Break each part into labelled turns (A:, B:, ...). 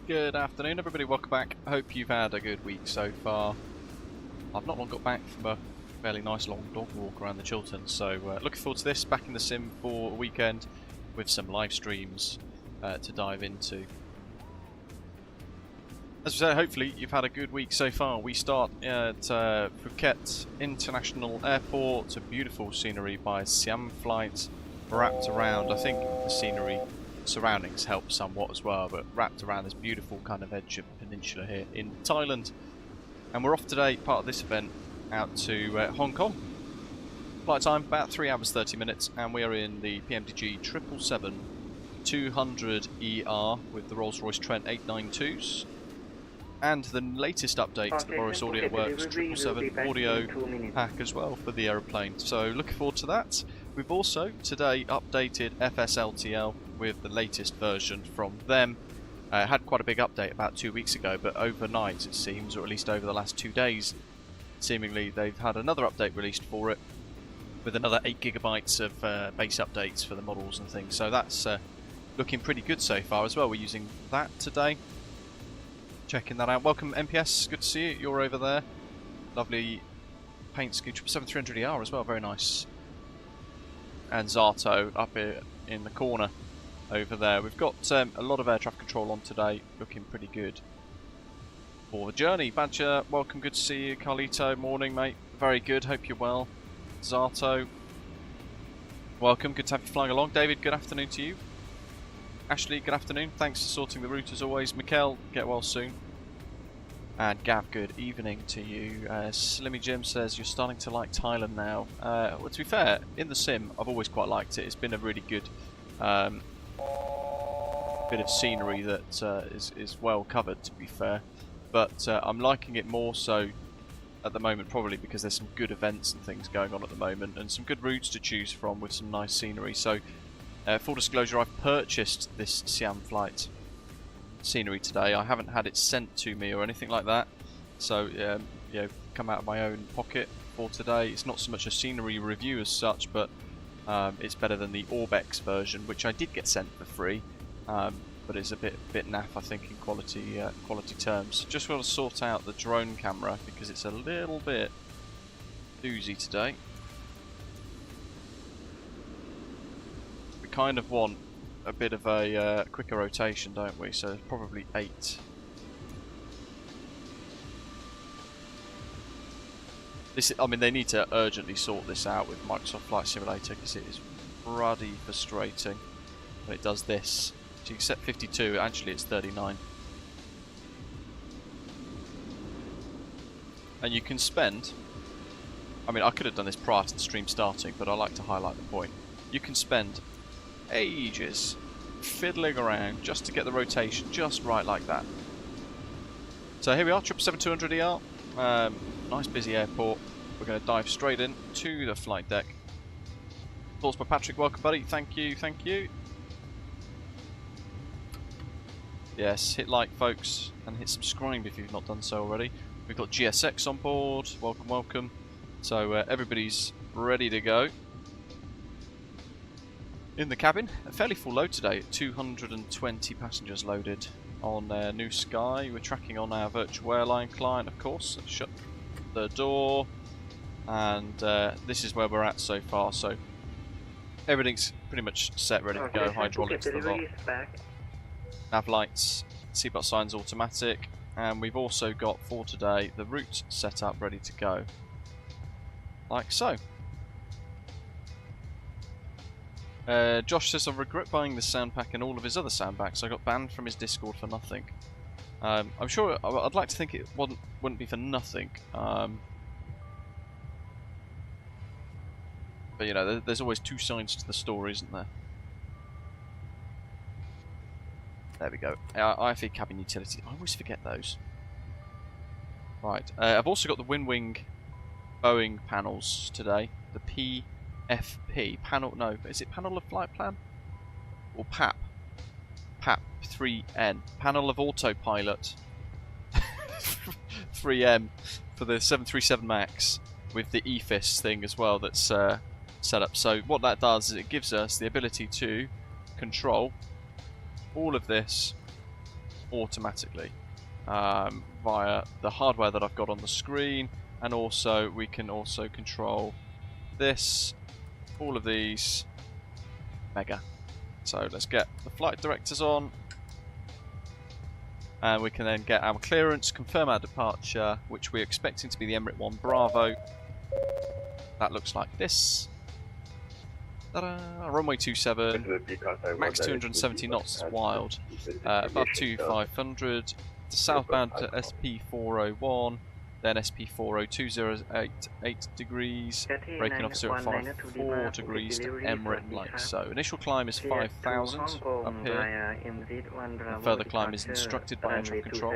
A: Good afternoon everybody, welcome back. I hope you've had a good week so far. I've not long got back from a fairly nice long dog walk around the Chilterns, so looking forward to this, back in the sim for a weekend with some live streams to dive into. As we say, hopefully you've had a good week so far. We start at Phuket International Airport, a beautiful scenery by Siam flight, wrapped around. I think the scenery surroundings help somewhat as well, but wrapped around this beautiful kind of edge of peninsula here in Thailand. And we're off today, part of this event, out to Hong Kong. Flight time about 3 hours 30 minutes, and we are in the PMDG 777-200ER with the Rolls Royce Trent 892s. And the latest update to the Boris Audio Works 777 audio pack as well for the aeroplane. So looking forward to that. We've also today updated FSLTL with the latest version from them. Had quite a big update about 2 weeks ago, but overnight it seems, or at least over the last 2 days, seemingly they've had another update released for it with another 8 gigabytes of base updates for the models and things. So that's looking pretty good so far as well. We're using that today. Checking that out. Welcome MPS, good to see you. You're over there. Lovely paint scheme. 777-200ER as well, very nice. And Zato up here in the corner over there. We've got a lot of air traffic control on today, looking pretty good for the journey. Badger, welcome, good to see you. Carlito, morning mate, very good, hope you're well. Zato, welcome, good to have you flying along. David, good afternoon to you. Ashley, good afternoon, thanks for sorting the route as always. Mikkel, get well soon. And Gav, good evening to you. Slimmy Jim says you're starting to like Thailand now. Well, to be fair, in the sim, I've always quite liked it. It's been a really good bit of scenery that is well covered, to be fair. But I'm liking it more so at the moment, probably because there's some good events and things going on at the moment, and some good routes to choose from with some nice scenery. So, full disclosure, I've purchased this Siam flight scenery today. I haven't had it sent to me or anything like that, so you know, come out of my own pocket for today. It's not so much a scenery review as such, but it's better than the Orbex version, which I did get sent for free, but it's a bit naff, I think, in quality terms. Just want to sort out the drone camera because it's a little bit doozy today. We kind of want a bit of a quicker rotation, don't we? So probably 8. I mean, they need to urgently sort this out with Microsoft Flight Simulator because it is bloody frustrating when it does this. So you can set 52, actually it's 39. And you can spend, I mean, I could have done this prior to the stream starting, but I like to highlight the point. You can spend ages fiddling around just to get the rotation just right like that. So here we are, 777-200ER. Nice busy airport. We're going to dive straight in to the flight deck. Thoughts by Patrick, welcome buddy. Thank you, thank you. Yes, hit like folks and hit subscribe if you've not done so already. We've got GSX on board. Welcome, welcome. So everybody's ready to go. In the cabin, a fairly full load today, 220 passengers loaded on New Sky. We're tracking on our virtual airline client, of course. Let's shut the door, and this is where we're at so far. So everything's pretty much set, ready to go. Hydraulics, the lot. Nav lights, seatbelt signs automatic, and we've also got for today the route set up, ready to go, like so. Josh says, I regret buying this sound pack and all of his other sound packs. I got banned from his Discord for nothing. I'm sure, I'd like to think it wouldn't be for nothing. But you know, there's always two sides to the story, isn't there? There we go. IFE cabin utility. I always forget those. Right. I've also got the WinWing Boeing panels today. The PFP panel, no, is it panel of flight plan? Or PAP? PAP 3N. Panel of autopilot 3M for the 737 MAX with the EFIS thing as well that's set up. So what that does is it gives us the ability to control all of this automatically via the hardware that I've got on the screen, and also we can also control this, all of these, mega. So let's get the flight directors on, and we can then get our clearance, confirm our departure, which we're expecting to be the Emirates 1 Bravo. That looks like this. Runway 27, max 270 knots is wild, above 2500, to southbound to SP401, then SP402 8 degrees, braking off 054 degrees to Emirates like so. Initial climb is 5000 up here, and further climb is instructed by air traffic control.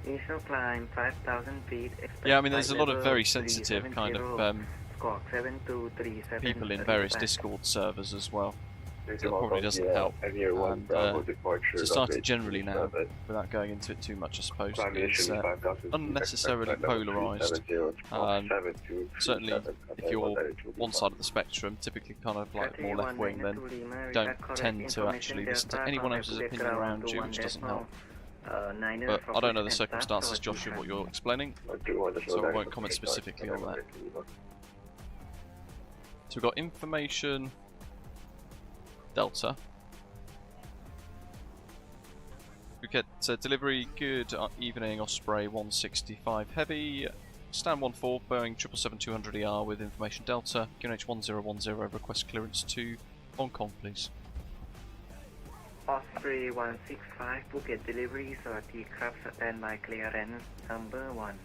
B: Initial climb 5,000 feet.
A: Yeah, I mean there's a lot of very sensitive kind of people in various Discord servers as well. So it probably doesn't help. And society generally now, without going into it too much I suppose, is unnecessarily polarised. Certainly if you're one side of the spectrum, typically kind of like more left wing, then don't tend to actually listen to anyone else's opinion around you, which doesn't help. But I don't know the circumstances, Josh, of what you're explaining, so I won't comment specifically on that. So we've got information Delta. Phuket delivery, good evening, Osprey 165 Heavy, stand 14, Boeing 777-200ER with information Delta, QNH 1010, request clearance to Hong Kong please.
B: Osprey 165 Phuket delivery, Sawasdee Krab, standby clearance number 1.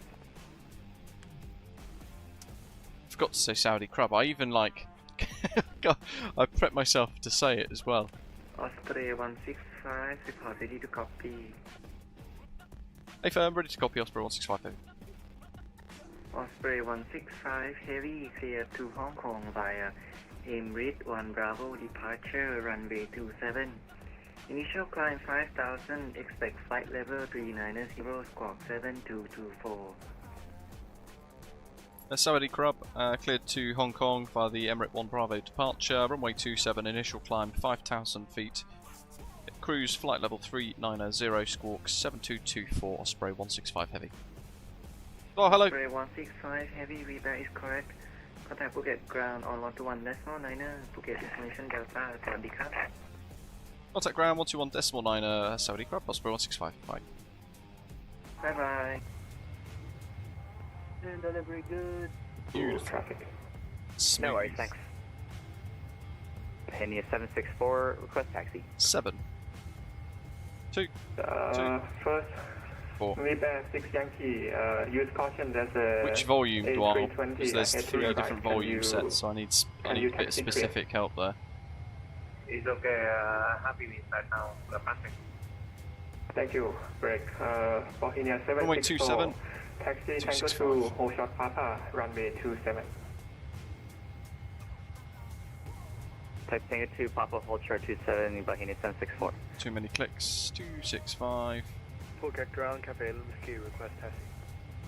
A: Forgot to say Saudi Crab, I even like God, I prepped myself to say it as well.
B: Osprey 165, report ready to copy.
A: Hey firm, ready to copy Osprey 165 Heavy.
B: Osprey 165 Heavy, clear to Hong Kong via Emirates 1 Bravo, departure runway 27. Initial climb 5000, expect flight level 390, squawk 7224.
A: Saudi Crab, cleared to Hong Kong via the Emirates 1 Bravo departure, runway 27, initial climb 5,000 feet, cruise flight level 390, squawk 7224, Osprey 165 Heavy. Oh, hello.
B: Osprey 165 Heavy, reader is correct. Contact Phuket ground on 121.9, Phuket information Delta, Saudi Crab.
A: Contact ground 121.9, Saudi Crab, Osprey 165, bye.
B: Bye bye. Delivery good.
A: Beautiful.
B: Traffic.
A: Smooth.
B: No worries, thanks. Penny 764, request taxi.
A: 7 2
B: First,
A: 4.
B: Repair 6 Yankee, use caution, there's a
A: Which volume do I?
B: A320
A: Because there's 3 different volume sets, so I need a bit of specific help there.
B: It's okay, happy with that now, passing. Thank you, break. Bohemia 764. Taxi Tango 2, hold short Papa, runway 27. Taxi Tango 2, Papa, hold short 27, Bohemia 764.
A: Too many clicks, 265.
B: Phuket ground, Cafe Whiskey, request taxi.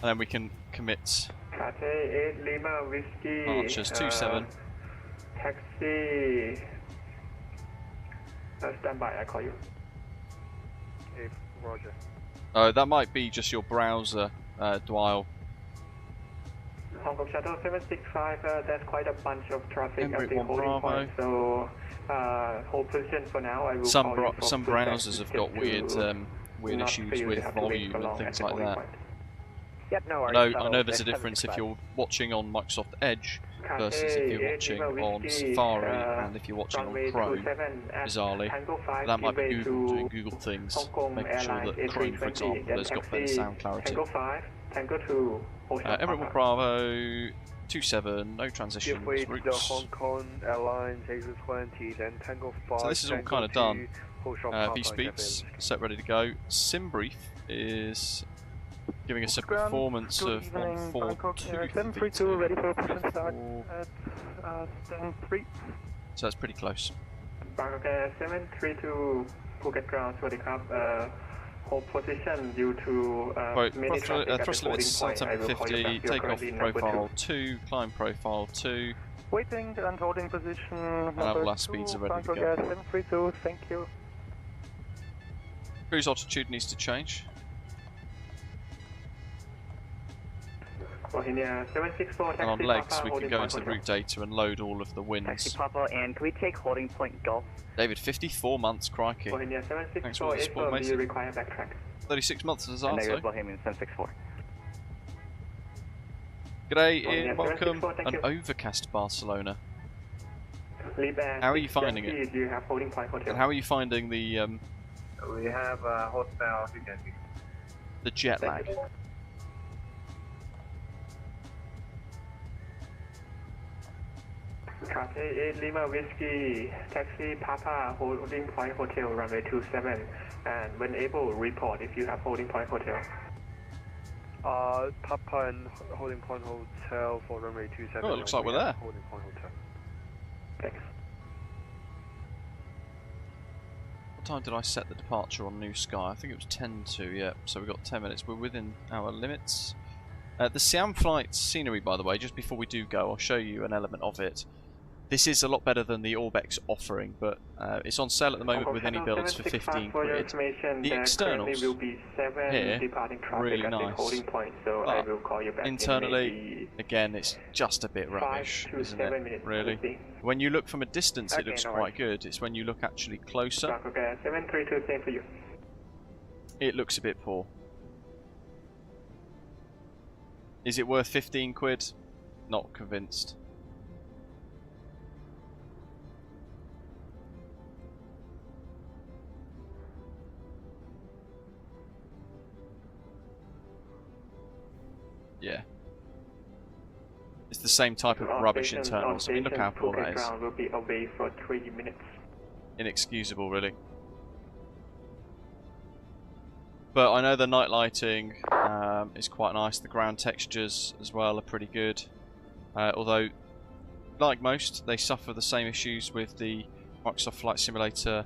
A: And then we can commit
B: Cafe 8 Lima Whiskey.
A: Archers 27.
B: Taxi. Stand by, I call you. Hey, Roger.
A: Oh, that might be just your browser, Dwyle.
B: Hong Kong Shuttle 765, there's quite a bunch of traffic
A: Emirates
B: at the
A: 1
B: holding
A: Bravo.
B: point, so hold position for now. I will
A: Some
B: call you for
A: some
B: pushback
A: browsers have got weird weird
B: not
A: issues
B: for you to
A: with
B: have to wait
A: volume
B: for
A: and
B: long
A: things
B: at the
A: like
B: holding
A: that.
B: point. Yep, no worries.
A: I know there's a difference if you're watching on Microsoft Edge versus if you're watching on Safari and if you're watching on Chrome, bizarrely. That might be Google doing Google things, making sure that Chrome, for example, has got better sound clarity. Emirates 1 Bravo, 27, no transitions, routes.
C: Hong Kong Airlines A320, then Tango 5.
A: So this is all kind of done. V-Speeds, set ready to go. Sim Brief is giving us a performance of 142.
C: 732, ready for push and start at stand 3.
A: So that's pretty close.
B: Bangkok 732 Phuket ground, Sawasdee Krab, hold position due to many traffic at the
A: thrust limits
B: holding point. I will call you
A: 750,
B: back. You're
A: takeoff
B: currently number
A: profile 2, climb profile 2.
C: Waiting and holding position.
A: And our last speeds are ready to go.
C: 732, thank you.
A: Cruise altitude needs to change. And on legs, we can go into the route data and load all of the winds.
B: Taxi Papa, and can we take holding point Golf?
A: David, 54 months, crikey. Thanks for all the support, mate. 36 months as our
B: Negative Bohemian 764.
A: G'day, Ian, welcome. An overcast Barcelona. How are you finding it? And how are you finding the
D: We have a hotel you can see.
A: the jet lag?
C: Cathay 8 Lima Whiskey, Taxi Papa, Holding Point Hotel, runway 27, and when able, report if you have Holding Point Hotel. Papa and Holding Point Hotel for runway 27.
A: Oh, it looks like we're there.
C: Holding Point Hotel. Thanks.
A: What time did I set the departure on New Sky? I think it was 10 to, yeah, so we've got 10 minutes. We're within our limits. The Siam flight scenery, by the way, just before we do go, I'll show you an element of it. This is a lot better than the Orbex offering, but it's on sale at the moment with any builds for 15 quid. The externals here, really nice. But internally, again, it's just a bit rubbish, isn't it, really? When you look from a distance, it looks quite good. It's when you look actually closer, it looks a bit poor. Is it worth 15 quid? Not convinced. Yeah. It's the same type of rubbish internals. I mean, look how poor that is.
C: Will be away for 3 minutes.
A: Inexcusable, really. But I know the night lighting is quite nice. The ground textures as well are pretty good. Although, like most, they suffer the same issues with the Microsoft Flight Simulator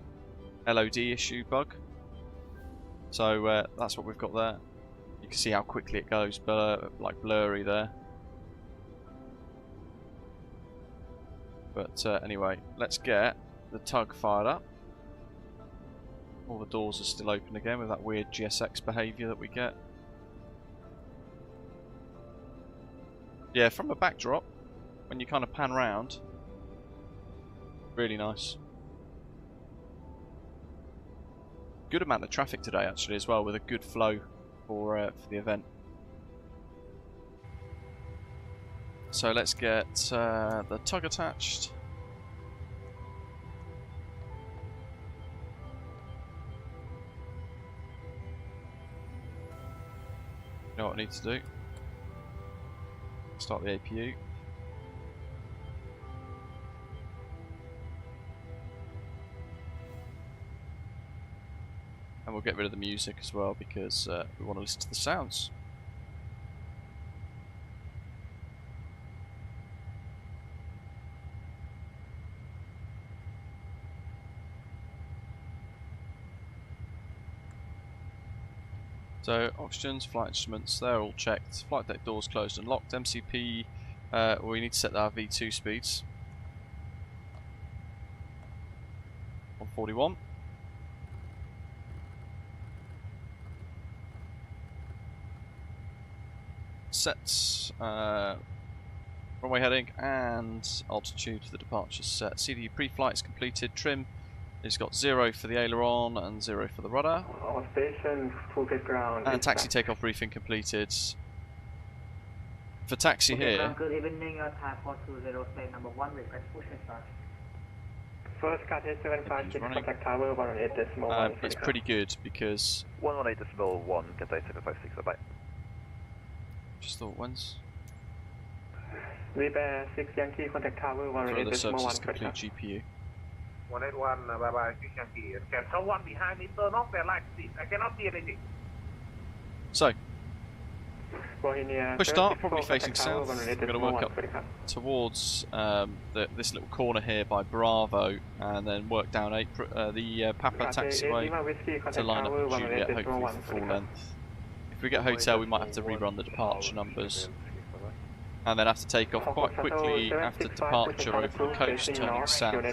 A: LOD issue bug. So that's what we've got there. You can see how quickly it goes, like blurry there. But anyway, let's get the tug fired up. All the doors are still open again with that weird GSX behaviour that we get. Yeah, from a backdrop, when you kind of pan round, really nice. Good amount of traffic today actually as well, with a good flow for the event. So let's get the tug attached. You know what I need to do? Start the APU. And we'll get rid of the music as well because we want to listen to the sounds. So oxygens, flight instruments, they're all checked. Flight deck doors closed and locked. MCP, we need to set our V2 speeds. 141. Sets, runway heading and altitude for the departure set. CDU pre-flight is completed. Trim is got 0 for the aileron and 0 for the rudder.
C: All stations, Phuket ground.
A: And taxi takeoff briefing completed. For taxi here,
B: Good evening, Thai 420 number 1 request push and start.
C: First Cathay 756 contact tower 118.1.
A: it's pretty good because
D: 118.1, Cathay 756, bye.
A: just thought when's
C: Repair 6 Yankee contact tower
A: for other services
C: 118.1.
A: complete GPU.
D: 181, bye bye, 6 Yankee. Can someone behind me turn off their light, please? I cannot see anything.
A: So, push start, probably facing south. We're going to work up towards this little corner here by Bravo and then work down the Papa taxiway to line up with Juliet, hopefully for full length. If we get hotel, we might have to rerun the departure numbers. And then after takeoff quite quickly after departure over the coast, turning south.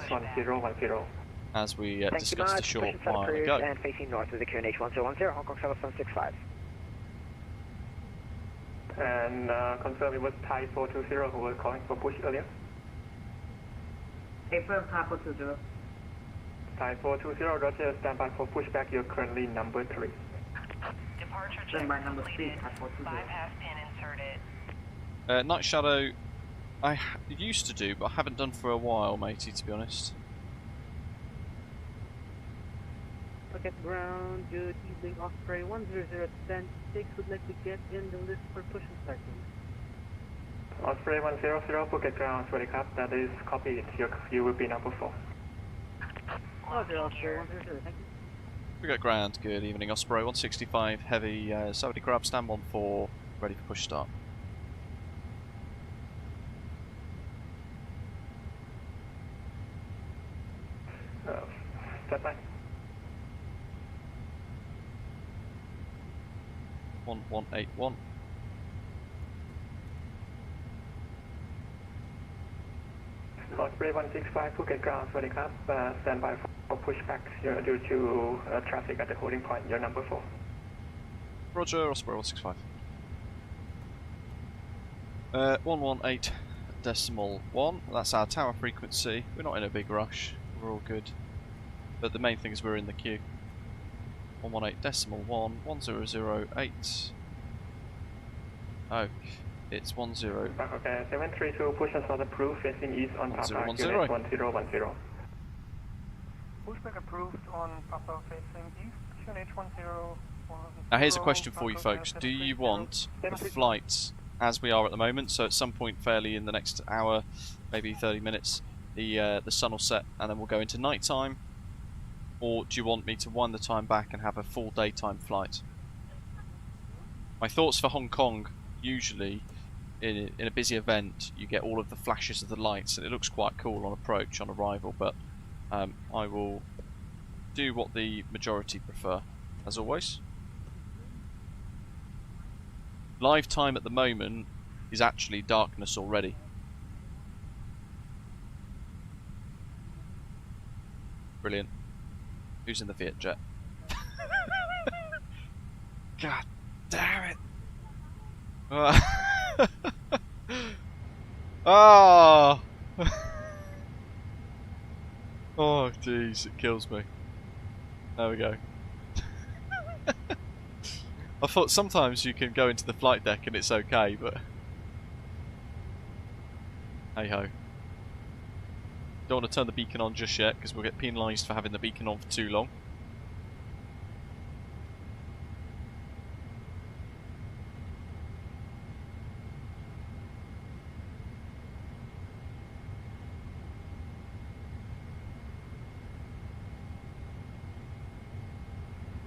A: as we
E: Thank
A: discussed
E: you
A: a
E: much.
A: short
E: Push and
A: while
E: approved
A: ago.
E: and facing north with the QNH 1010, Hong Kong Shuttle 765.
C: And confirm it was Thai 420 who was calling for push earlier.
B: April Thai 420.
C: Thai 420, Roger, stand by for pushback. You're currently number 3.
F: Departure check
B: Stand by number 3,
F: completed.
B: Thai 420.
F: Bypass pin inserted.
A: Night Shadow, I used to do, but I haven't done for a while, matey, to be honest.
G: Phuket ground, good evening, Osprey 10010-6 would like to get in the list for push and start.
C: Osprey 100, Phuket ground, sorry, that is copied. You will be number 4.
G: Roger, Osprey 100, thank you.
A: We got ground, good evening, Osprey 165, heavy, Saudi grab, stand 1-4, ready for push start.
C: Stand by.
A: 1181.
C: Osprey 165, Phuket ground, sorry, stand by for pushback due to traffic at the holding point. You're number 4.
A: Roger, Osprey 165. 118.1, that's our tower frequency. We're not in a big rush, we're all good. But the main thing is we're in the queue. 118.1, 1008. Oh, it's 10.
C: Okay, 732, push and start approved, facing east on Papa,
A: 1010.
C: unit 1010. Pushback approved on Papa facing east, unit 101.
A: Now here's a question for you folks. Do you want the flights as we are at the moment, so at some point fairly in the next hour, maybe 30 minutes, the sun will set and then we'll go into night time? Or do you want me to wind the time back and have a full daytime flight? My thoughts for Hong Kong, usually in a busy event you get all of the flashes of the lights and it looks quite cool on approach, on arrival, but I will do what the majority prefer, as always. Live time at the moment is actually darkness already. Brilliant. Who's in the Fiat jet? God damn it! Oh! Oh, jeez, it kills me. There we go. I thought sometimes you can go into the flight deck and it's okay, but hey ho. Don't want to turn the beacon on just yet because we'll get penalised for having the beacon on for too long.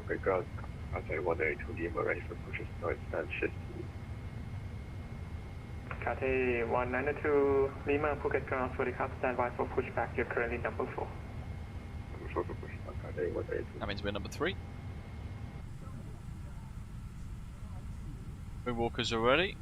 H: Okay, ground. Outside 182 Lima, ready for pushes. North stand shift.
C: Cathay 192 Lima, Phuket ground, sorry, stand by for pushback. You're currently number 4.
H: Number 4 for pushback. Cathay 182.
A: That means we're number 3. Moonwalkers are ready.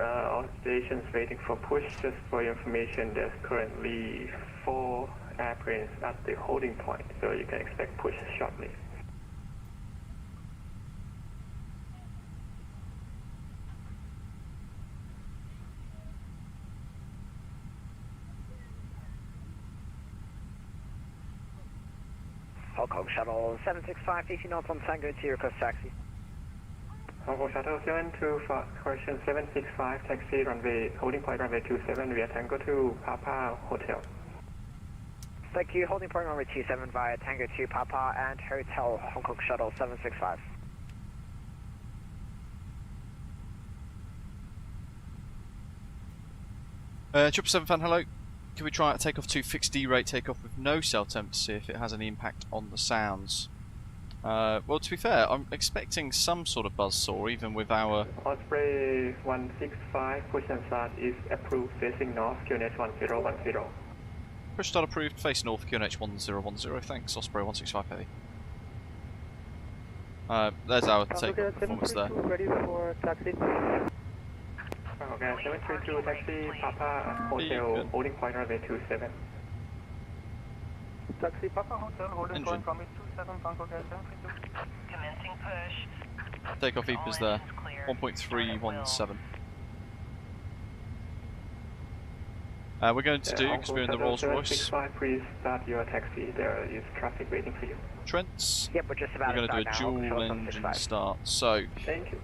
C: All stations waiting for push. Just for your information, there's currently 4 airplanes at the holding point, so you can expect push shortly.
E: Hong Kong Shuttle 765, facing north on Tango to your request taxi.
C: Hong Kong Shuttle 725, correction 765, taxi runway, holding point runway 27, via Tango to Papa Hotel.
E: Thank you, holding point runway 27 via Tango to Papa and Hotel, Hong Kong Shuttle 765.
A: Triple 7 fan, hello. Can we try out takeoff 2 fixed D rate takeoff with no cell temp to see if it has any impact on the sounds? Well, to be fair, I'm expecting some sort of buzzsaw even with our...
C: Osprey 165, push and start is approved facing north, QNH 1010.
A: Push start approved, face north, QNH 1010, thanks, Osprey 165 heavy. There's our takeoff performance there.
G: Ready for taxi.
C: Okay, 732 taxi, Papa Hotel, holding point runway 27.
G: Taxi Papa Hotel, holding
A: Engine.
G: point from 27, Bangkok Air 732.
F: Commencing push.
A: Takeoff
F: All
A: EPA's there,
F: engines clear.
A: 1.317. We're going to do, because we're in the Rolls Royce
C: 765, please start your taxi. There is traffic waiting for you.
A: Trents.
E: Yep, we're just about
A: We're going to do a
E: start now.
A: dual
E: Control
A: engine
E: 765.
A: start. So,
C: Thank you.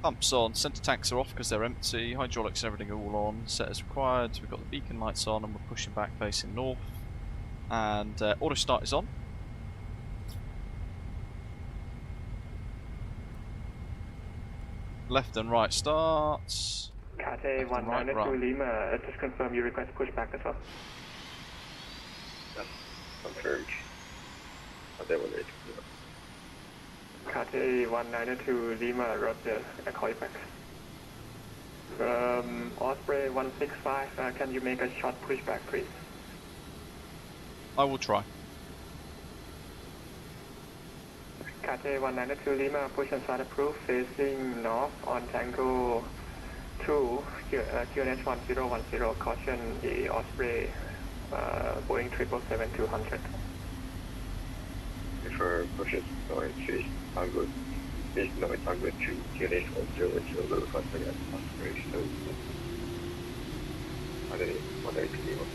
A: pumps on, centre tanks are off because they're empty, hydraulics and everything are all on, set as required, we've got the beacon lights on and we're pushing back facing north. And auto start is on. Left and right starts.
C: Kate
A: Left and right
C: 192
A: run.
C: Lima, just confirm you request pushback as well.
H: Confirmed. Hotel 182.
C: Kate 192 Lima, Roger, I call you back. Osprey 165, can you make a short pushback, please?
A: I will try.
C: Kate 192 Lima, push and start approved, facing north on Tango 2, QNH 1010, caution the Osprey, Boeing 777-200.
H: Before pushes going to Tango, is no Tango 2, QNH 1010, low contact at Osprey, so 182.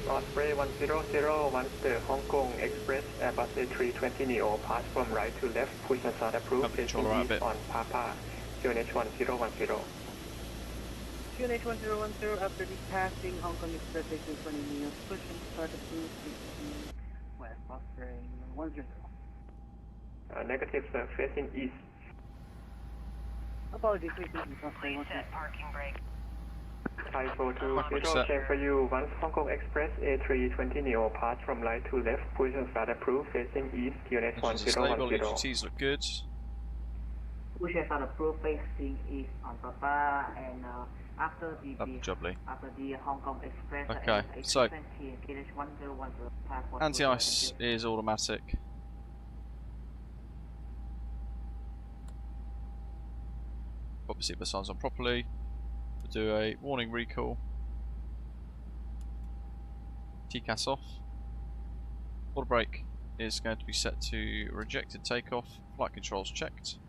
C: Osprey 100, once the Hong Kong Express Airbus A320neo pass from right to left, push and start approved,
A: Have the
C: facing
A: controller out a
C: east
A: bit.
C: on Papa, QNH 1010.
G: QNH 1010 after the passing Hong Kong Express A320 Neo, push and start approved, west, Osprey 10.
C: Negative, sir, facing east.
G: Apologies, please, Osprey 10.
F: Reset parking brake.
C: Thai 420,
A: Set.
C: check for you. Once Hong Kong Express A320neo pass from right to left, push and start approved, facing east, QNH
A: Engines are stable,
C: 1010.
A: HUTs look good.
I: Push and start approved, facing east on Papa, and after the
A: Lovely jubbly.
I: after the Hong Kong Express
A: Okay,
I: and
A: so
I: QNH 1010 pass.
A: anti-ice is automatic. Obviously the signs on properly. We'll do a warning recall. TCAS off. Auto brake is going to be set to rejected takeoff. Flight controls checked.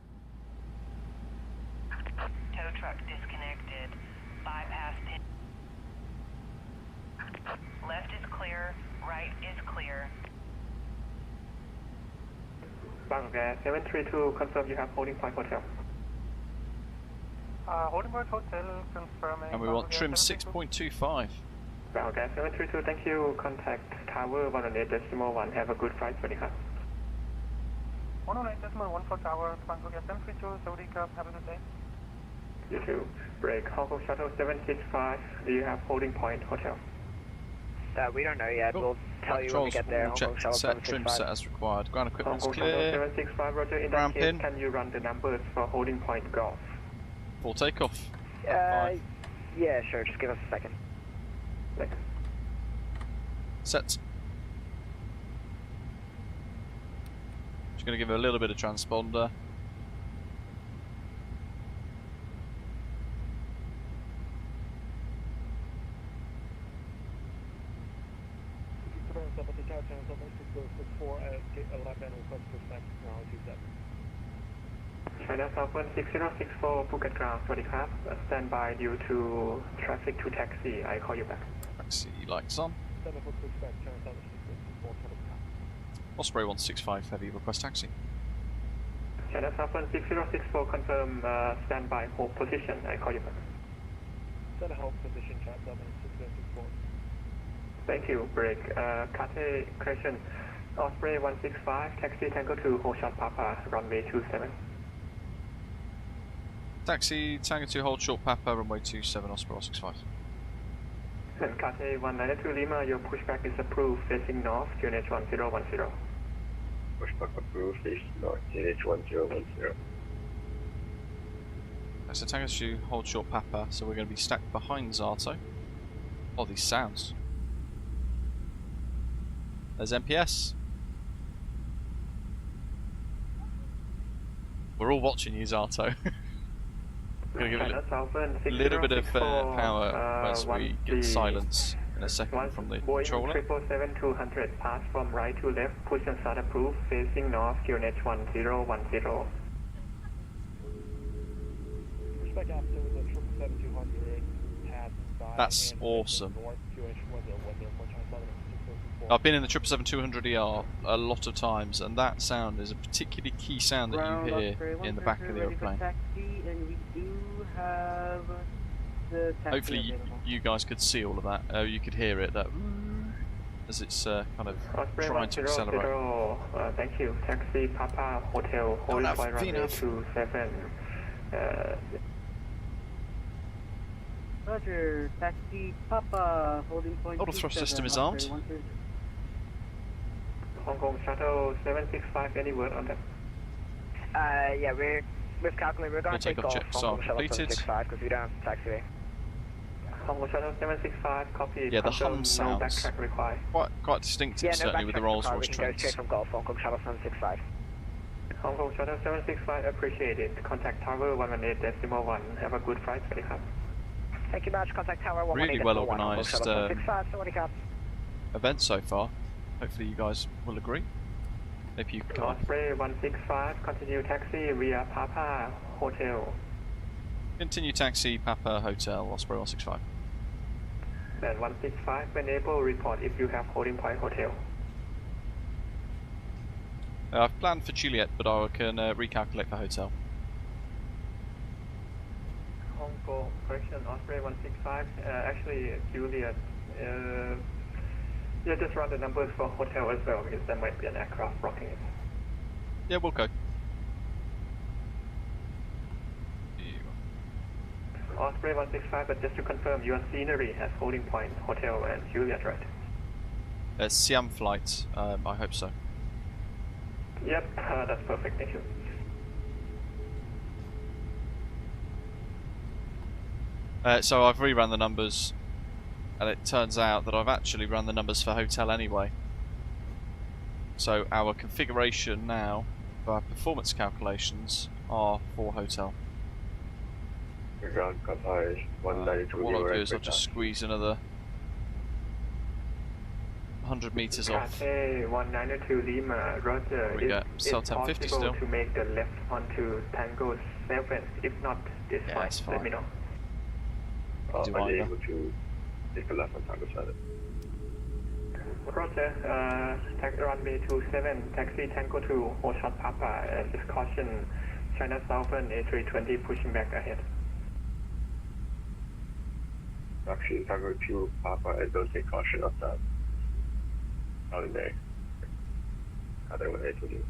F: Tow truck disconnected. Bypass pin. Left is clear. Right is clear.
C: Bangkok Air 732, confirm you have holding point hotel.
G: Holding point hotel confirming.
A: And we want trim 6.25.
C: Bangkok Air 732, thank you. Contact Tower 108.1. Have a good flight, สวัสดีครับ
G: 108.1 for Tower, Bangkok Air 732, Saudi Cup, have a good day.
C: You too. Break Hong Kong Shuttle 765. Do you have holding point hotel?
E: We don't know yet.
A: Cool.
E: We'll tell you when we get there. Hong Kong
A: Checked,
E: Shuttle
A: set, trim
E: 765.
A: set as required. Ground
C: Hong
A: equipment's
C: Kong Shuttle
A: clear.
C: 765, Roger. In
A: Ground
C: that case,
A: pin.
C: can you run the numbers for holding point golf?
A: Full takeoff.
E: Yeah, sure. Just give us a second.
C: Thanks.
A: Set. Just going to give it a little bit of transponder.
C: China Southern 6064 Phuket ground, สวัสดีครับ Stand by due to traffic to taxi. I call you back.
A: Taxi lights on. Osprey 165 heavy, request taxi.
C: China Southern 6064, confirm stand by hold position. I call you back.
G: Hold position, chat 6064.
C: Thank you. Break. Kate correction. Osprey 165, taxi Tango 2, hold short Papa, runway 27.
A: Taxi Tango 2 hold short Papa, runway 27, Osprey 165.
C: And Kate 192 Lima, your pushback is approved, facing north, QNH 1010.
H: Pushback approved, facing north, QNH 1010.
A: So Tango 2, hold short Papa, so we're going to be stacked behind Zato. Oh, these sounds. There's MPS. We're all watching you, Zato. Going to give it a little bit of power as we get silence in a second from the controller.
C: Boeing 777-200, pass from right to left, push and start approved, facing north, QNH 1010.
A: That's awesome. I've been in the 777-200ER a lot of times, and that sound is a particularly key sound that you hear in the back of the aeroplane. Hopefully you guys could see all of that. You could hear it, that as it's kind of trying to accelerate.
C: Thank you. Taxi Papa Hotel, hold point runway 27.
G: Roger, taxi Papa, holding point.
A: Auto thrust system is armed.
C: Hong Kong Shuttle 765, any word on that?
E: Yeah, we've calculated, we're going to take off
A: checks
E: Hong
A: are
E: Kong Shuttle
A: completed.
E: 765 because we don't have taxiway.
C: Hong Kong Shuttle 765, copy.
A: Yeah, the hum
C: no
A: sounds
C: backtrack required.
A: quite distinctive,
E: Yeah, no
A: certainly with the Rolls Royce
E: we can go
A: Trent.
E: straight from Golf, Hong Kong Shuttle 765.
C: Hong Kong Shuttle 765, appreciate it. Contact Tower 118.1. Have a good flight, Swadee.
E: Thank you much. Contact Tower 118.1.
A: Really well organised
E: 765, Swadee.
A: event so far. Hopefully you guys will agree. If you can't.
C: Osprey 165, continue taxi via Papa Hotel.
A: Continue taxi, Papa Hotel, Osprey 165.
C: Then 165, when able, report if you have holding point hotel.
A: I've planned for Juliet, but I can recalculate for hotel.
C: Hong Kong, correction, Osprey 165, actually Juliet, yeah, just run the numbers for hotel as well, because there might be an aircraft blocking it.
A: Yeah, we'll go.
C: Osprey 165, but just to confirm, your scenery has holding point, hotel, and Juliet, right?
A: Siam flight, I hope so.
C: Yep, that's perfect, thank you.
A: So I've rerun the numbers, and it turns out that I've actually run the numbers for hotel anyway. So our configuration now for our performance calculations are for hotel.
H: Ground Qatar 192.
A: What I'll do is I'll just squeeze another 100 meters off.
C: Kate 192 Lima, Roger.
A: We get
C: It's
A: cell 1050
C: possible
A: still.
C: to make the left onto Tango 7. If not, this
A: Yeah,
C: flight,
A: it's fine.
C: let me know.
A: Do
H: Are you
A: either.
H: able to take a left on Tango 7?
C: Roger, taxi runway 27, taxi Tango 2, hold short Papa, and just caution China Southern A320 pushing back ahead.
H: Actually, Tango 2, Papa, I don't take caution of that. Holiday. Other way to do.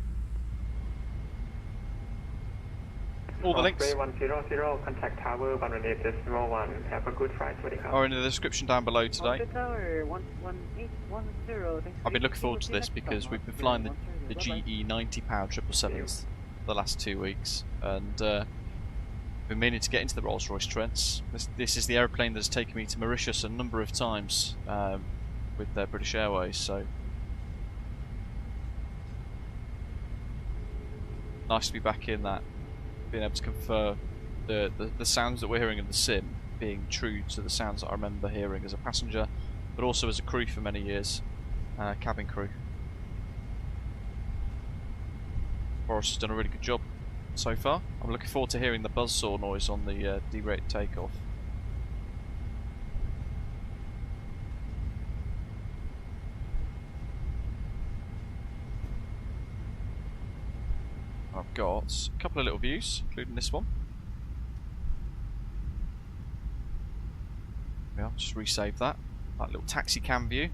A: All the links
C: Osprey 100, contact Tower 118.1. Have a good flight,
A: are in the description down below today.
G: Osprey Tower 11810.
A: I've been looking forward to this because we've been flying the GE 90-pound 777s the last 2 weeks, and been meaning to get into the Rolls Royce Trents. This is the aeroplane that's taken me to Mauritius a number of times with British Airways, so nice to be back in that, being able to confer the sounds that we're hearing in the sim being true to the sounds that I remember hearing as a passenger, but also as a crew for many years, cabin crew. Boris has done a really good job so far. I'm looking forward to hearing the buzzsaw noise on the derated takeoff. I've got a couple of little views, including this one. Yeah, I'll just resave that little taxi cam view.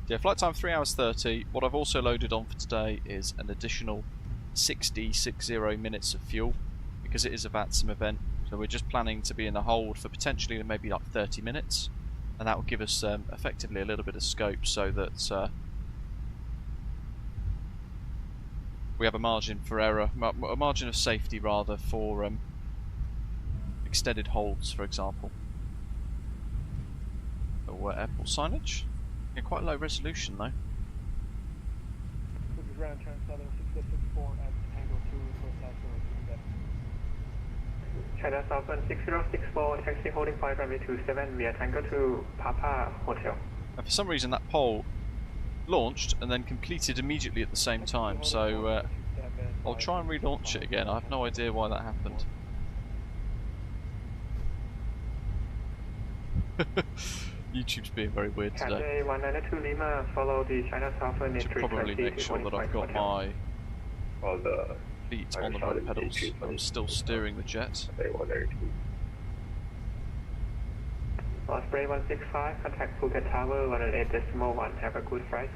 A: Yeah, flight time 3 hours 30. What I've also loaded on for today is an additional 60 minutes of fuel, because it is a VATSIM event. So we're just planning to be in the hold for potentially maybe like 30 minutes, and that will give us effectively a little bit of scope, so that we have a margin for error, a margin of safety rather, for extended holds, for example. Or airport signage. Yeah, quite low resolution though.
C: This is ground turn 7664 at Tango 2 for China Southern 6064, taxi holding point runway 27 via Tango to Papa Hotel.
A: And for some reason that pole launched and then completed immediately at the same time, so I'll try and relaunch it again. I have no idea why that happened. YouTube's being very weird today.
C: 192 Lima, follow the China Southern
A: Should probably make sure that I've got my feet on the rudder pedals. I'm still steering the jet.
C: Osprey 165, contact Phuket Tower 118.1. Have a good flight.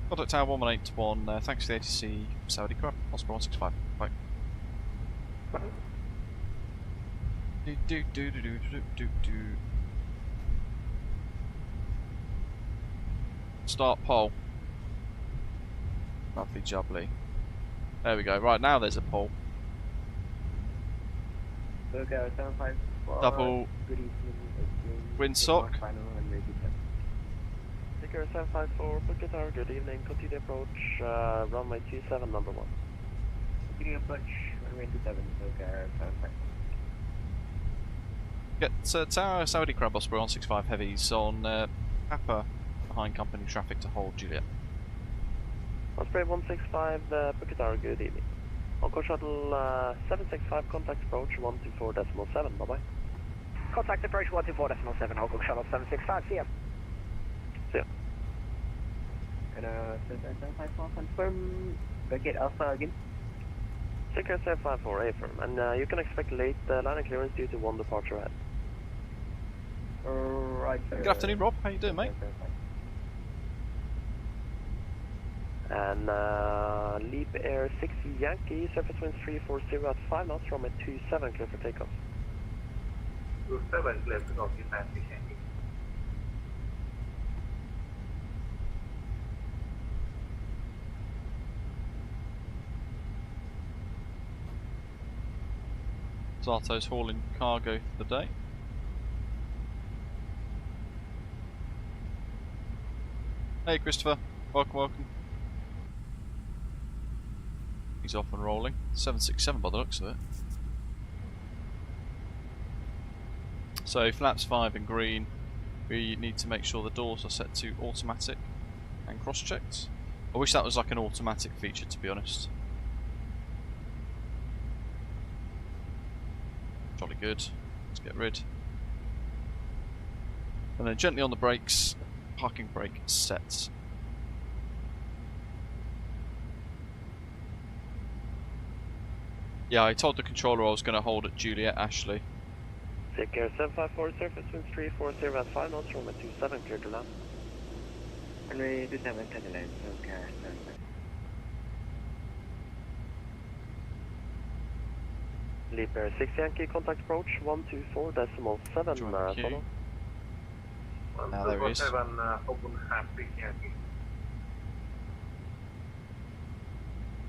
A: Contact Tower 118.1. Thanks to the ATC Saudi Crab. Osprey 165. Bye. Start pole. Lovely jubbly. There we go. Right, now there's a pole. Double windsock.
J: Ticker 754, Phuket Tower, good evening. Continue approach, runway 27, number 1.
E: Continue approach, runway 27, Phuket 75.
A: Get Tower Saudi Crab Osprey 165 heavies on Papa behind company traffic to hold Juliet.
J: Osprey 165, Phuket Tower, good evening. Encore shuttle 765, contact approach 124.7, bye bye.
E: Contact approach 124.7, Hong Kong shuttle 765, see ya.
J: See ya.
E: And 754, confirm, get Alpha again.
J: Ticker 754, affirm, and you can expect late landing clearance due to one departure ahead.
E: Right.
A: Good afternoon, Rob. How you doing, mate?
J: And Leap Air 60 Yankee, surface winds 340 at 5 knots, runway 27, clear for takeoff.
D: 27 clear for takeoff, Yankee.
A: Zato's hauling cargo for the day. Hey Christopher, welcome, welcome. He's off and rolling. 767 by the looks of it. So flaps 5 in green. We need to make sure the doors are set to automatic and cross-checked. I wish that was like an automatic feature, to be honest. Jolly good. Let's get rid. And then gently on the brakes, parking brake set. Yeah, I told the controller I was going to hold at Juliet Ashley.
J: Take care, 754, surface winds 340 at 5 knots, runway 27, clear to land.
E: Runway 27, clear to land, okay.
J: Leap Air 6 Yankee, contact approach 124.7, follow.
A: Now there he is.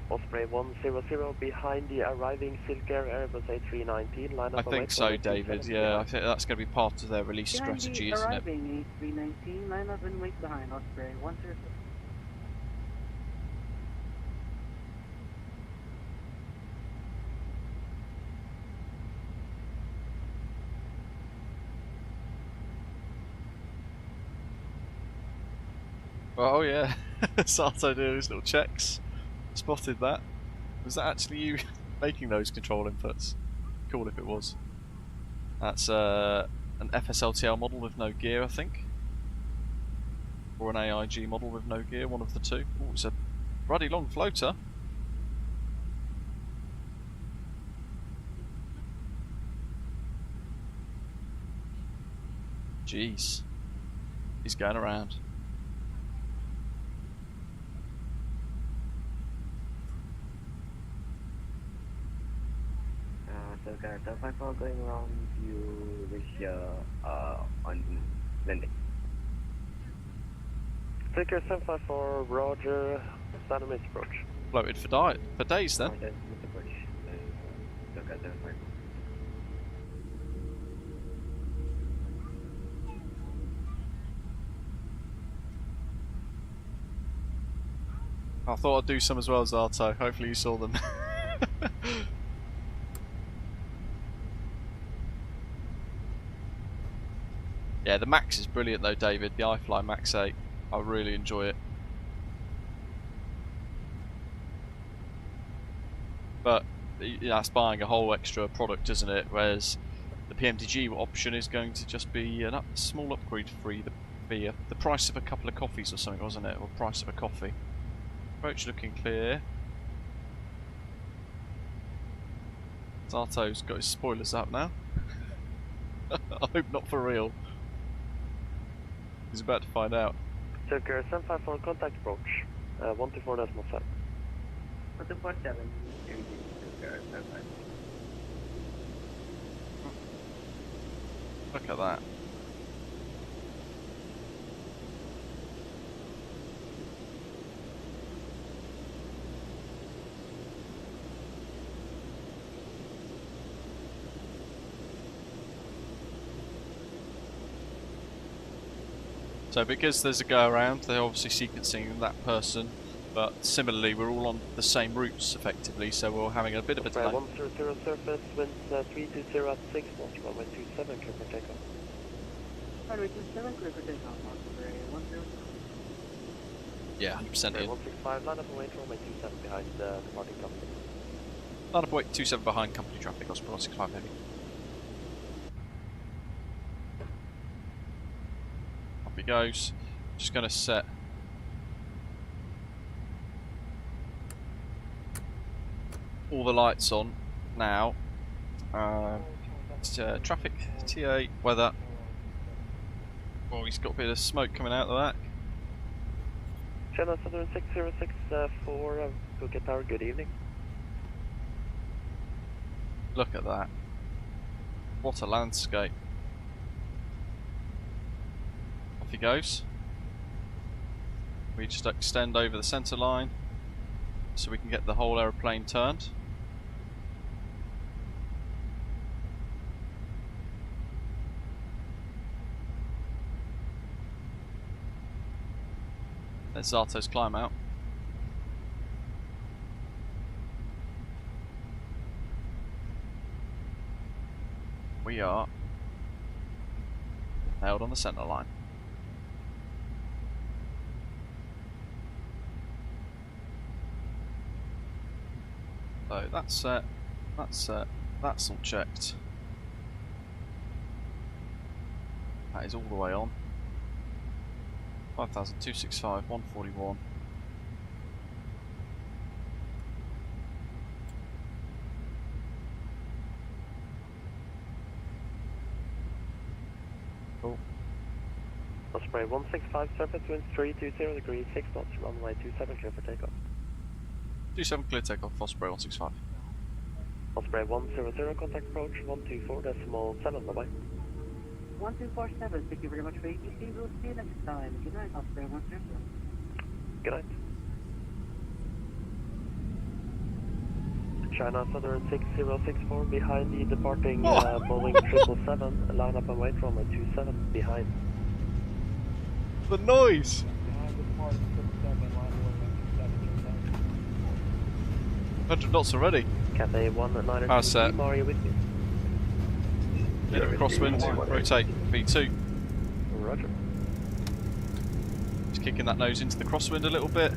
J: Osprey 100 behind the arriving Silk Air Airbus A319, line up.
A: I think so, David. Yeah, I think that's going to be part of their release strategy, isn't it?
G: Arriving A319, line up and wait behind Osprey 100.
A: Oh yeah, Sato doing his little checks. Spotted that. Was that actually you making those control inputs? Cool if it was. That's an FSLTL model with no gear, I think. Or an AIG model with no gear, one of the two. Oh, it's a ruddy long floater. Jeez. He's going around.
E: Puket 754 going around, you reach on landing.
J: Taker 754, Roger, Saturn Mist approach.
A: Floated for days then.
E: That's Mr. Approach. Puket 754.
A: I thought I'd do some as well, Zato. Hopefully you saw them. Yeah, the Max is brilliant though, David. The iFly Max 8. I really enjoy it. But that's buying a whole extra product, isn't it? Whereas the PMDG option is going to just be a small upgrade for the price of a couple of coffees or something, wasn't it? Or price of a coffee. Approach looking clear. Zato's got his spoilers up now. I hope not for real. He's about to find out.
J: Taker 754, contact approach. 124.7.
I: 147.
A: Look at that. So because there's a go around, they're obviously sequencing that person, but similarly we're all on the same routes effectively, so we're having a bit of a delay.
J: 100 surface, winds 320 at 6 knots, runway 27, clear for takeoff.
G: Runway 27, clear for takeoff, Osprey 10.
A: Yeah, 100% in.
J: 165, line up and wait, runway 27 behind the departing company.
A: Line up wait 27 behind company traffic, Osprey 165 heavy. Up he goes. Just going to set all the lights on now. Traffic, TA, weather. Oh, he's got a bit of smoke coming out of the back.
J: Channel 606 for Phuket Tower, good evening.
A: Look at that. What a landscape. Off he goes. We just extend over the centre line so we can get the whole aeroplane turned. There's Zato's climb out. We are nailed on the centre line. So that's set, that's all checked. That is all the way on. 5,265, 141. Cool.
J: Osprey 165, surface winds 320 degrees, 6 knots, runway 27, clear for takeoff.
A: 27 clear takeoff, Osprey 165.
J: Osprey 100, contact approach 124.7, bye bye.
G: 1247, thank you very much for ATC. We'll see you next time. Good night, Osprey 100.
J: Good night. China Southern 6064 behind the departing Boeing 777, line up and wait, runway 27 behind.
A: The noise! 100 knots already.
J: Cathay 192,
A: Power set.
J: are you with me?
A: Crosswind, rotate, V2.
J: Roger.
A: Just kicking that nose into the crosswind a little bit.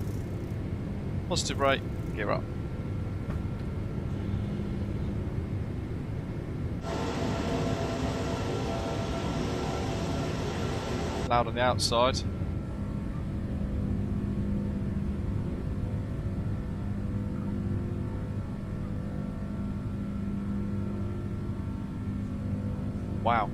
A: Positive rate, gear up. Loud on the outside. Wow.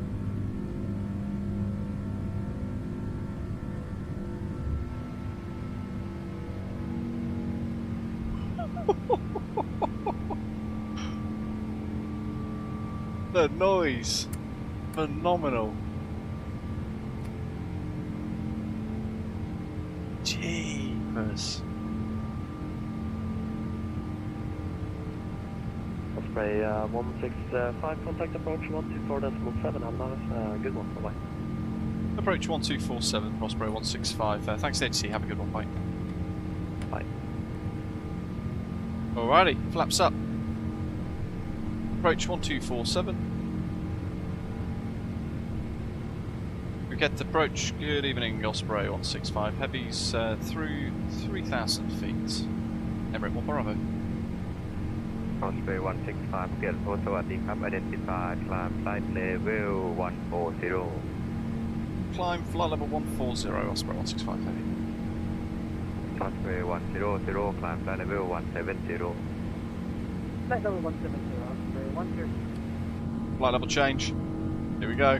A: The noise! Phenomenal! Jeepers!
J: Osprey 165, contact approach 124.7. Have a good one. Bye bye.
A: Approach 1247, Osprey 165. Thanks, HC. Have a good one. Bye.
J: Bye.
A: Alrighty, flaps up. Approach 1247. Phuket approach. Good evening, Osprey 165. Heavies through 3,000 feet. Emirate 1 Bravo.
H: Osprey 165 Phuket สวัสดีครับ identify climb flight level 140
A: Climb flight level 140, Osprey 165 Heavy.
H: Osprey 100 climb flight level 170
G: Flight level 170, Osprey 130.
A: Flight level change. Here we go.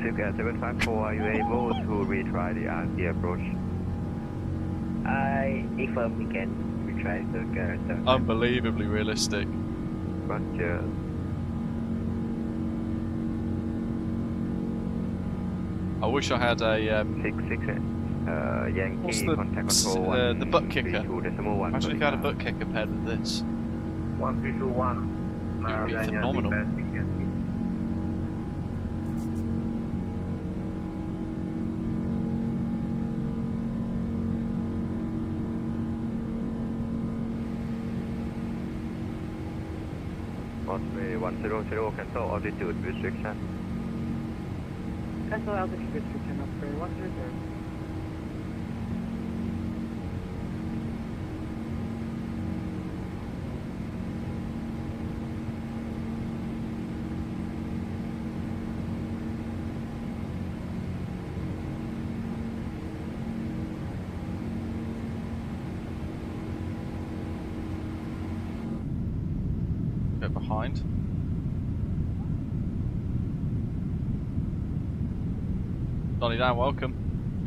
H: Phuket 754, are you able to retry the RC approach?
B: I affirm we can retry the character.
A: Unbelievably realistic.
H: Roger.
A: I wish I had a
H: Yankee
A: what's
H: contact control
A: the butt kicker.
H: 132.1.
A: Imagine if you had a butt kicker paired with this.
D: 1321.
A: It would be phenomenal.
H: Osprey 100 cancel altitude restriction.
G: Cancel altitude restriction, Osprey 130.
A: Bit behind. Donny down, welcome.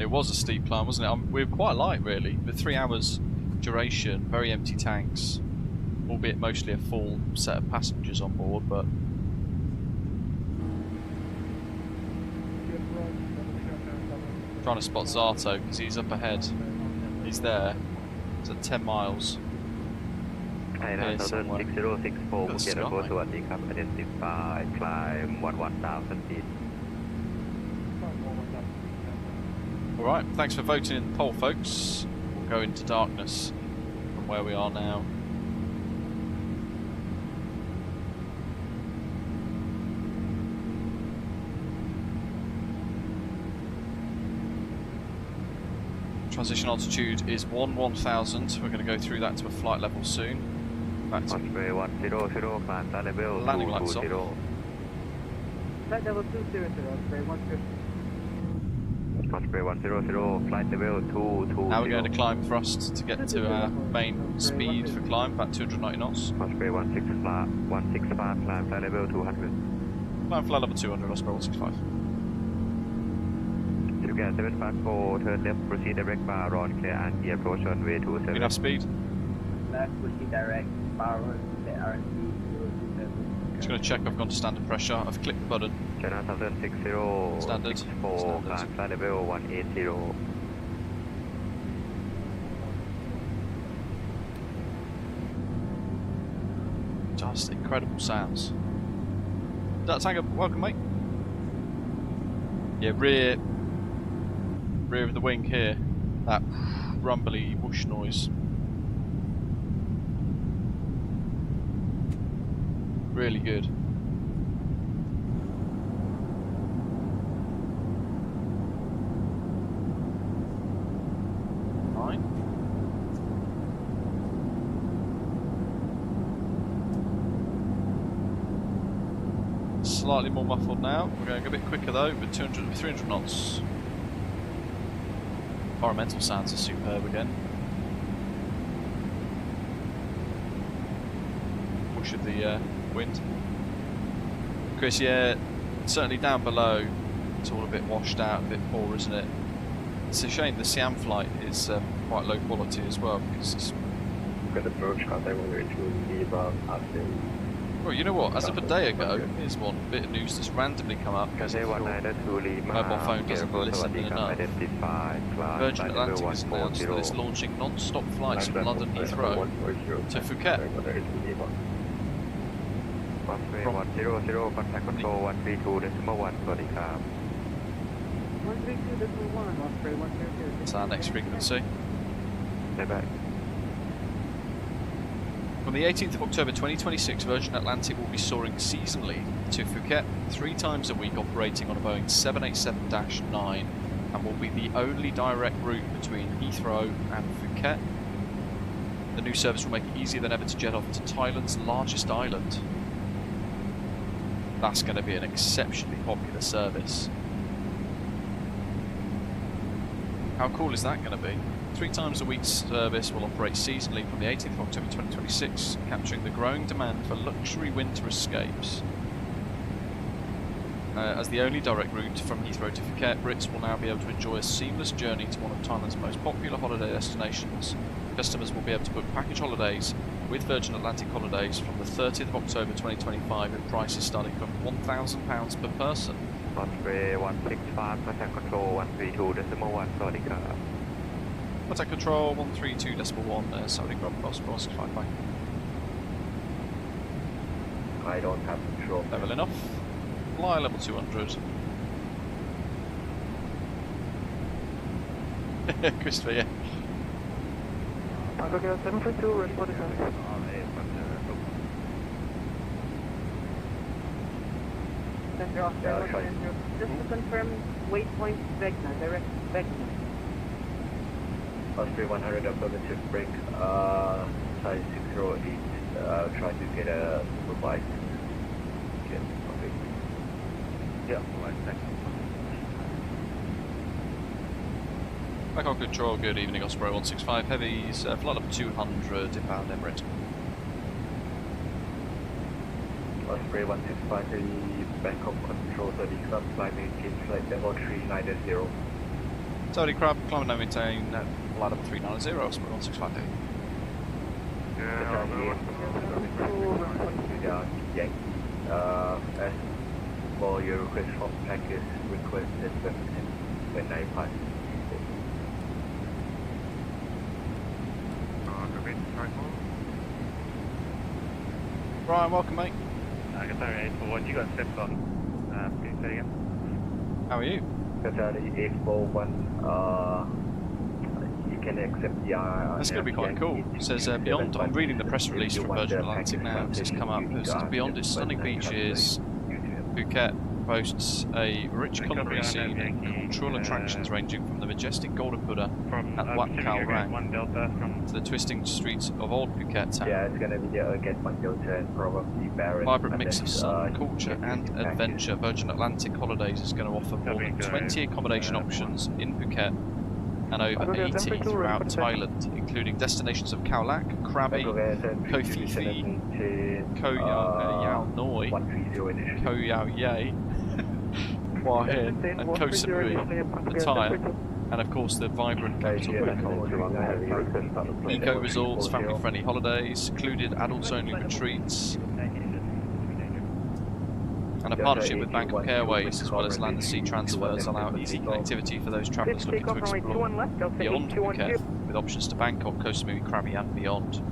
A: It was a steep climb, wasn't it? We were quite light, really. The 3 hours duration, very empty tanks, albeit mostly a full set of passengers on board, but trying to spot Zato because he's up ahead. He's there. It's at 10 miles.
H: 6064 Phuket approach สวัสดีครับ identify climb 11,000 feet.
A: Alright, thanks for voting in the poll, folks. We'll go into darkness from where we are now. Transition altitude is 1,000. We're going to go through that to a flight level soon. Back to
H: Osprey 100 climb flight level
A: landing lights off.
H: 220.
G: Flight level 200, Osprey 150.
H: Osprey 100 flight level 220.
A: Now we're going to climb thrust to get to our main speed for climb, about 290 knots.
H: Osprey 165 climb flight level 200.
A: Climb flight level 200, Osprey 165.
H: Phuket 754 turn left proceed direct bar on clear and approach runway 27.
A: Enough speed.
B: Left proceed direct, power, the RC 027.
A: Just going to check I've gone to standard pressure. I've clicked the button.
H: China 1060
A: Standard.
H: 64 climb flight level 180.
A: Just incredible sounds. That Tango, welcome, mate. Yeah, rear of the wing here. That rumbly whoosh noise. Really good. Fine. Slightly more muffled now. We're going a bit quicker though, with 300 knots. Environmental sounds are superb again. Push of the wind. Chris, yeah, certainly down below it's all a bit washed out, a bit poor, isn't it? It's a shame the Siam flight is quite low quality as well, because it's
H: Good approach, contact runway 2 about RC.
A: Well, you know what? As of a day ago, here's one bit of news that's randomly come up because your mobile phone doesn't listen enough. Virgin Atlantic has announced that it's launching non-stop flights from London Heathrow to Phuket.
E: Contact control 132.1, sorry,
G: 132.1, Osprey 132.
A: That's our next frequency.
E: Stay back.
A: From the 18th of October 2026, Virgin Atlantic will be soaring seasonally to Phuket 3 times a week, operating on a Boeing 787-9, and will be the only direct route between Heathrow and Phuket. The new service will make it easier than ever to jet off to Thailand's largest island. That's going to be an exceptionally popular service. How cool is that going to be? 3 times a week service will operate seasonally from the 18th of October 2026, capturing the growing demand for luxury winter escapes. As the only direct route from Heathrow to Phuket, Brits will now be able to enjoy a seamless journey to one of Thailand's most popular holiday destinations. Customers will be able to book package holidays with Virgin Atlantic Holidays from the 30th of October 2025 at prices starting from £1,000 per person.
E: Osprey 165, contact control 132.1, sorry,
A: Contact control 132.1, Saudi Grub, Boris 65, bye.
H: I don't have control.
A: Level enough. Fly level 200. Christopher, yeah.
C: I'm looking at 742, responding.
G: Center Osprey 130. Just to confirm, waypoint Vecna, direct Vecna.
H: Osprey 100 affirmative break, size 608, try to get a supervised. Okay. Yeah, right, thanks.
A: Back on control, good evening, Osprey 165 Heavies, flight level 200, inbound Emirates.
H: Osprey 165 Heavy, Bangkok control 30 club, flight maintain flight level 390.
A: Saudi Crab, climb and maintain, flight level 390, Osprey 165 Heavy.
H: As for your request for package, requested when I pass.
A: Brian, welcome mate.
C: Qatar 841, you got steps on. Can you say again?
A: How are you?
H: Qatar 841, you can accept the
A: That's going to be quite cool. It says beyond, I'm reading the press release from Virgin Atlantic now, it's just come up. It says beyond its stunning beaches, Phuket boasts a rich culinary scene and cultural attractions ranging from the majestic Golden Buddha at Wat Khao Rang to the twisting streets of old Phuket town.
H: Yeah, it's going to be the Again 1 Delta and probably Barrett.
A: Vibrant mix of sun, culture and adventure. Virgin Atlantic Holidays is going to offer more than 20 accommodation options in Phuket and over 80 throughout Thailand, including destinations of Khao Lak, Krabi, Koh Phi Phi, Koh Yao Noi, Koh Yao Ye, Hua Hin, and Koh Samui, Pattaya, and of course the vibrant capital Bangkok. Eco resorts, family-friendly holidays, secluded adults-only retreats, and a partnership with Bangkok Airways as well as land and sea transfers allow easy connectivity for those travellers looking to explore beyond Phuket, with options to Bangkok, Koh Samui, Krabi and beyond.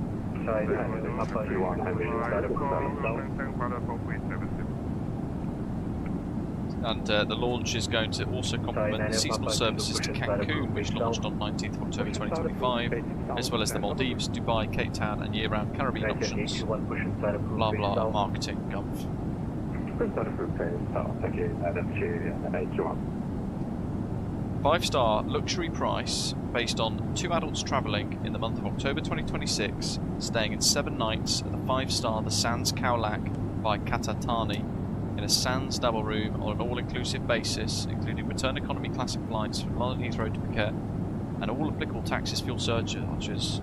A: And the launch is going to also complement the seasonal services to Cancun, which launched on 19th October 2025, as well as the Maldives, Dubai, Cape Town and year-round Caribbean options. Blah blah marketing gumph. 5-star luxury price based on 2 adults travelling in the month of October 2026, staying in 7 nights at the 5-star The Sands Khao Lak by Katatani in a Sands double room on an all-inclusive basis, including return economy classic flights from London Heathrow to Phuket, and all applicable taxes, fuel surcharges,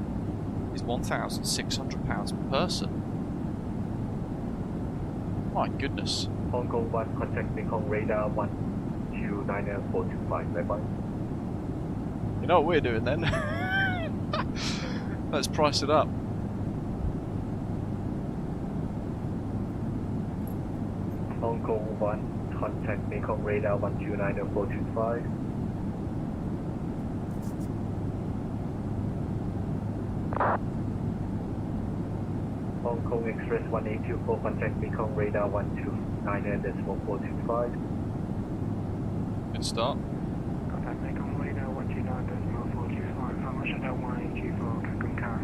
A: is £1,600 per person. My goodness.
H: Hong Kong 1, contacting Hong radar 1299425, bye-bye.
A: You know what we're doing then? Let's price it up.
H: Hong Kong 1, contact Mekong radar 1290425. Hong Kong Express 1824, contact Mekong radar 129.425.
A: Good start.
C: Contact Mekong radar 129.425. How much is that 184 Cancun Car?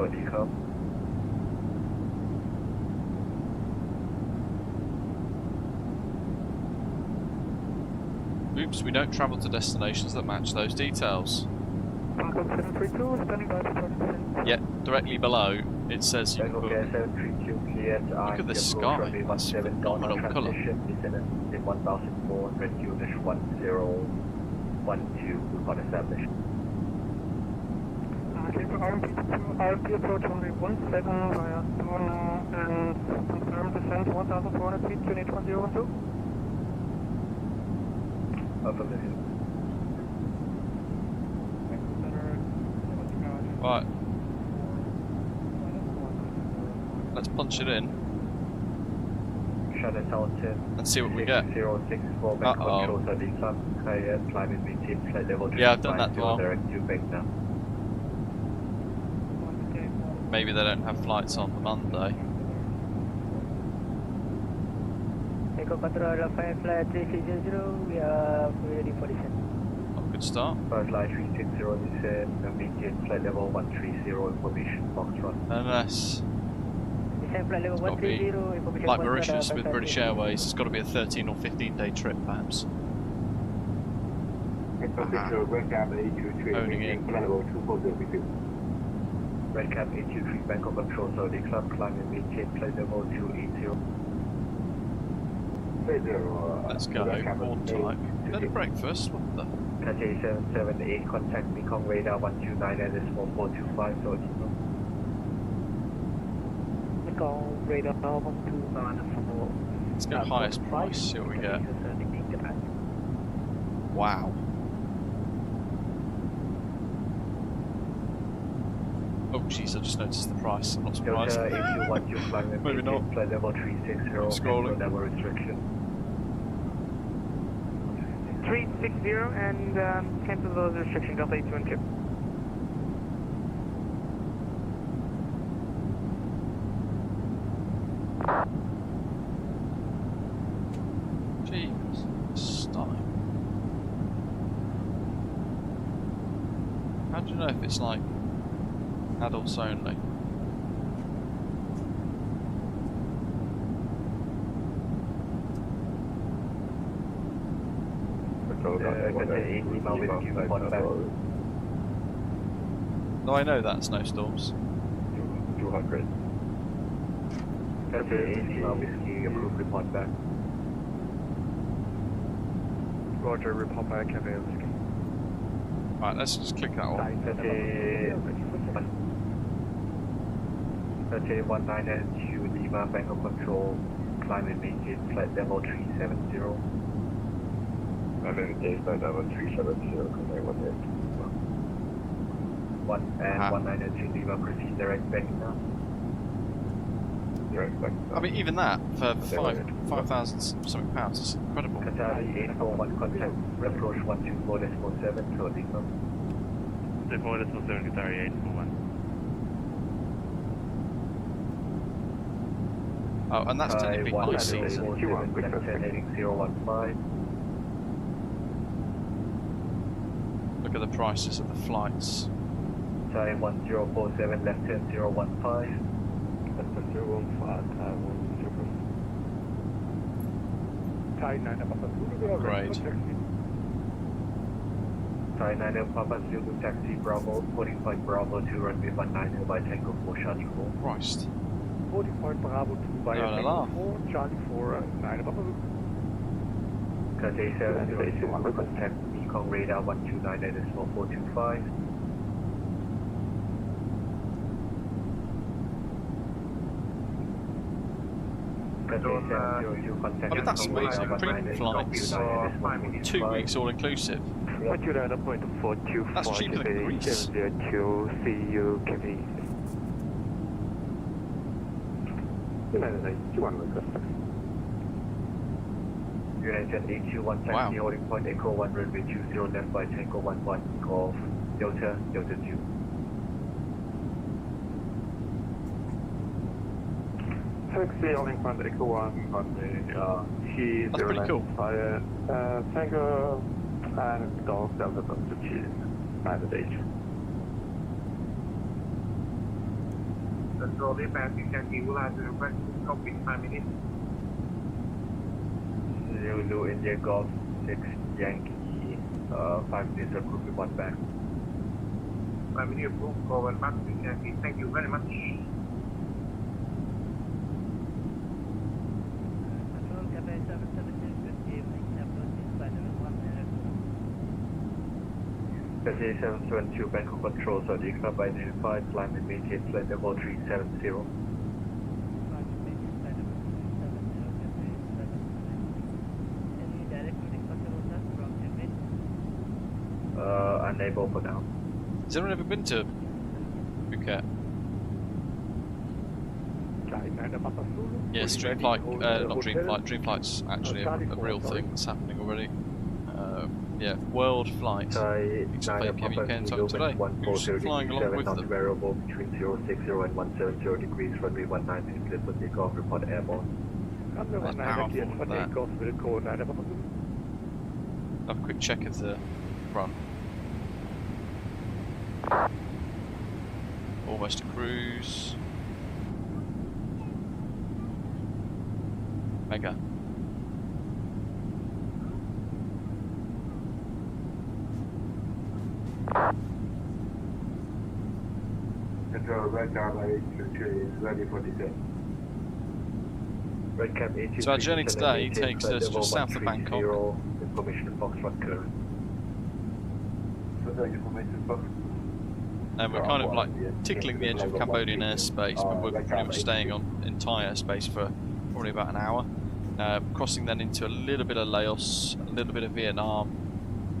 H: Takeoff.
A: Oops, we don't travel to destinations that match those details.
C: Bangkok 732, standing by for 20%.
A: Yeah, directly below it says you can
H: Bangkok
A: book.
H: Air 732 cleared.
A: Look at this sky, that's phenomenal colour.
H: Descendant in 1400 units 1012 report established.
C: Clear for RMP approach only 17 via Dona and confirm descent 1400 feet, unit 1012.
H: Affirmative.
A: Right. Let's punch it in
H: Shutdown 10
A: and see what we get.
H: 064 back control 30 club, clear, climate maintain flight level 3.
A: Yeah, I've done that well.
H: Direct to back now.
A: Maybe they don't have flights on the Monday.
E: Echo Control, flight 3600, we are ready for descent.
A: Oh, good start.
H: First line 360 descent, maintain flight level 130, information Foxtrot.
A: Unless
E: Descent flight level
A: it's got to be
E: 130, information
A: like
E: Foxtrot,
A: Mauritius with British Airways, it's got to be a 13 or 15 day trip perhaps. Owning it.
H: Red Cap 823 Bangkok Control Saudi Club, climate maintain flight level 280.
A: Let's go. More type. Better breakfast. What the?
H: Cathay 778, contact Mekong radar 129 and 4425 Saudi Club.
E: Mekong radar 129.
A: Let's go highest price, see what we get. Wow. Oh jeez, I just noticed the price. I'm not surprised.
H: Delta 8212 climate
A: Maybe not.
H: maintain flight level 360,
A: Scrolling.
H: level restriction.
C: 360 and cancel those restrictions, Delta 8212.
A: Jeez, stunning. How do you know if it's like adults only? No, I know that, snowstorms.
H: 200. Cathay 80 whiskey, approved report back.
C: Roger, report back, Cathay Whiskey.
A: Right, let's just click that one.
H: Cathay 1992 Lima Bangkok Control, climate maintain flight level 370. Maintain flight level 370, Cathay 1992 Lima, proceed direct back now. Direct back.
A: I mean, even that for 5,000 something pounds is incredible.
H: Qatar 841 contact approach 124.7 to Lima.
C: 24.7 Qatar 841.
A: Oh, and that's technically high season.
H: 015.
A: Look at the prices of the flights.
H: Thai 1047, left turn 015.
C: Left turn 015, Thai 9 Papa Zulu.
A: Great.
H: Thai 9 Papa Zulu taxi Bravo, 45 Bravo to runway 19 by Tango 4 Charlie 4.
A: Christ.
C: 45 Bravo 2 by Tango 4, Charlie 4, 9 Papa Zulu.
H: Cathay 777, contact Mekong radar 129 and 4425.
A: I mean, that's amazing. Premium flights, 2 weeks all inclusive.
C: What you learn a point of 425.
A: That's cheaper than Greece.
C: 702, see you, Cathay. United 81 request.
H: United 821 taxi holding point Echo 1 runway 20 left by Tango 11 Golf Delta 2.
C: Taxi holding point Echo 1 runway T0
A: That's pretty cool.
C: Fire Tango and Golf Delta 2 United 8.
D: Control 8 Yankee will have to request copy 5 minutes.
H: Zulu India Golf 6 Yankee 5 minutes of group report back.
D: 5 minutes approved for 1 back Yankee. Thank you very much.
G: Control Cafe 777 good evening.
H: Cathay 772 Bangkok Control, Saudi Club identified, climb and maintain flight level 370. Unable for now.
A: Has anyone ever been to Phuket? Yes, Dream Flight's actually a real thing that's happening already. Yeah, world flight. XFAPM UK and time today. Who's flying along with them?
H: Variable between 060 and 170 degrees, runway 19 clear for takeoff, report airborne.
A: That's powerful, that. Have a quick check of the front. Almost a cruise. Mega.
H: Control, red car by 823 is ready for descent. Red cab 823.
A: So our journey today takes us just south of Bangkok.
H: Information Foxtrot current.
A: And we're kind of like tickling the edge of Cambodian airspace, but we're pretty much staying on entire airspace for probably about an hour. Crossing then into a little bit of Laos, a little bit of Vietnam,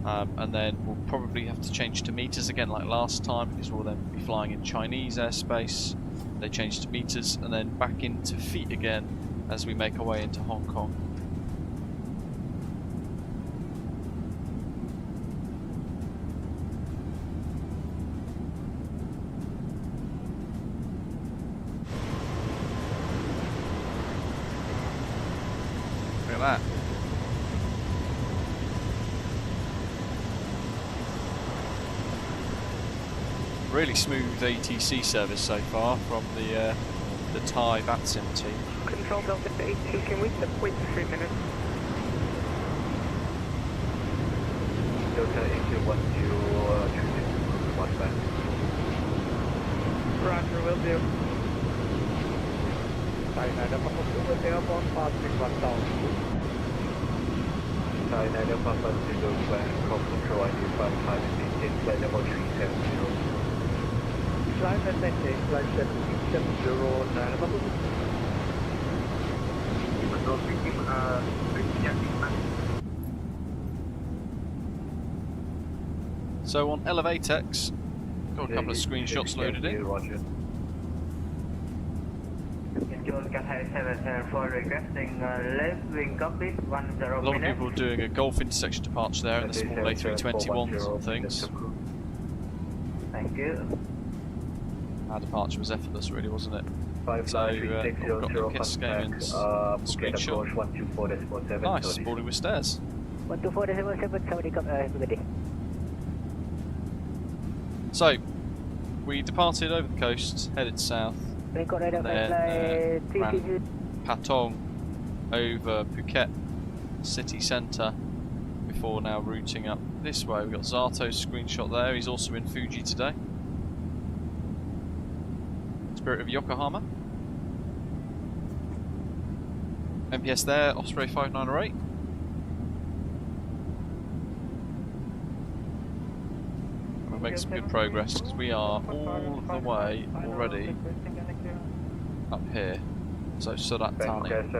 A: and then we'll probably have to change to meters again like last time, because we'll then be flying in Chinese airspace. They change to meters, and then back into feet again as we make our way into Hong Kong. Look at that. Really smooth ATC service so far from the Thai VATSIM team.
E: Control Delta 82, can we wait for 3 minutes?
H: Delta 8212, one back.
E: Roger, will do. Thai 9 Papa Zulu, airborne, passing 1000.
H: Thai 9 Papa Zulu, Bangkok Control, identified, climb and maintain flight level 370.
E: Climb and maintain flight 770, 9 Papa Zulu.
A: So on Elevatex, got a couple of screenshots loaded in. A lot of people are doing a Gulf intersection departure there in the small A321s and things.
E: Thank you.
A: Our departure was effortless, really, wasn't it? So, we've got Phuket Scaven's screenshot. Nice, boarding with stairs.
E: 124.77,
A: So, we departed over the coast, headed south, and then ran Patong over Phuket city centre before now routing up this way. We've got Zato's screenshot there, he's also in Fuji today. Spirit of Yokohama. MPS there, Osprey 5908. We'll make some good progress because we are all of the way already up here. So Surat Thani. And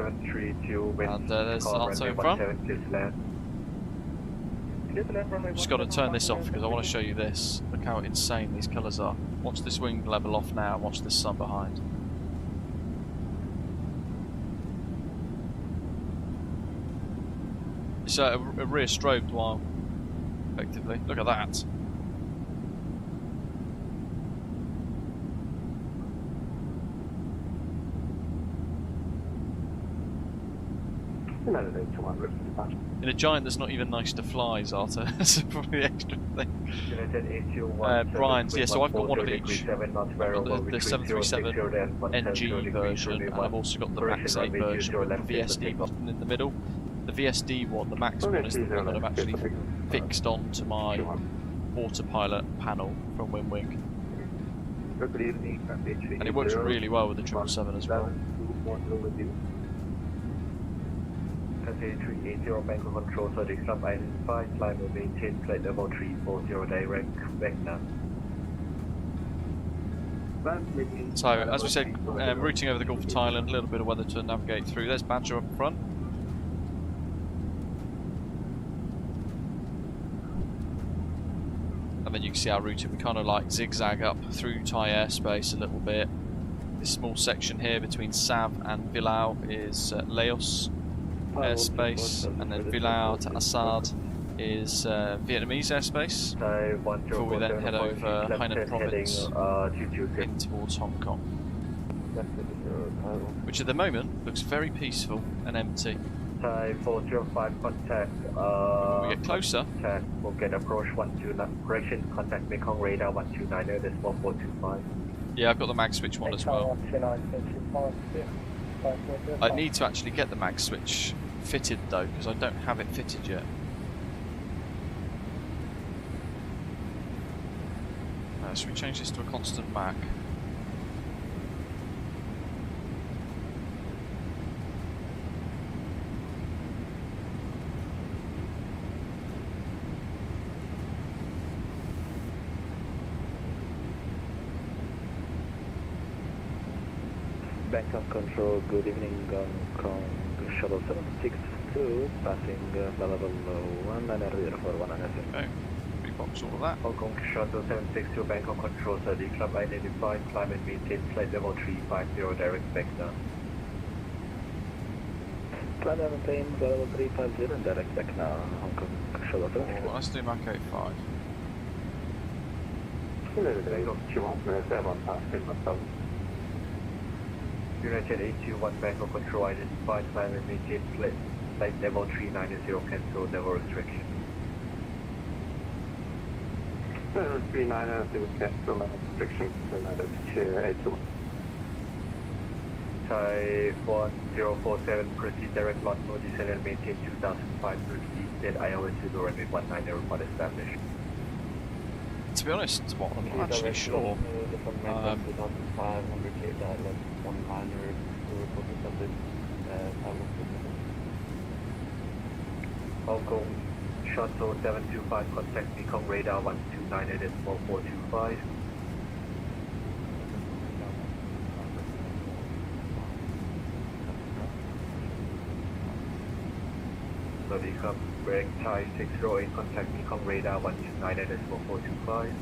A: there's Zato in front. Just got to turn this off because I want to show you this. Look how insane these colours are. Watch this wing level off now, watch this sun behind. It's a rear strobed while, effectively. Look at that. In a Giant that's not even nice to fly, Zata. That's probably the extra thing. Brian's, yeah, so I've got one of each. I've got the 777NG version, and I've also got the Max 8 version with the VSD button in the middle. The VSD one, the Max one, is the one that I've actually fixed onto my autopilot panel from WinWing. And it works really well with the 777 as well.
H: 380 Bangkok Control, so the club identified, climb will maintain flight level 340 direct, back now.
A: So, as we said, routing over the Gulf of Thailand, a little bit of weather to navigate through. There's Badger up front. And then you can see our routing, we kind of like zigzag up through Thai airspace a little bit. This small section here between Sav and Vilau is Laos airspace, and then Vilau to Assad is Vietnamese airspace, before we then head over Hainan province in towards Hong Kong, which at the moment looks very peaceful and empty.
H: Thai 405 contact.
A: When we get closer,
H: we'll get approach 129, correction, contact Mekong radar 129, that's 1425.
A: Yeah, I've got the mag switch one as well. I need to actually get the mag switch fitted though, because I don't have it fitted yet. Should we change this to a constant mag?
J: Bangkok Control, good evening, Hong Kong Shuttle 762, passing level 1900 for 100.
A: Okay, rebox all of that.
H: Hong Kong Shuttle 762, Bangkok Control, so the club identified, climb and maintain flight level 350, direct back now.
J: Climb and maintain level 350, and direct back now, Hong Kong Shuttle 762.
A: Let's do Mach 85.
H: United 821 Bangkok Control identified, climb and maintain flight level 390, cancel level restriction.
C: Level 390, cancel level restriction, United 821.
H: Thai 1047, proceed direct launch mode, descend and maintain 2005 speed, dead ILS 0 runway 19 report established.
A: To be honest, well, I'm not actually sure.
H: Hong Kong Shuttle 725, contact Mekong radar 129 at 4425. Slowly come, break Thai 608, contact Mekong radar 129 at 4425.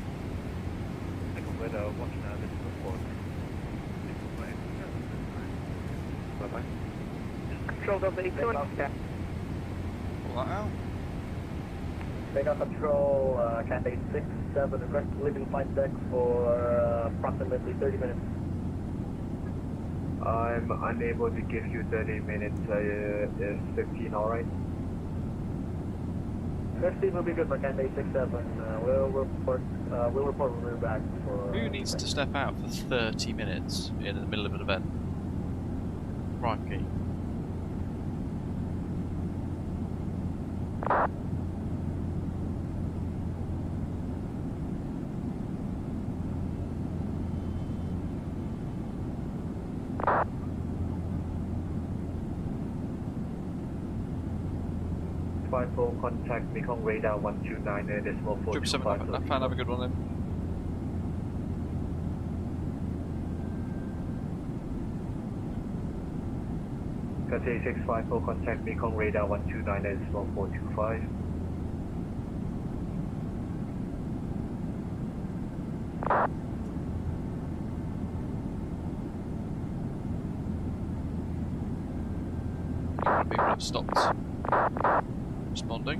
H: Mekong radar 129 at 4425. Bye-bye.
E: Control Delta 82.
A: Pull that out.
E: Bangkok Control, Cathay 67, request leaving flight deck for approximately 30 minutes.
H: I'm unable to give you 30 minutes, is 15 alright?
E: 15 will be good for Cathay 67. We'll report when we're back for...
A: Who needs to step out for 30 minutes in the middle of an event? Crikey.
H: Contact Mekong radar 129 decimal 425.
A: Left hand, have a good one then.
H: Cathay 654, contact Mekong radar 129 decimal 425.
A: People have stopped responding.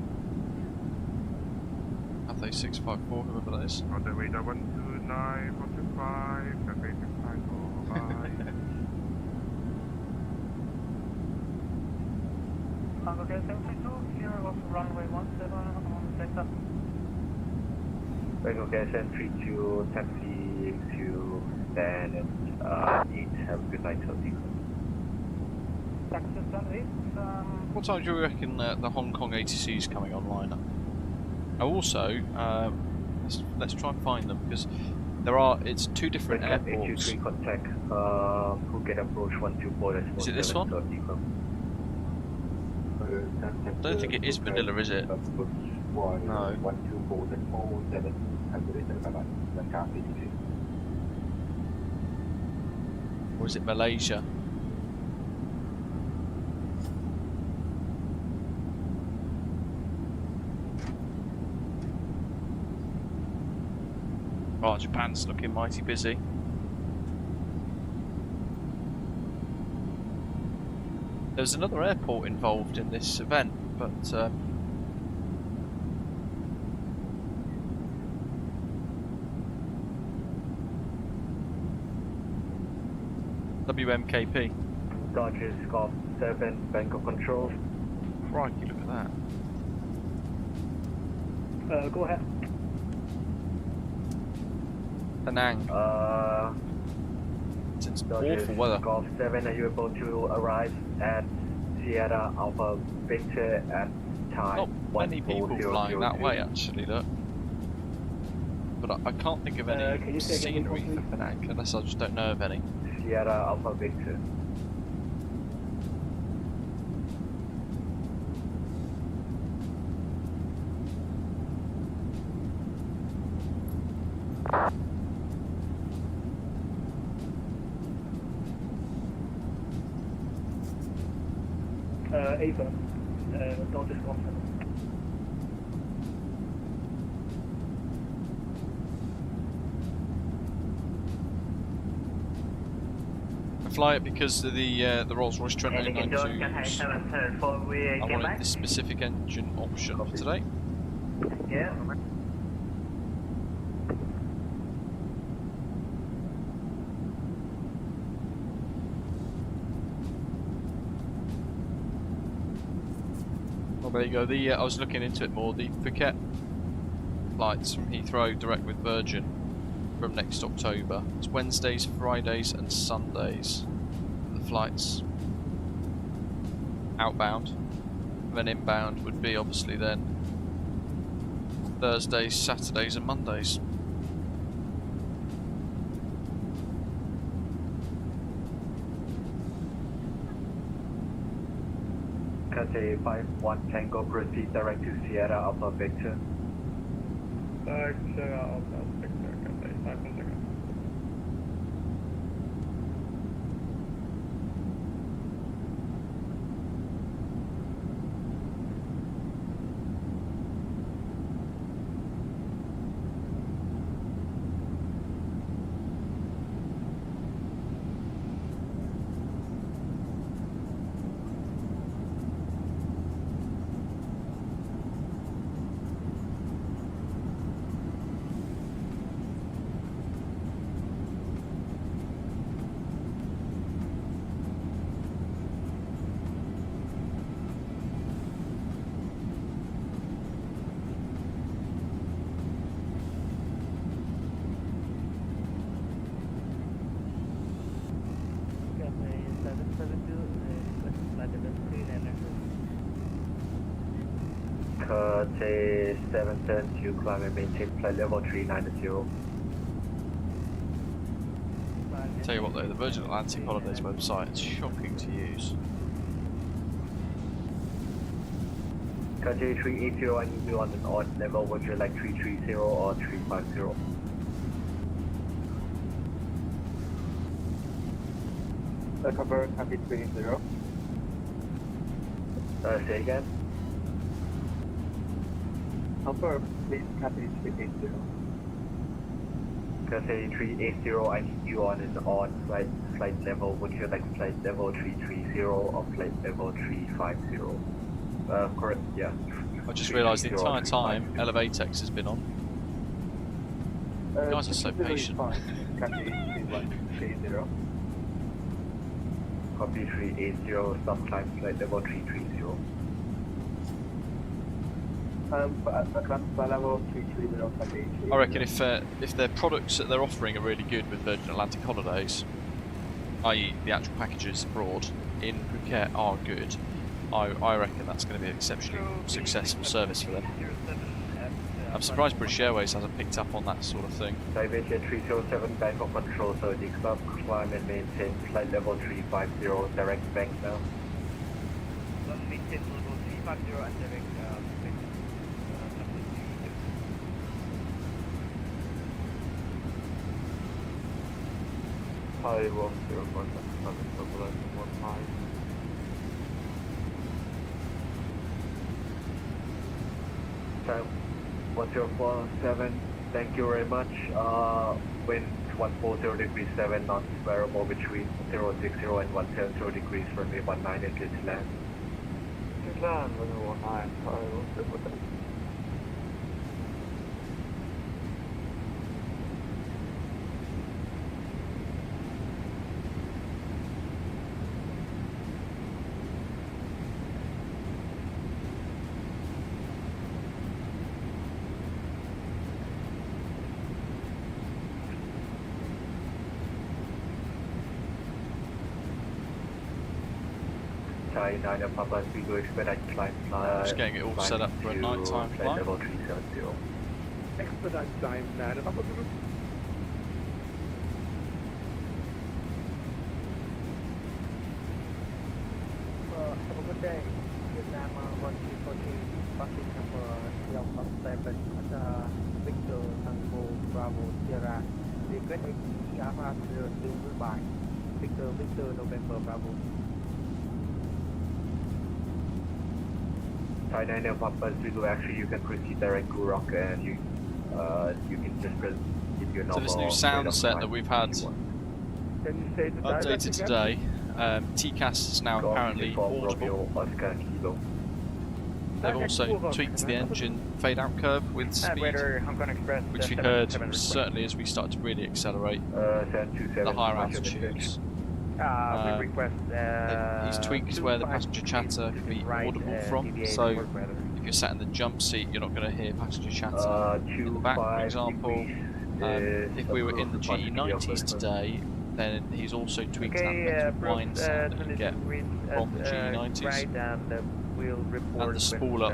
A: Cathay 654, whoever that is.
D: On the radar 129, 125, Cathay 654, bye.
G: Okay, 72, clear of runway 17 on Takeoff.
H: Recognition 32, taxi to stand and 8. Have a good night, Chelsea.
G: Taxi stand 8.
A: What time do you reckon the Hong Kong ATC is coming online? Also, let's try and find them because it's two different airports.
H: 823 contact Phuket approach 124.
A: Is it this one? I don't think it is Manila, is it? No. Or is it Malaysia? Oh, Japan's looking mighty busy. There's another airport involved in this event, but WMKP.
H: Dodgers Golf 7, Bangkok Control.
A: Crikey, look at that.
E: Go ahead.
A: Penang. It's
H: Dodgers
A: awful weather.
H: Golf 7, are you able to arrive at Sierra Alpha Victor at time?
A: Not many people flying that way, actually, look. But I can't think of any scenery for Penang, unless I just don't know of any.
H: Sierra Alpha Victor.
E: Ava, Dodgers Golf 7.
A: Fly it because of the Rolls Royce Trent 892s. I wanted this specific engine option for today.
B: Yeah.
A: Well, there you go. I was looking into it more. The Phuket flights from Heathrow direct with Virgin from next October. It's Wednesdays, Fridays and Sundays. The flights outbound. And then inbound would be obviously then Thursdays, Saturdays and Mondays.
H: Cathay 51 Tango, proceed direct to Sierra Alpha Victor.
C: Sierra Alpha Victor, Cathay 51.
H: Cathay 772, climb and maintain flight level 390.
A: Tell you what though, the Virgin Atlantic Holidays website is shocking to use.
H: Cathay 380, I need you on an odd level. Would you like 330 or 350?
E: Cover Cathay 380.
H: Say again.
E: Confirm, please, Cathay 380.
H: Cathay 380, I need you on an odd flight level. Would you like flight level 330 or flight level 350? Correct, yeah,
A: I just realised the entire time Elevatex has been on. You guys are so patient.
H: Copy 3130. Copy 380, stop climb flight level 330. Level 330,
A: I reckon if their products that they're offering are really good with Virgin Atlantic Holidays, i.e. the actual packages abroad in Phuket are good, I reckon that's going to be an exceptionally successful service for them. I'm surprised British Airways hasn't picked up on that sort of thing.
H: Division 307, Bangkok Control, so the stop, climb and maintain flight level 350, direct bank now.
K: Maintain level 350 and direct
H: Hi, 101, turbulence 15. Time 1047, thank you very much. Wind 140 degrees 7 knots, variable between 060 and 170 degrees, runway 19 and clear to land. Clear to land, runway 19, sorry, we'll sit. Thai 9 Papa, we go expedite climb.
A: Just getting it all set up for a nighttime flight.
H: Level 370.
D: Expedite climb 9 Papa.
E: Have a good day. Vietnam 1340, passing number 057 at Victor Tango Bravo Sierra. Request Alpha 02 goodbye. Victor November Bravo.
H: Thai 9 Papa, actually you can proceed direct to Rock and you can just keep your normal.
A: So this new sound set that we've had updated today, TCAS is now apparently audible. They've also tweaked the engine fade-out curve with speed, which we heard certainly as we started to really accelerate the higher altitudes. He's tweaked where the passenger chatter can be audible from, so if you're sat in the jump seat you're not going to hear passenger chatter in the back, for example. If we were in the GE90s today, then he's also tweaked that metal whine sound that you get from the GE90s, and the spool-up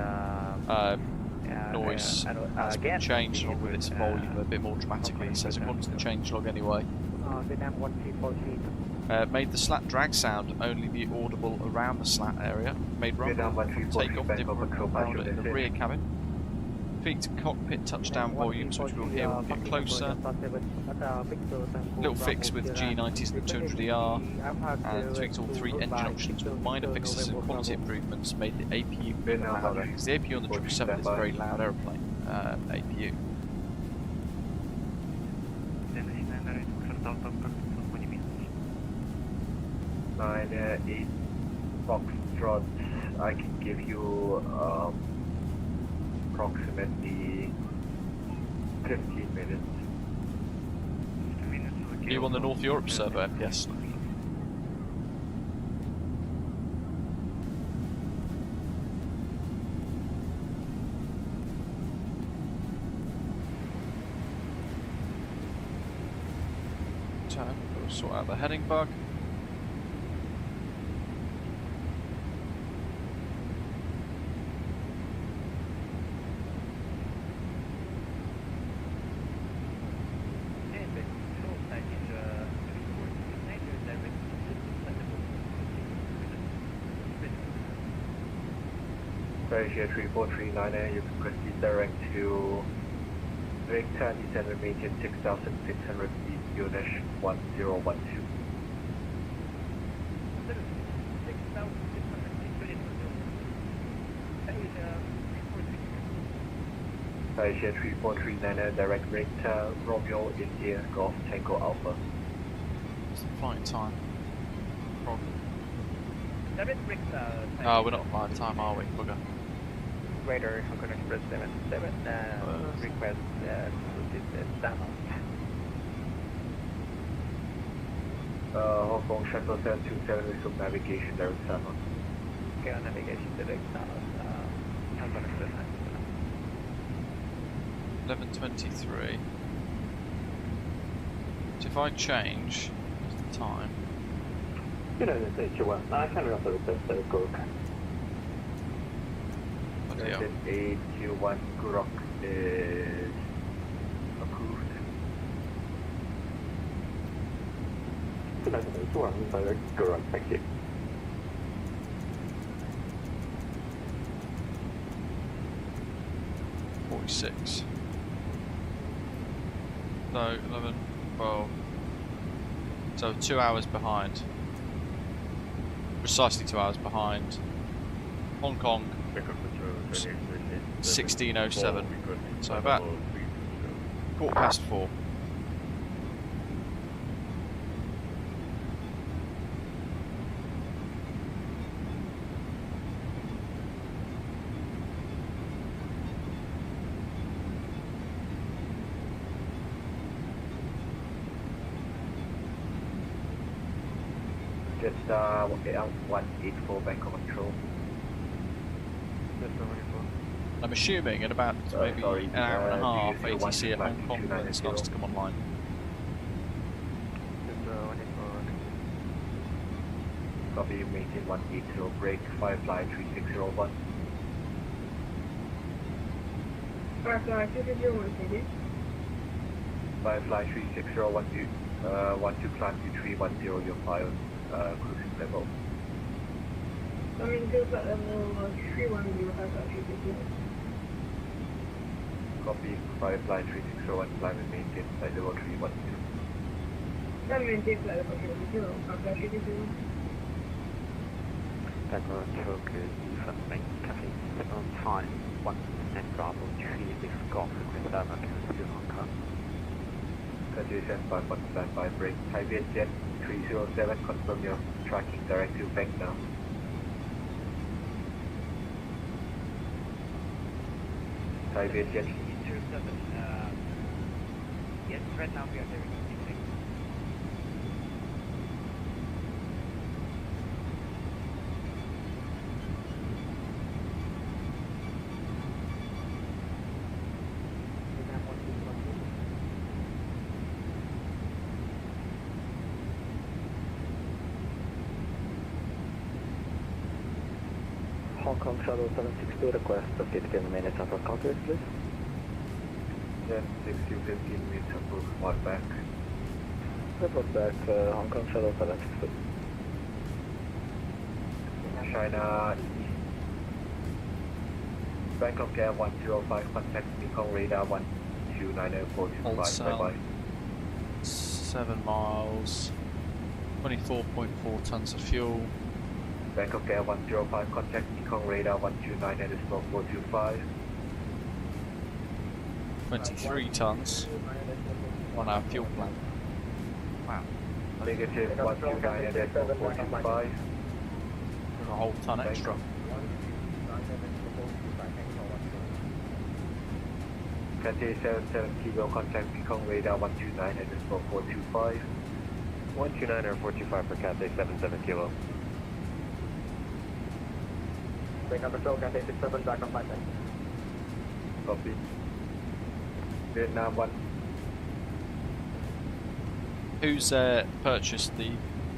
A: noise has been changed along with its volume a bit more dramatically. He says according to the changelog anyway. Made the slat drag sound only be audible around the slat area. Made rumble takeoff different louder in the rear cabin. Tweaked cockpit touchdown volumes, which we'll hear when we get closer. Little fix with the G90s and the 200ER, and tweaked all three engine options with minor fixes and quality improvements. Made the APU louder, because the APU on the 777 is a very loud aeroplane. APU.
H: Nine 8 Foxtrot, I can give you approximately 15 minutes.
A: Are you on the North Europe server, FPS? We'll sort out the heading bug.
H: Asia 3439, you can proceed direct to Victor, descend and maintain 6,600 feet, unit 1012. Asia 3439, direct Victor, Romeo, India, Golf, Tango, Alpha.
A: It's the flying time. Problem. Oh, we're not flying time, are we? Bugger.
K: Radar Hong Kong Express 77, request stand off.
H: Hong Kong Shuttle 727 resume navigation direct stand-on.
K: Okay, on navigation direct stand off. Hong Kong Express
A: 11:23. So if I change the time.
C: You know, the H1. I can remember the best go.
H: United 8Q1 Gurok is approved.
C: United H1 direct Gurok, thank you.
A: .46. So 11, 12. So 2 hours behind. Precisely 2 hours behind. Hong Kong 16:07. So about 4:15.
H: Just 184 Bangkok control.
A: I'm assuming in about maybe an hour and a half, ATC at Hong Kong when it starts to come online.
H: Copy, maintain 180, break, Firefly 3601.
L: Firefly 3601,
H: Firefly 3601, 12 climb to 310, your file, cruising level.
L: I mean, good flight level 310, Firefly 3601.
H: Copy, Firefly 3601, climb and maintain flight level 310.
L: Climb and maintain flight level 310, Firefly 3601.
J: Background choke is Main Cafe, on time, 1 Bravo 3 Golf, request American to Hong Kong.
H: Station 5 standby, break, Thai Vietjet 307, confirm your tracking directive back now. Thai Vietjet
K: 307, yes, right now we are doing anything.
C: Hong Kong Shuttle 762 request of 15 minutes after contact, please.
H: Then 15 minutes approved, report back.
C: Report back, Hong Kong Shuttle 762.
H: China Bangkok Air 105, contact Mekong radar 1290425, bye bye.
A: 7 miles, 24.4 tons of fuel.
H: Bangkok Air 105, contact Mekong radar 1290425.
A: 23 tons on our fuel plan. Wow.
H: Negative 1290425.
A: A whole ton extra.
H: Cathay 77 Kilo, contact Mekong radar 1290425.
J: 129 for Cathay 77 Kilo.
E: Bring up patrol, Cathay 67, back on 5 seconds.
H: Copy. Vietnam 1.
A: Who's purchased the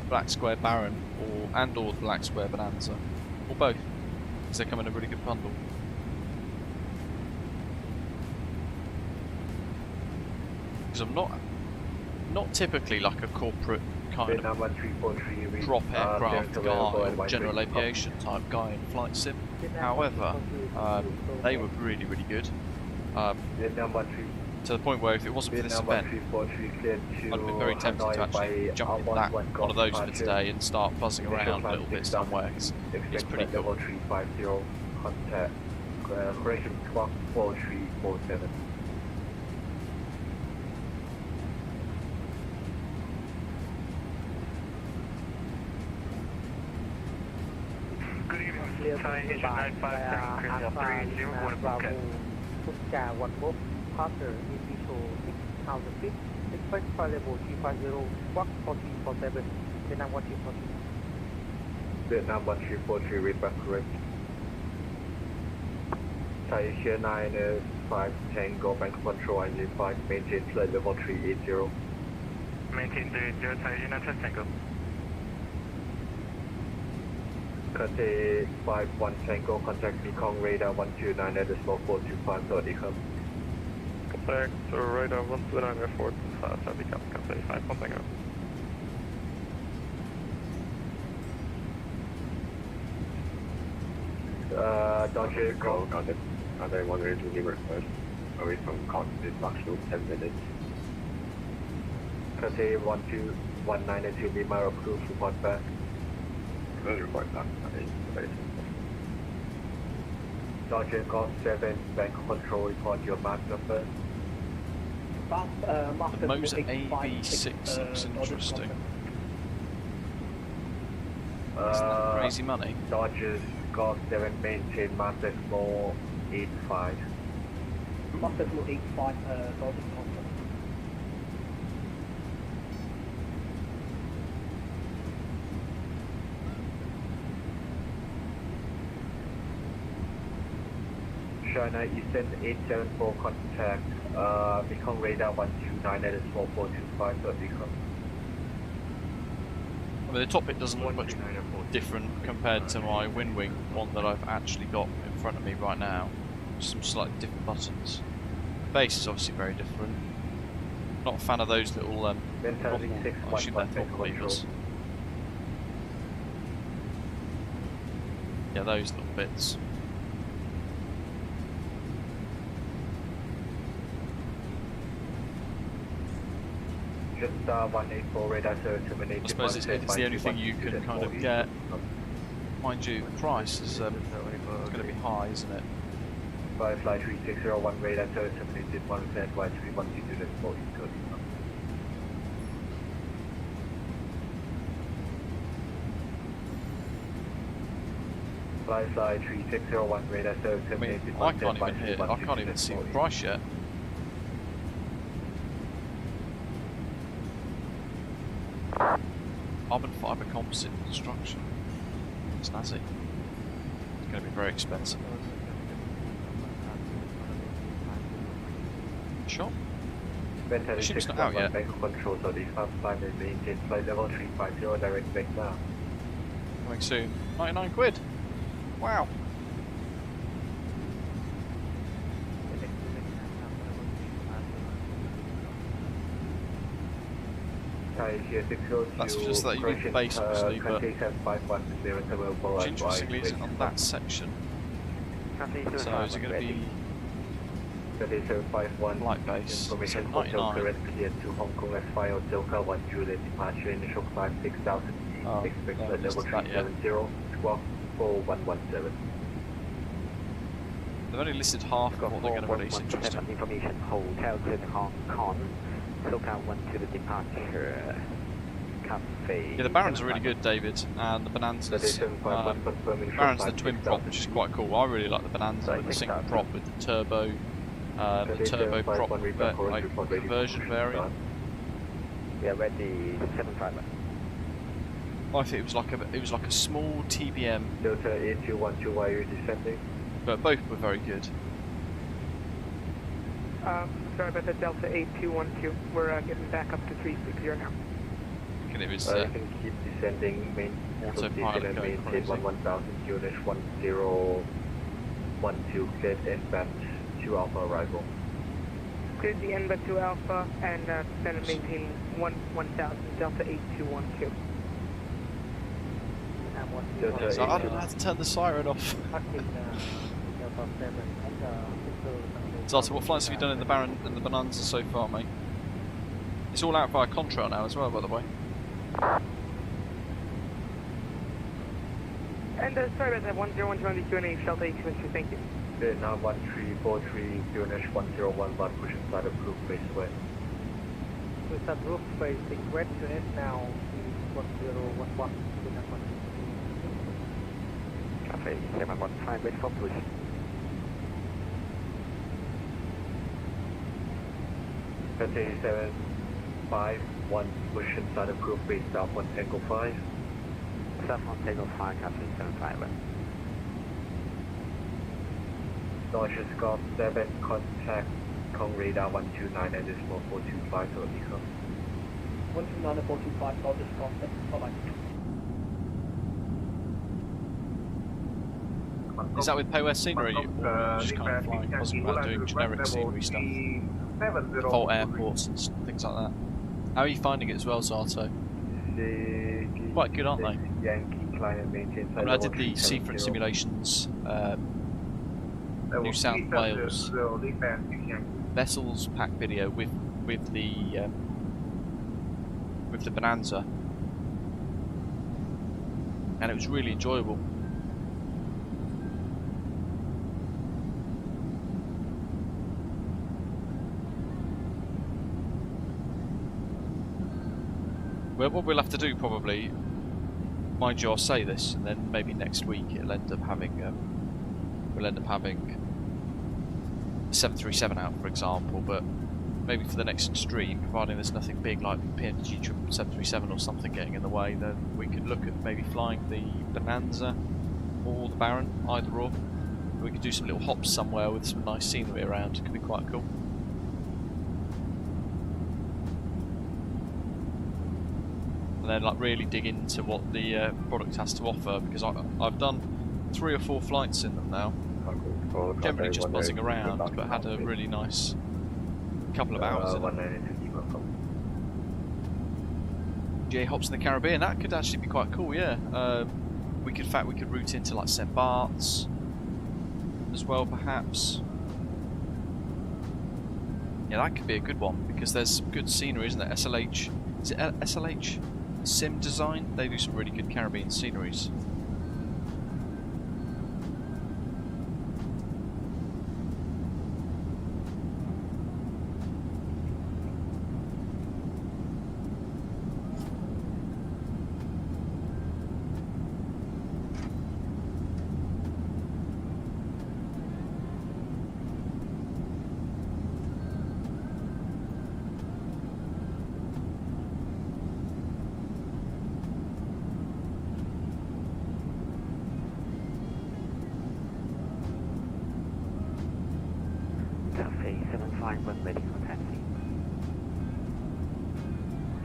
A: Black Square Baron or the Black Square Bonanza? Or both? Because they come in a really good bundle. Because I'm not typically like a corporate kind
H: Vietnam
A: of
H: 1343,
A: drop aircraft guy or general aviation type guy in flight sim. However, they were really, really good.
H: Vietnam 13.
A: To the point where if it wasn't for this event, I'd have been very tempted to actually jump in one of those for today and start buzzing around a little bit somewhere. It's pretty cool.
H: Level 350, contact operation clock 4347.
D: Good evening,
E: clear
C: Thai
E: to
C: Asian
E: by
C: 95
E: Alpha
C: 301
E: Lima Bravo
C: Phuket.
E: Pushback 1 book after EFIS and FMS expect flight level 350 squawk 4347 Vietnam 1343
H: Vietnam 1343, read back correct. Thai Asia 9 5 Tango Bank Control IZ 5, maintain flight level 380.
C: Maintain 380, Thai United Tango.
H: Cathay 51 Tango, contact me Kong radar 129.425, สวัสดีครับ
C: Contact radar 129.425, Sabi Cap, Cathay 51 Tango.
H: Dodger Go, got it. Cathay 182 Lima request, away from cockpit, box loop 10 minutes. Cathay 12192 Lima, approve, report back. Good report back, Dodger Golf 7, Bank Control, report your mark number.
A: The Moser AV6 looks interesting. Isn't that crazy money?
H: Dodgers Golf 7, maintain Master Floor 85.
E: Master Floor 85 Dodger Golf 7
H: China Eastern 874, contact Mekong radar 129.4425, สวัสดีครับ
A: I mean, the top bit doesn't look much different compared to my WinWing one that I've actually got in front of me right now. Some slightly different buttons. The base is obviously very different. Not a fan of those little throttle levers. Yeah, those little bits.
H: Just 184 radar service terminated.
A: I suppose it's the only thing you can kind of get. Mind you, the price is going to be high, isn't it?
H: Firefly 3601 radar service terminated, 1% Y3122.40. Firefly 3601 radar service terminated.
A: I can't even hear. I can't even see the price yet. Carbon fibre composite construction. Snazzy. It's going to be very expensive. Sure. The ship's not out yet.
H: Control, so these flight maintain flight level 350 direct back now.
A: Coming soon. 99 quid. Wow. That's just that you need the base obviously, but which interestingly isn't on that section. So is it going to be light base? So 99.
H: To Hong Kong as file Delta 1 Juliet departure initial climb 6000
A: Oh,
H: expect
A: no,
H: level
A: missed that yet.
H: 370 squawk 4117.
A: They've only listed half of what they're going to release. Interesting.
K: Information Hotel to Hong Kong. SoCal 1 to the departure. Cafe.
A: Yeah, the Barons are really good, David, and the Bonanzas. Baron's the twin prop, which is quite cool. I really like the Bonanza with the single prop with the turbo prop conversion variant.
K: Yeah, ready 75.
A: I think it was like a small TBM.
H: Delta 8212, why are you descending?
A: But both were very good.
M: Sorry about that, Delta 8212. We're getting back up to 360 now.
A: And it was
H: you can keep descending,
A: autopilot going crazy.
H: 1000 unit 1012, get inbound to Alpha arrival.
M: Cleared the N-BAT to Alpha and descend and maintain 1000, Delta 8212.
A: So I don't know how to turn the siren off. Zata, what flights have you done in the Baron and the Bonanza so far, mate? It's all out via Contrail now as well, by the way.
M: And sorry about that, 1012 on the Q&A, Delta 8212, thank you.
H: Vietnam 1343, QNH 101, push inside of roof face west.
E: We start roof facing west unit now, 1011.
K: Cafe 715, wait for push.
H: Cafe 751, push inside approved base south on Tango 5.
K: South on Tango 5, Cafe 751.
H: Deutsche Scope 7, contact Kong radar 129 and this 425 to Lisa.
E: 129 and 425, Deutsche Scope 7, bye-bye.
A: Is that with POS scenery, or just kind of flying, possibly about doing generic scenery stuff? Default airports and things like that. How are you finding it as well, Zato? Quite good, aren't they?
H: Yankee client maintains.
A: I mean, I did the Seafront simulations, New South Wales vessels pack video with the Bonanza, and it was really enjoyable. Well, what we'll have to do probably, mind you, I'll say this, and then maybe next week it'll end up having we'll end up having 737 out, for example. But maybe for the next stream, providing there's nothing big like PMDG 777 or something getting in the way, then we could look at maybe flying the Bonanza or the Baron, either or. We could do some little hops somewhere with some nice scenery around. It could be quite cool. And then like really dig into what the product has to offer, because I've done 3 or 4 flights in them now, generally just buzzing around, but had a really nice couple of hours in them. GA hops in the Caribbean, that could actually be quite cool, yeah. We could route into like St. Bart's as well, perhaps. Yeah, that could be a good one, because there's good scenery, isn't there? SLH, is it SLH? Sim Design, they do some really good Caribbean sceneries.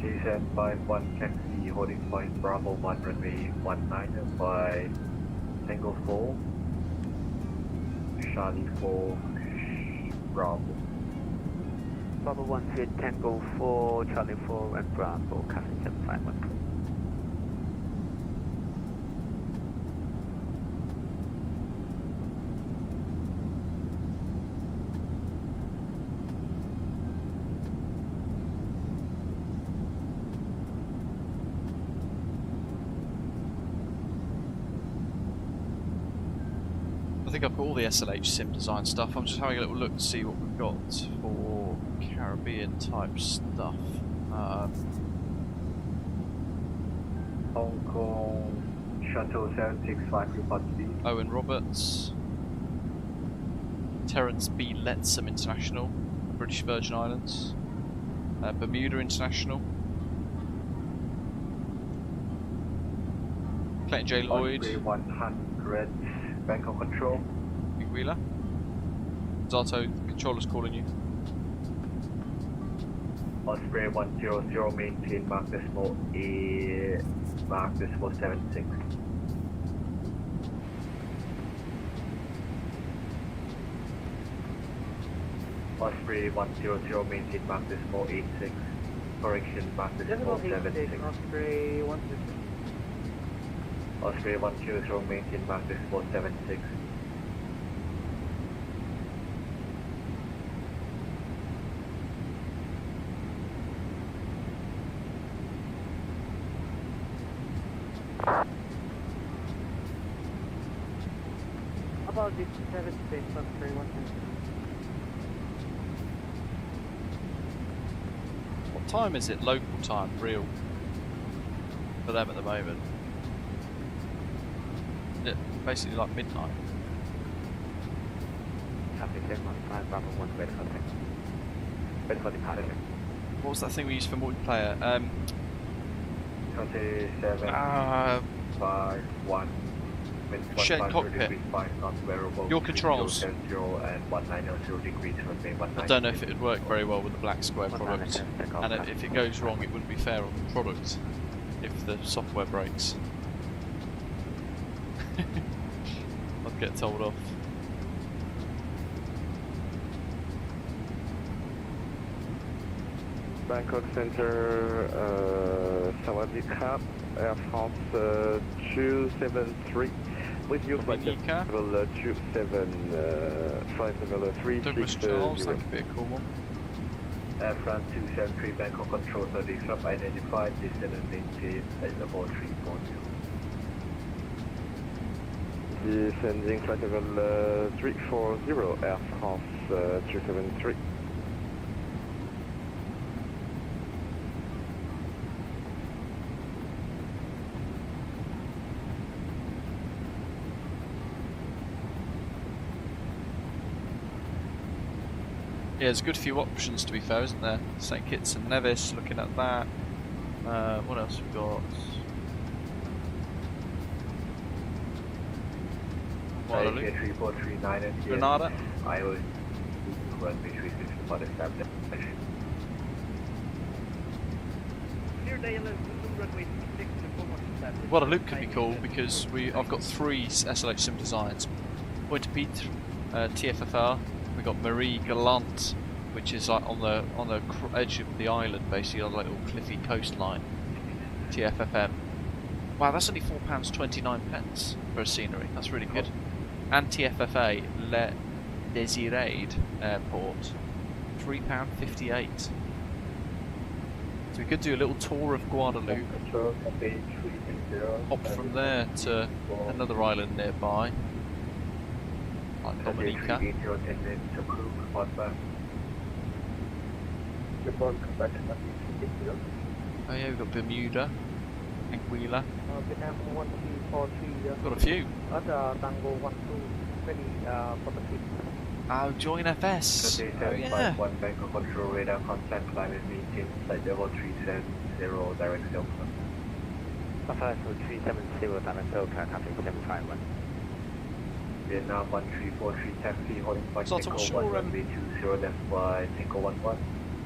H: G751 taxi holding point Bravo 1 runway 19 by Tango 4 Charlie 4 Bravo.
K: Bravo 1 feet Tango 4 Charlie 4 and Bravo Cafe 751.
A: I think I've got all the SLH sim design stuff. I'm just having a little look to see what we've got for Caribbean type stuff.
H: Hong Kong Shuttle 765 report speed.
A: Owen Roberts. Terence B. Lettsam International, British Virgin Islands. Bermuda International. Clayton J. Lloyd.
H: 100 Bangkok Control.
A: Big Wheeler. Zato, controller's calling you.
H: Osprey 100, maintain Mark Decimal A, Mark Decimal 76. Osprey 100, maintain Mark Decimal 86. Correction, Mark Decimal 76.
E: Osprey 100.
H: Osprey 100, maintain Mark Decimal 76.
E: About this 7 space, Osprey 100.
A: What time is it? Local time, real, for them at the moment? basically like midnight.
K: Copy 715 Bravo 1, ready for takeoff. Ready for departure.
A: What was that thing we used for multiplayer?
H: 2751.
A: Shared cockpit. Your controls.
H: And 190 degrees
A: I don't know if it would work very well with the black square product, and if it goes wrong, it wouldn't be fair on the product if the software breaks. I'd get told off.
J: Bangkok Center, Sawadee Krap, Air France 273. With you for level 27503.
A: Douglas Charles, that could be a cool one.
H: Air France 273 Bangkok Control 30 Club identified, descendant maintain at level 340.
J: Descending flight level 340, Air France 273.
A: Yeah, there's a good few options to be fair, isn't there? St Kitts and Nevis, looking at that. What else we got? Guadalupe.
H: 3439 and
A: Grenada.
H: I will run between for the subject.
A: Guadalupe could be cool because I've got 3 SLH sim designs. Pointe-à-Pitre, TFFR. We've got Marie Galante, which is like on the edge of the island, basically on a little cliffy coastline. TFFM. Wow, that's only £4.29 for a scenery. That's really good. And TFFA, Le Désirade Airport, £3.58. So we could do a little tour of Guadeloupe. Hop from there to another island nearby, like Dominica. Oh yeah, we've got Bermuda, Anguilla. Got a few. Oh, join FS. Oh yeah.
H: Control radar contact climate meeting flight level 370 direct silk.
K: Alpha 370 direct silk, copy 751.
H: Vietnam 1343 taxi holding point
A: So
H: Echo
A: what's your
H: 1120 left by Echo 11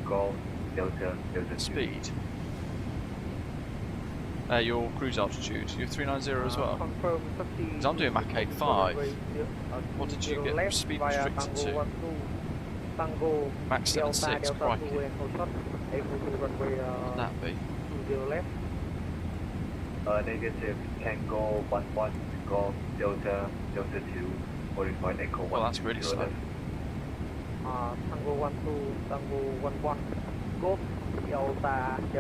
H: Golf Delta 2.
A: Speed. Your cruise altitude. You're 390 as well. Because I'm doing Mach 85. What did you get speed restricted to? Mach 76. Crikey. What would that be?
H: Negative Tango 11 Golf Delta 2 holding point Echo 1.
A: Well, that's really slow.
E: Tango 12 Tango 11 Golf Delta 2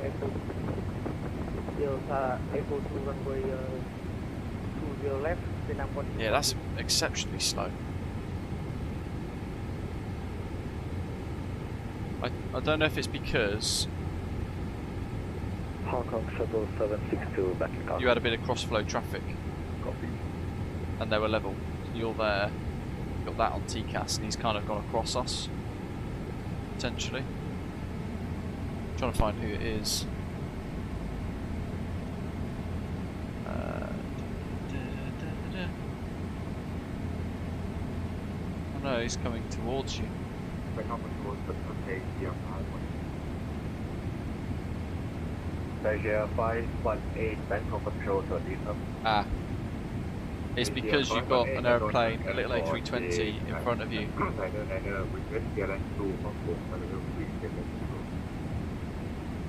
E: Echo Delta Echo 2 runway 20 left.
A: Yeah, that's exceptionally slow. I don't know if it's because
J: Hong Kong Shuttle 762 back in
A: you had a bit of cross-flow traffic.
J: Copy.
A: And they were level. You're there. Got that on TCAS, and he's kind of gone across us. Potentially. Trying to find who it is. Oh no, he's coming towards you.
H: Malaysia 518 Bangkok Control 30 up.
A: Ah. It's because you've got an aeroplane, a little A320 in front of you.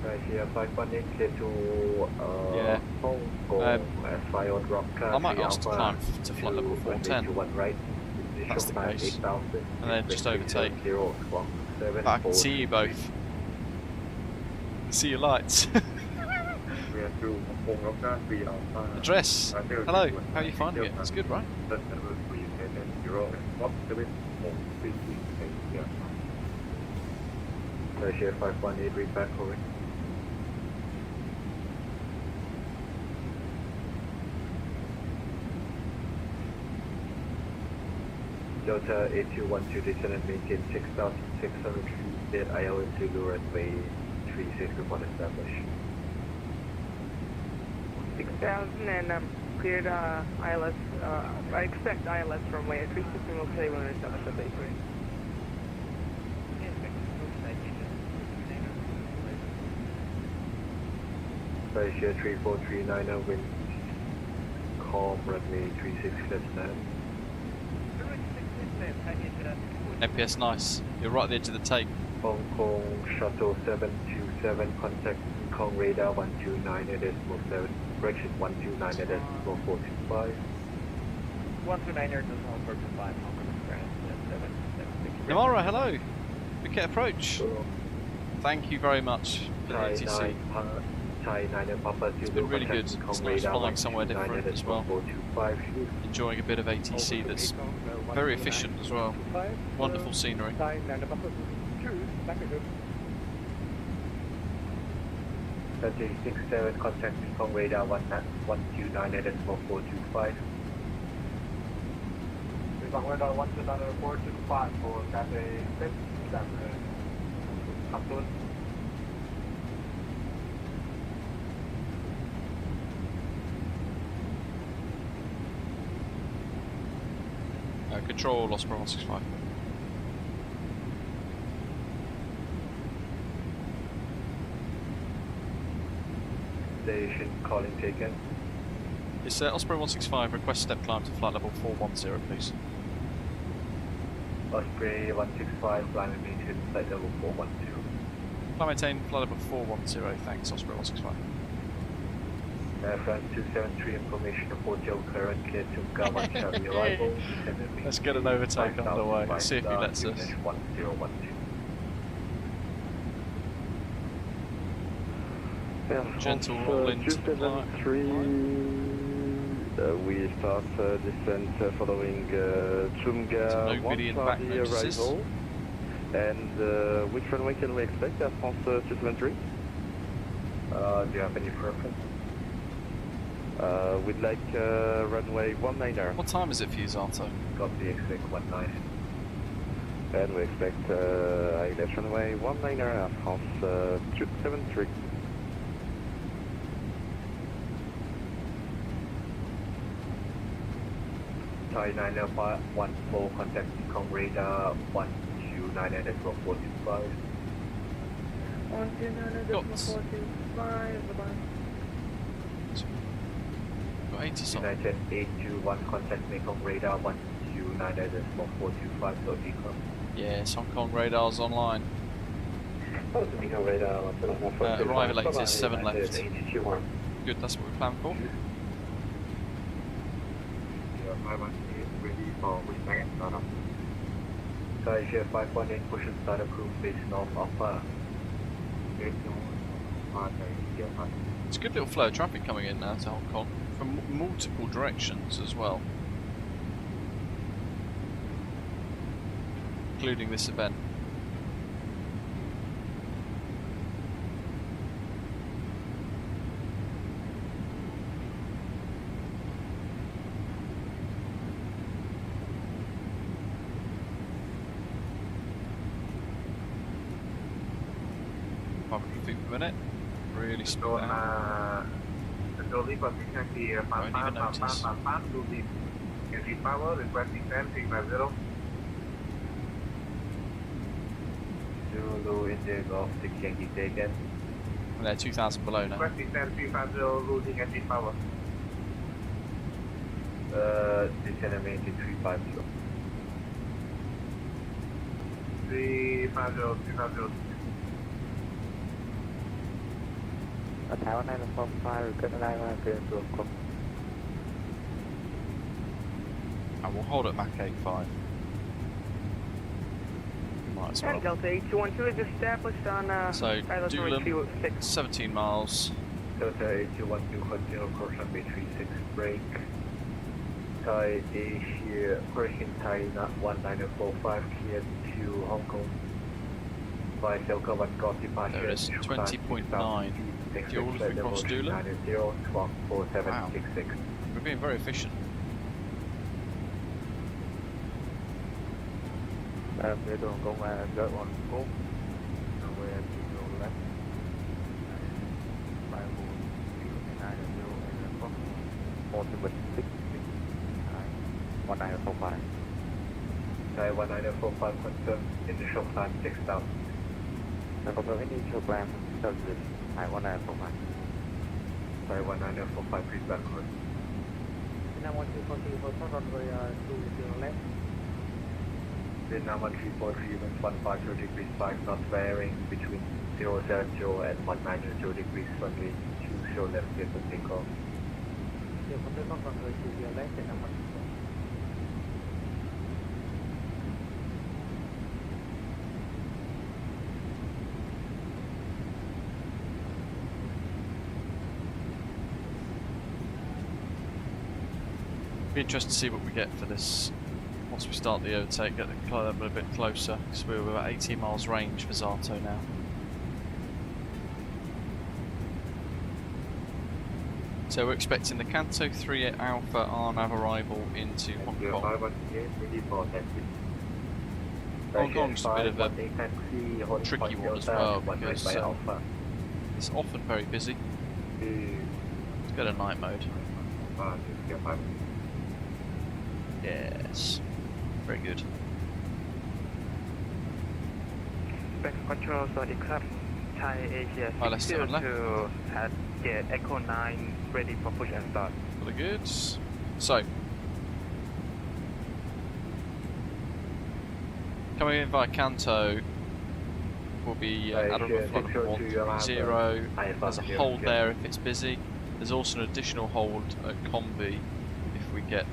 H: Malaysia 518 clear to
A: Yeah.
H: Hong Kong fly on drop
A: I might ask to climb to flight level 410.
H: Right.
A: That's the case. And then just overtake. But I can see you both. See your lights. Address. Hello. How are you finding it? It's good, right?
H: Malaysia 518 read back over. Delta 8212 descend and maintain 6,600 feet at ILS Zulu runway 36 report established.
M: 6,000 and cleared ILS, I expect ILS runway 36 and we'll say when it's done at the base rate.
H: Malaysia 3439 wind calm runway 36 left.
A: APS nice. You're right at the edge of the tape.
H: Hong Kong Shuttle 727 contact Hong Kong radar 129.7 correction 129.425.
K: 129.425 Hong Kong Express 776.
A: Namara, hello. Phuket approach. Thank you very much for the ATC. It's been really good. It's nice flying somewhere different as well. Enjoying a bit of ATC that's very efficient as well. Wonderful scenery.
H: 367 contact Hong Kong radar 129.425.
C: Hong Radar 129.425 for Cathay 6, that's Kapsun.
A: Control, lost for 165.
H: Station calling taken.
A: It's Osprey 165, request step climb to flight level 410, please.
H: Osprey 165, flying and maintain flight level 412.
A: Climb maintain flight level 410, thanks, Osprey 165.
H: Air France 273, information of hotel current clear to Gawan Charlie arrival.
A: Let's get an overtake underway. Let's see if he lets us.
H: 1012.
A: Gentle roll into the flight.
J: 273, we start descent following Chumga
A: no gradient back notices.
J: arrival. And which runway can we expect at France 273?
H: Do you have any preference?
J: We'd like runway 19er.
A: What time is it for you, Zato?
H: Got the expect 19.
J: And we expect ILS runway 19er at France 273.
H: Thai 914 contact Hong Kong radar 129.425.
G: 129.425, bye-bye.
A: Got 80 something.
H: United 821 contact Hong Kong radar 129.425, so decom.
A: Yes, Hong Kong radar's online. Arrival latest, 7 left. Good, that's what we planned for.
H: Ready for pushback and startup. Thai 518 push and startup crew base north Alpha.
A: It's a good little flow of traffic coming in now to Hong Kong from multiple directions as well, including this event. Feet per minute, really slow down.
D: Controlling position clear,
A: Won't even notice.
D: Losing engine power, requesting 10-350.
H: Zulu India Golf 6 Yankee taken.
A: And they're 2,000 below now.
D: Requesting 10-350, losing engine power.
H: Descend and maintain 350.
D: 350.
K: Tower 945, request arrival clearance to Hong Kong.
A: And we'll hold at Mach 85. Might as well.
M: And Delta 8212 is established on
A: So, Doolin, 17 miles.
H: Delta 8212 continue course runway 36 break. Thai Asia, Hurricane Thai 19045 clear to Hong Kong. By Selka 1 Golf departure.
A: There it is, 20.9. Fuel across Doolin. Wow, we're being very efficient.
K: We're going to go go on board. Runway 20 left. 1945.
H: Thai 1945 confirm initial climb 6,000.
K: Confirm initial climb 6,000. Thai 1945.
H: Thai 1945 feedback code.
E: Vietnam 1343 for runway 20 left.
H: Vietnam 1343 wind 150 degrees 5 knots bearing between 070 and 190 degrees runway 20 left clear for takeoff.
E: Clear for takeoff runway 20 left, Vietnam 134.
A: Be interested to see what we get for this once we start the overtake, get the climb a bit closer, because we're about 18 miles range for Zato now. So we're expecting the Kanto 3 Alpha on arrival into Hong Kong. Hong Kong's a bit of a tricky one as well, because it's often very busy. Let's go to night mode. Yes, very good.
J: Back control สวัสดีครับ Thai Asia
A: 602
J: at gate Echo 9 ready for push and start.
A: Very good. So, coming in via Kanto will be at a flood of 130. There's a hold there if it's busy. There's also an additional hold at Combi if we get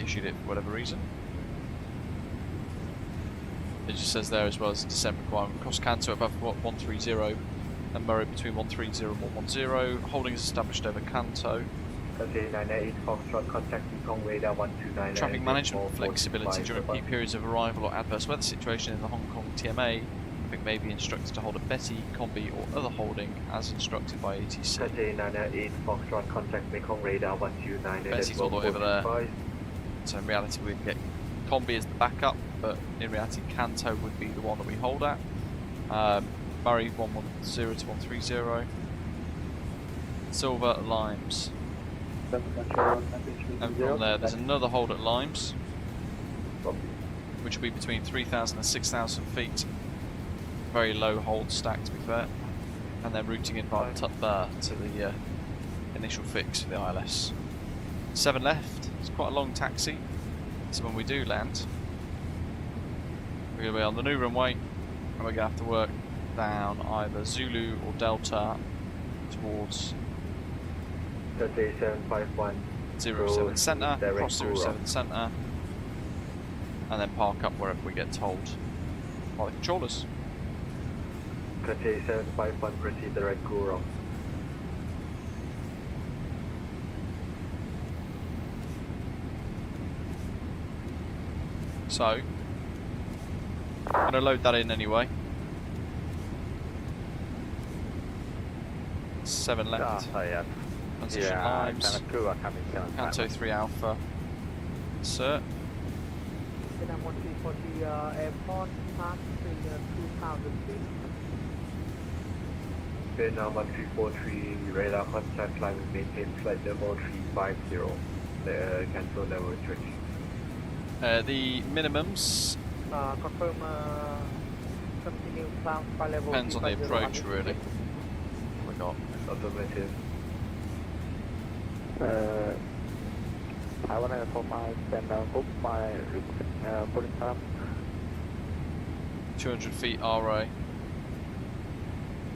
A: issued it for whatever reason. It just says there as well as a descent requirement. Cross Kanto above 130 and Murray between 130 and 110. Holding is established over Kanto. Traffic management flexibility during peak periods of arrival or adverse weather situation in the Hong Kong TMA. Traffic may be instructed to hold at Betty, Combi or other holding as instructed by ATC. Betty's all the way over there. So in reality we'd get Combi as the backup, but in reality Kanto would be the one that we hold at. Murray 110 to 130. Silver Limes. And from there there's another hold at Limes, which will be between 3,000 and 6,000 feet. Very low hold stack to be fair. And then routing in via Tutbar to the initial fix for the ILS. 7 left, it's quite a long taxi. So when we do land, we're going to be on the new runway and we're going to have to work down either Zulu or Delta towards 07 centre, cross 07 centre, and then park up wherever we get told by the controllers.
H: 751 proceed direct Guru.
A: So, I'm going to load that in anyway. 7 left. Transition Limes. Kanto 3 Alpha. Insert.
E: Vietnam 1340 airport, pass 2000 feet.
H: Vietnam 1343 radar contact line will maintain flight level 350. Cancel level 30.
A: The minimums
E: confirm continue climb by level.
A: Depends on the approach really. Oh my god.
H: Automotive.
K: I want to for my stand book my pulling time.
A: 200 feet RA.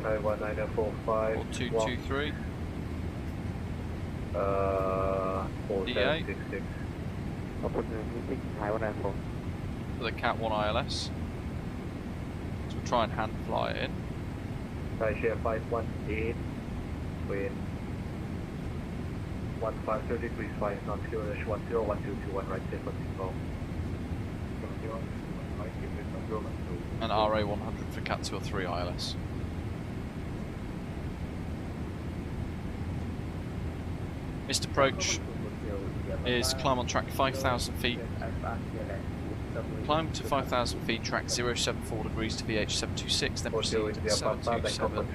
H: 91945.
A: Or 223.
H: 4766.
A: For the Cat 1 ILS. So we'll try and hand fly it in.
H: Share 518 wind 150 degrees 5 knots, clear 101221 right safe for control.
A: And RA 100 for Cat 2 or 3 ILS. Missed approach is climb on track 5,000 feet Climb to 5,000 feet, track 074 degrees to VH 726, then proceed to 727.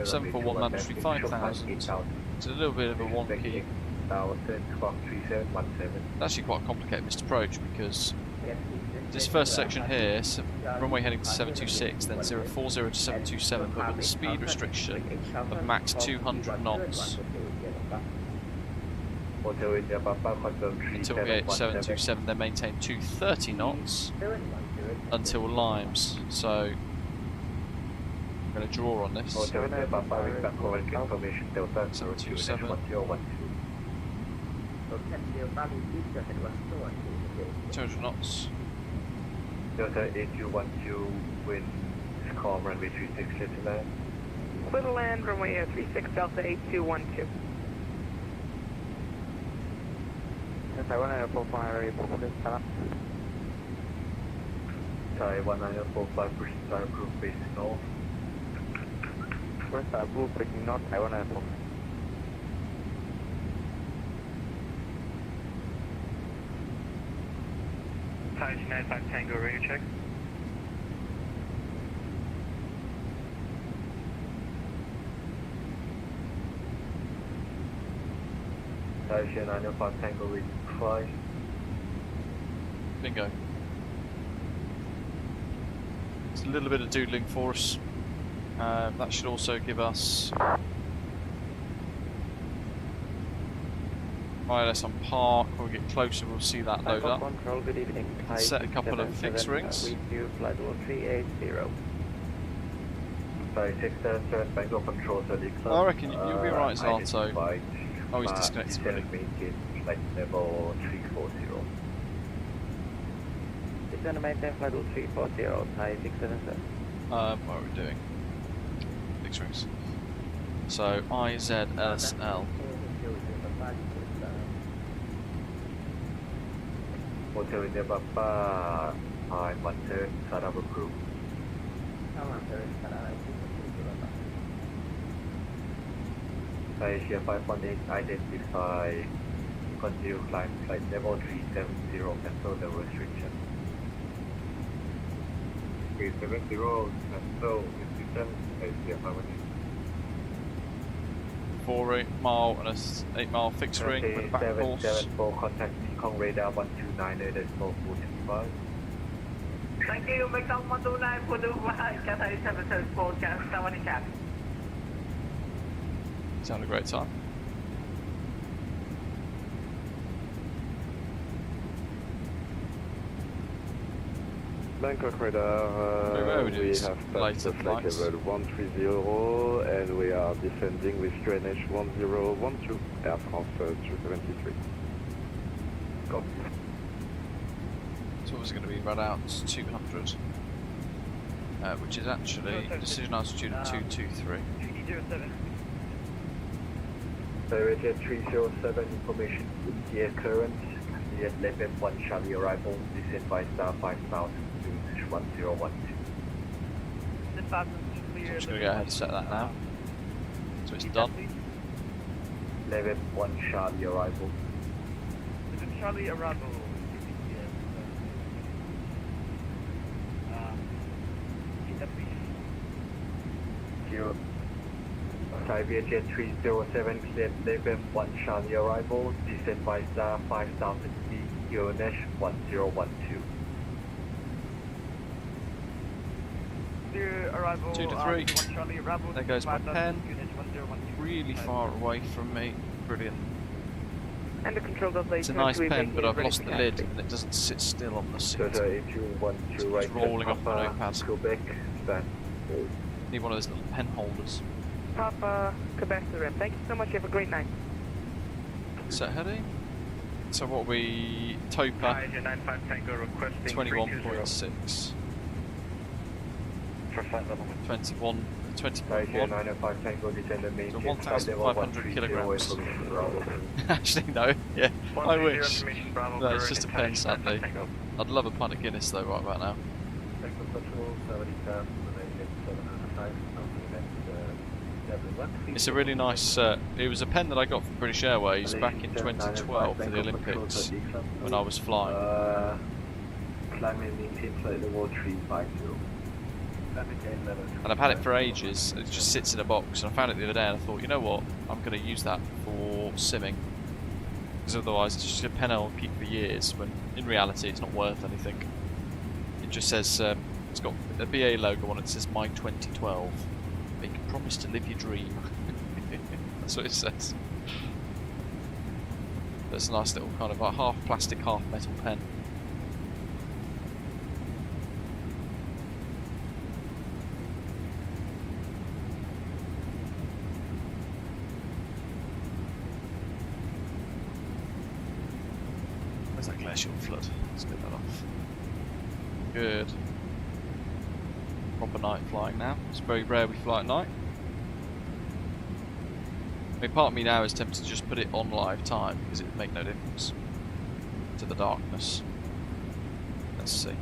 A: 741 mandatory 5,000. It's a little bit of a wonky. It's actually quite a complicated missed approach because this first section here, runway heading to 726, then 040 to 727, but with a speed restriction of max 200 knots. Until VH 727, then maintain 230 knots until Limes. So I'm going to draw on this. 727. 200 knots.
H: Delta 8212, wind is calm, runway 36, clear to land.
M: Clear to land, runway 36, Delta 8212.
K: Taiwan 945, push start.
H: Taiwan 945, push start, approved, base north.
K: Push start, approved, breaking north, Taiwan 945.
C: Thai 95 Tango, radio check.
H: Thai 95 Tango, radio 5.
A: Bingo. It's a little bit of doodling for us. That should also give us ILS on park. When we get closer, we'll see that load up.
K: Control, good evening.
A: Set a couple of fixed rings.
K: Flight level 380.
H: Thai 677, Bangalore control,
A: I reckon you'll be right, Zato. Oh, he's disconnected already.
H: Flight level 340.
K: It's going to maintain flight level 340, Thai 677.
A: What are we doing? Fixed rings. So IZLSL.
H: Hotel India Papa, I 1 turn, start up approved. Asia 518, identify, continue climb, flight level 370, cancel the restriction. 370, cancel, 57, Asia 518.
A: 4 mile and a 8 mile fixed ring with a back course.
H: 774, contact Kong radar 129.425.
B: Thank you, make up 129.425, Cathay 774, Cathay Cap.
A: Sound a great time.
N: Bangkok radar, we have passed the flight level 130 and we are descending with drainage 1012, Air France 273. Go.
A: So it's going to be run out 200, which is actually decision altitude of 223.
C: 307.
H: Director 307, information, air current, the 11-1 Charlie arrival, descend by star 5000 to 1012.
C: The
A: So I'm just going to go ahead and set that now. So it's done.
H: 11-1 Charlie arrival.
C: Charlie arrival.
H: Thai Vietjet 307, cleared 11-1 Charlie arrival, descend by star 5000 feet, Nash 1012.
C: Arrival,
A: 2 to 3.
C: Charlie arrival,
A: There goes my pen. Really far away from me. Brilliant.
M: And the control delta.
A: It's a nice pen, but I've lost the lid and it doesn't sit still on the seat. It's rolling off my notepad.
H: Quebec, stand.
A: Need one of those little pen holders.
M: Papa, Quebec, thank you so much. You have a great night.
A: Set heading. So what we Topa 21.6.
C: For flight level
A: 20.1. So 1,500 kilograms. Actually, no. Yeah, I wish. No, it's just a pen, sadly. I'd love a pint of Guinness though, right about now. It's a really nice, it was a pen that I got from British Airways back in 2012 for the Olympics when I was flying. And I've had it for ages. It just sits in a box, and I found it the other day and I thought, you know what, I'm going to use that for simming, because otherwise it's just a pen I'll keep for years, when in reality it's not worth anything. It just says, it's got a BA logo on it, it says My 2012. Make a promise to live your dream. That's what it says. It's a nice little kind of half plastic, half metal pen. Where's that glacial flood? Let's get that off. Good. Proper night flying now. It's very rare we fly at night. I mean, part of me now is tempted to just put it on live time because it would make no difference to the darkness. Let's see.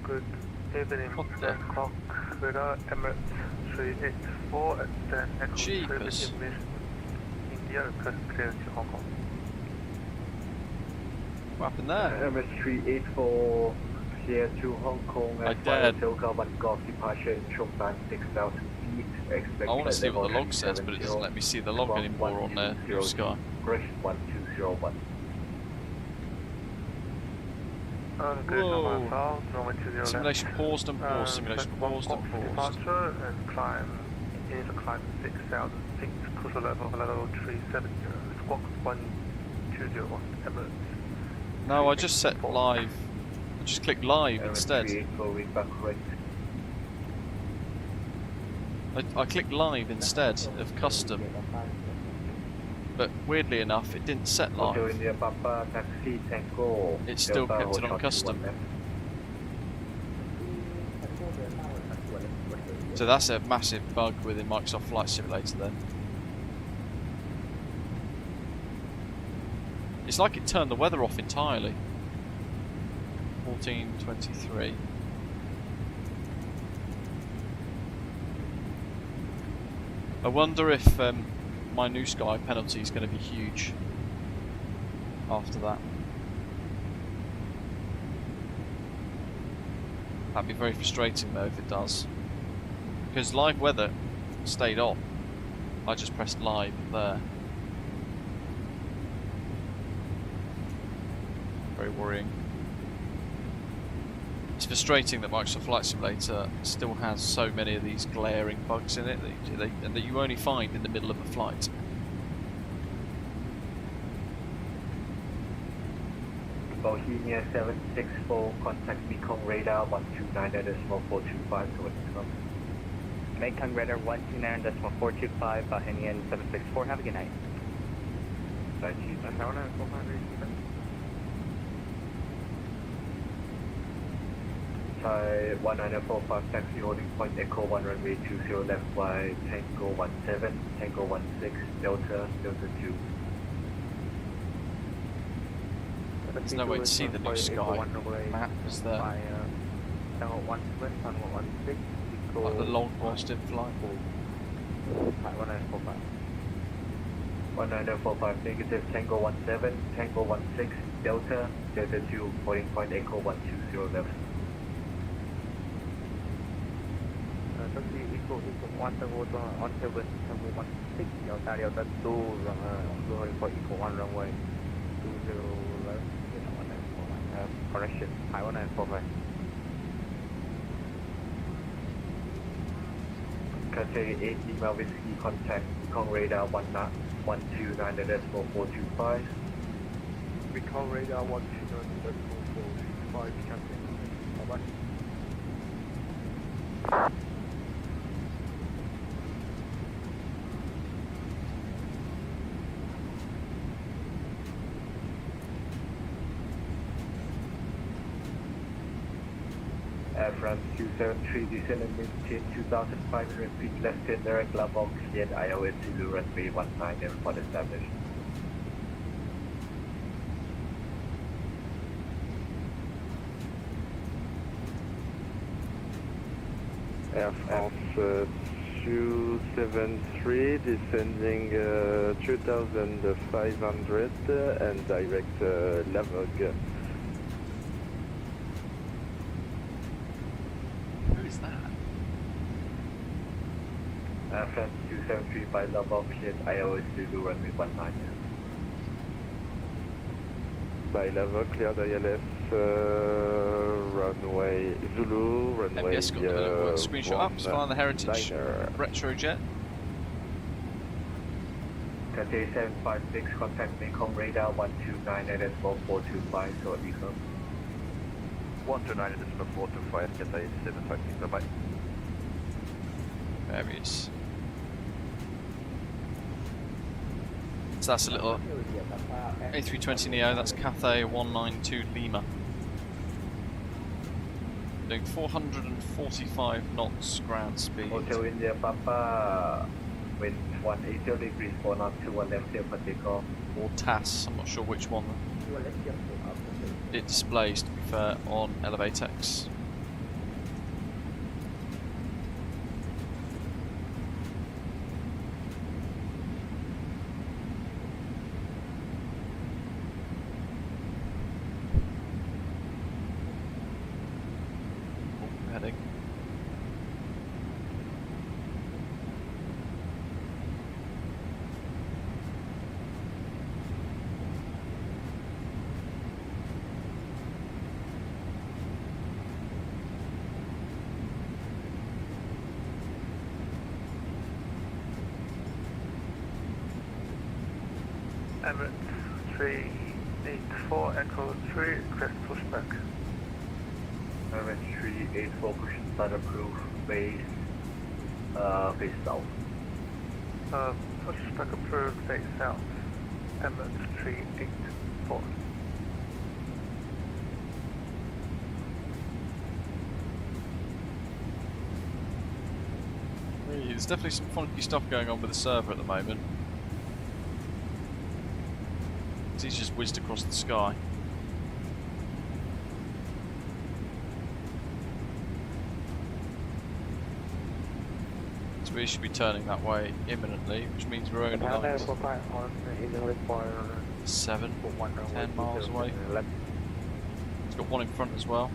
C: Good evening, Bangkok, radar Emirates 384 at San Echo
A: Jeepers.
C: India, request clearance to Hong Kong.
A: What happened there?
H: MS384 clear to Hong Kong
A: I
H: and
A: dared.
H: Hotel 1 Golf departure in Chongqing 6,000 feet. Expect
A: I want to see what the log
H: 370,
A: says, but it doesn't let me see the log anymore on there. Blue Sky.
H: Correction 1201.
A: Whoa! Simulation paused and paused. Simulation paused and paused.
C: Departure and climb, initial climb 6,000 feet, cruiser level 370, squawk 1201 Emirates.
A: No, I just set live. I just clicked live instead. I clicked live instead of custom. But weirdly enough, it didn't set live. It still kept it on custom. So that's a massive bug within Microsoft Flight Simulator then. It's like it turned the weather off entirely. 14:23. I wonder if my new Sky penalty is going to be huge after that. That'd be very frustrating though if it does. Because live weather stayed on. I just pressed live there. Very worrying. It's frustrating that Microsoft Flight Simulator still has so many of these glaring bugs in it that you only find in the middle of a flight.
H: Bohemia 764, contact Mekong radar 129.425 to Westcom.
K: Mekong radar 129.425, Bohemian 764, have a good night.
H: Thank you. Thai 1945 taxi holding point Echo 1 runway 20 left by Tango 17, Tango 16, Delta 2.
A: There's no way to see the new Sky map, is there? Like the log whilst in flight.
H: 1945 negative Tango 17, Tango 16, Delta 2, holding point Echo 120 left.
E: Taxi Echo 1 Tango on 7, Tango 16, Delta 2, holding point Echo 1 runway 20 left. Correction, Thai 1945.
H: Cathay 8 email whiskey contact Mekong radar 129.425.
C: Mekong radar 129.425, Captain. Bye-bye.
H: Air France 273 descend and maintain 2,500 feet left in direct level cleared IOS Zulu runway 19 airport established.
N: Air France 273, descending 2500 and direct Lavog.
A: Who is that?
H: Air France 273 by Lavog, cleared ILS Zulu runway 19.
N: By Lavog, cleared ILS runway Zulu, runway
A: MBS got the little screenshot up, it's flying the Heritage Retrojet.
H: 3756, contact Mekong radar 129.425, so it becomes
N: 129.425, Cathay 756, bye bye.
A: Various. So that's a little A320neo, that's Cathay 192 Lima. Doing 445 knots ground speed.
H: Hotel India Papa, wind 180 degrees, 4 knots, 21 left clear for takeoff.
A: Or TAS, I'm not sure which one it displays, to be fair, on Elevatex. Heading.
C: Emirates 384 Echo 3, request pushback.
H: Emirates 384, cushion start approved, base south.
C: Pushback approved, base south. Emirates 384.
A: There's definitely some funky stuff going on with the server at the moment. He's just whizzed across the sky. So we should be turning that way imminently, which means we're only like 7, 10 miles away. It's got one in front as well.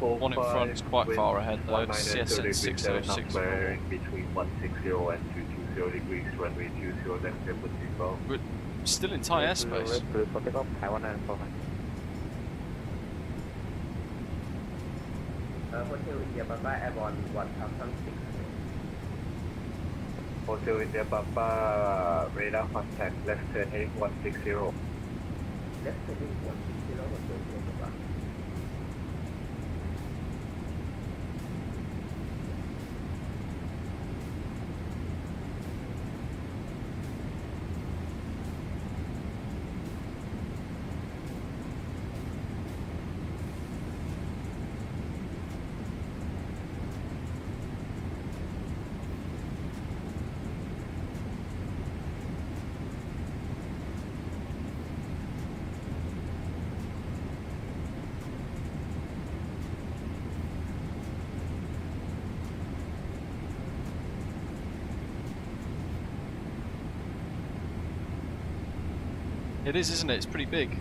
A: One in front is quite far ahead though, it's CSN 606.
H: Between 160 and 220 degrees, runway 20, left clear for takeoff.
A: We're still in Thai airspace.
E: Hotel India Papa Airborne 1006.
H: Hotel India Papa, radar contact, left turn heading 160.
E: Left turning 160, Hotel India Papa.
A: It is, isn't it? It's pretty big.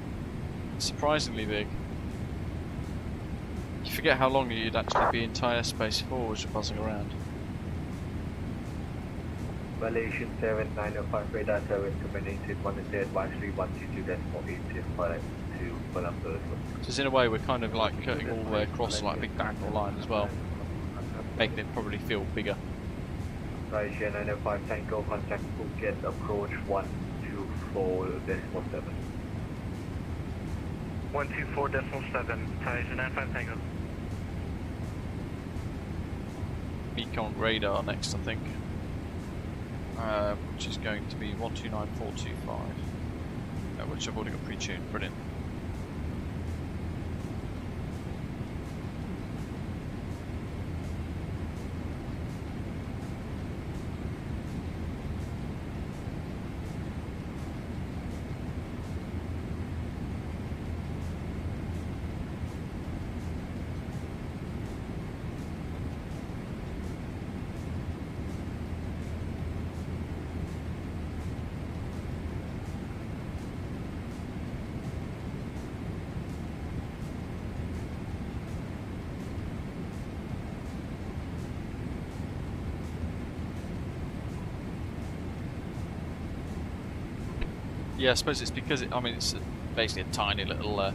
A: Surprisingly big. You forget how long you'd actually be in Thai airspace for as you're buzzing around.
H: Malaysian 7905 radar service terminated, one is advisory 122.8 flight to Columbus.
A: So in a way we're kind of like cutting all the way across like a big diagonal line as well, making it probably feel bigger.
H: Malaysian 905 Tango, contact Phuket, approach 124.7.
C: 124.7, Malaysian 95 Tango.
A: Mekong radar next, I think, which is going to be 129.425, which I've already got pre-tuned. Brilliant. Yeah, I suppose it's because I mean it's basically a tiny little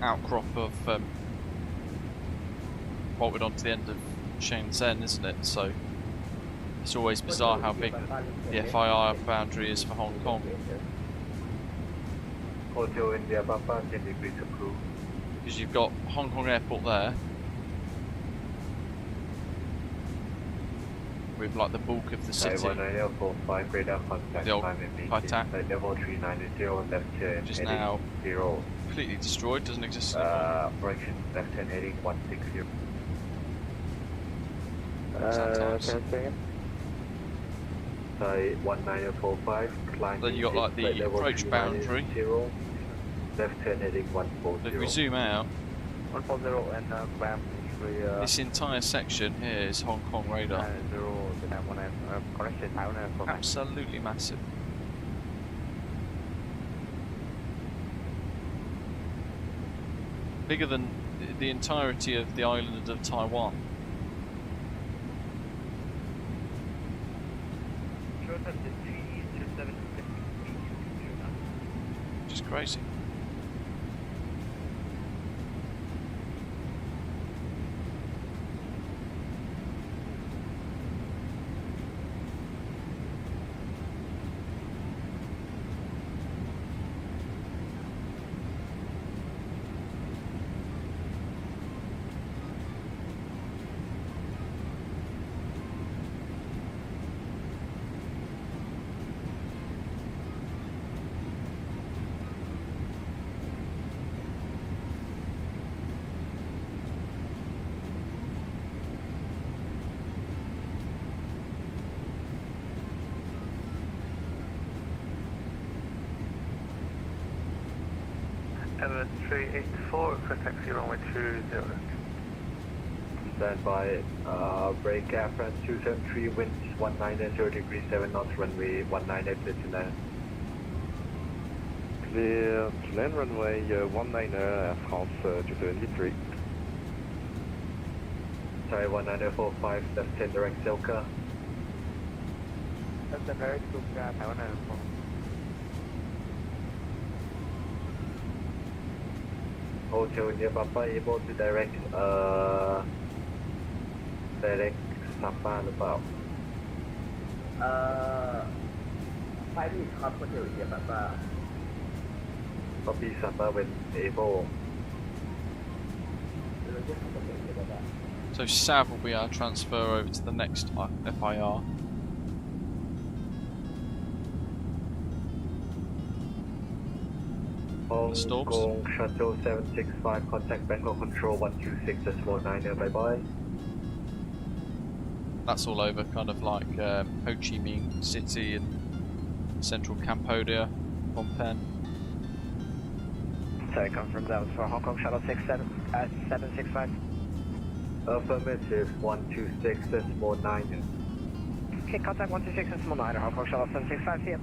A: outcrop of bolted onto the end of Shenzhen, isn't it? So it's always bizarre how big the FIR boundary is for Hong Kong.
H: Hotel India Papa, 10 degrees approved.
A: Because you've got Hong Kong Airport there, with like the bulk of the city. The old Paitak, which is now completely destroyed, doesn't exist anymore.
H: Correction, left hand heading 160. Sorry, 1945.
A: Then you got like the approach boundary.
H: Left hand heading 140.
A: If we zoom out,
E: 140 and climb 3.
A: this entire section here is Hong Kong radar. Absolutely massive. Bigger than the entirety of the island of Taiwan. Which is crazy.
C: MS 384, for taxi runway 20.
H: Stand by, break air France 273, winds 19 degrees 7 knots, runway 19 to land.
N: Clear to land runway 19 Air France 273.
H: Sorry, 1945, left 10 direct Silka.
E: Left 10 direct Silka, Taiwan Airport.
H: Hotel India Papa able to direct Sapa หรือเปล่า
I: 5 minutesครับ Hotel India Papa.
H: Copy Sapa when able.
A: So SAV will be our transfer over to the next FIR.
H: Hong Kong Shuttle 765, contact Bangkok Control 126.9, bye bye.
A: That's all over kind of like Ho Chi Minh City and central Cambodia, Phnom Penh.
K: Sorry, confirm that was for Hong Kong Shuttle 765.
H: Affirmative 126.9.
K: Okay, contact 126.9, Hong Kong Shuttle 765 here.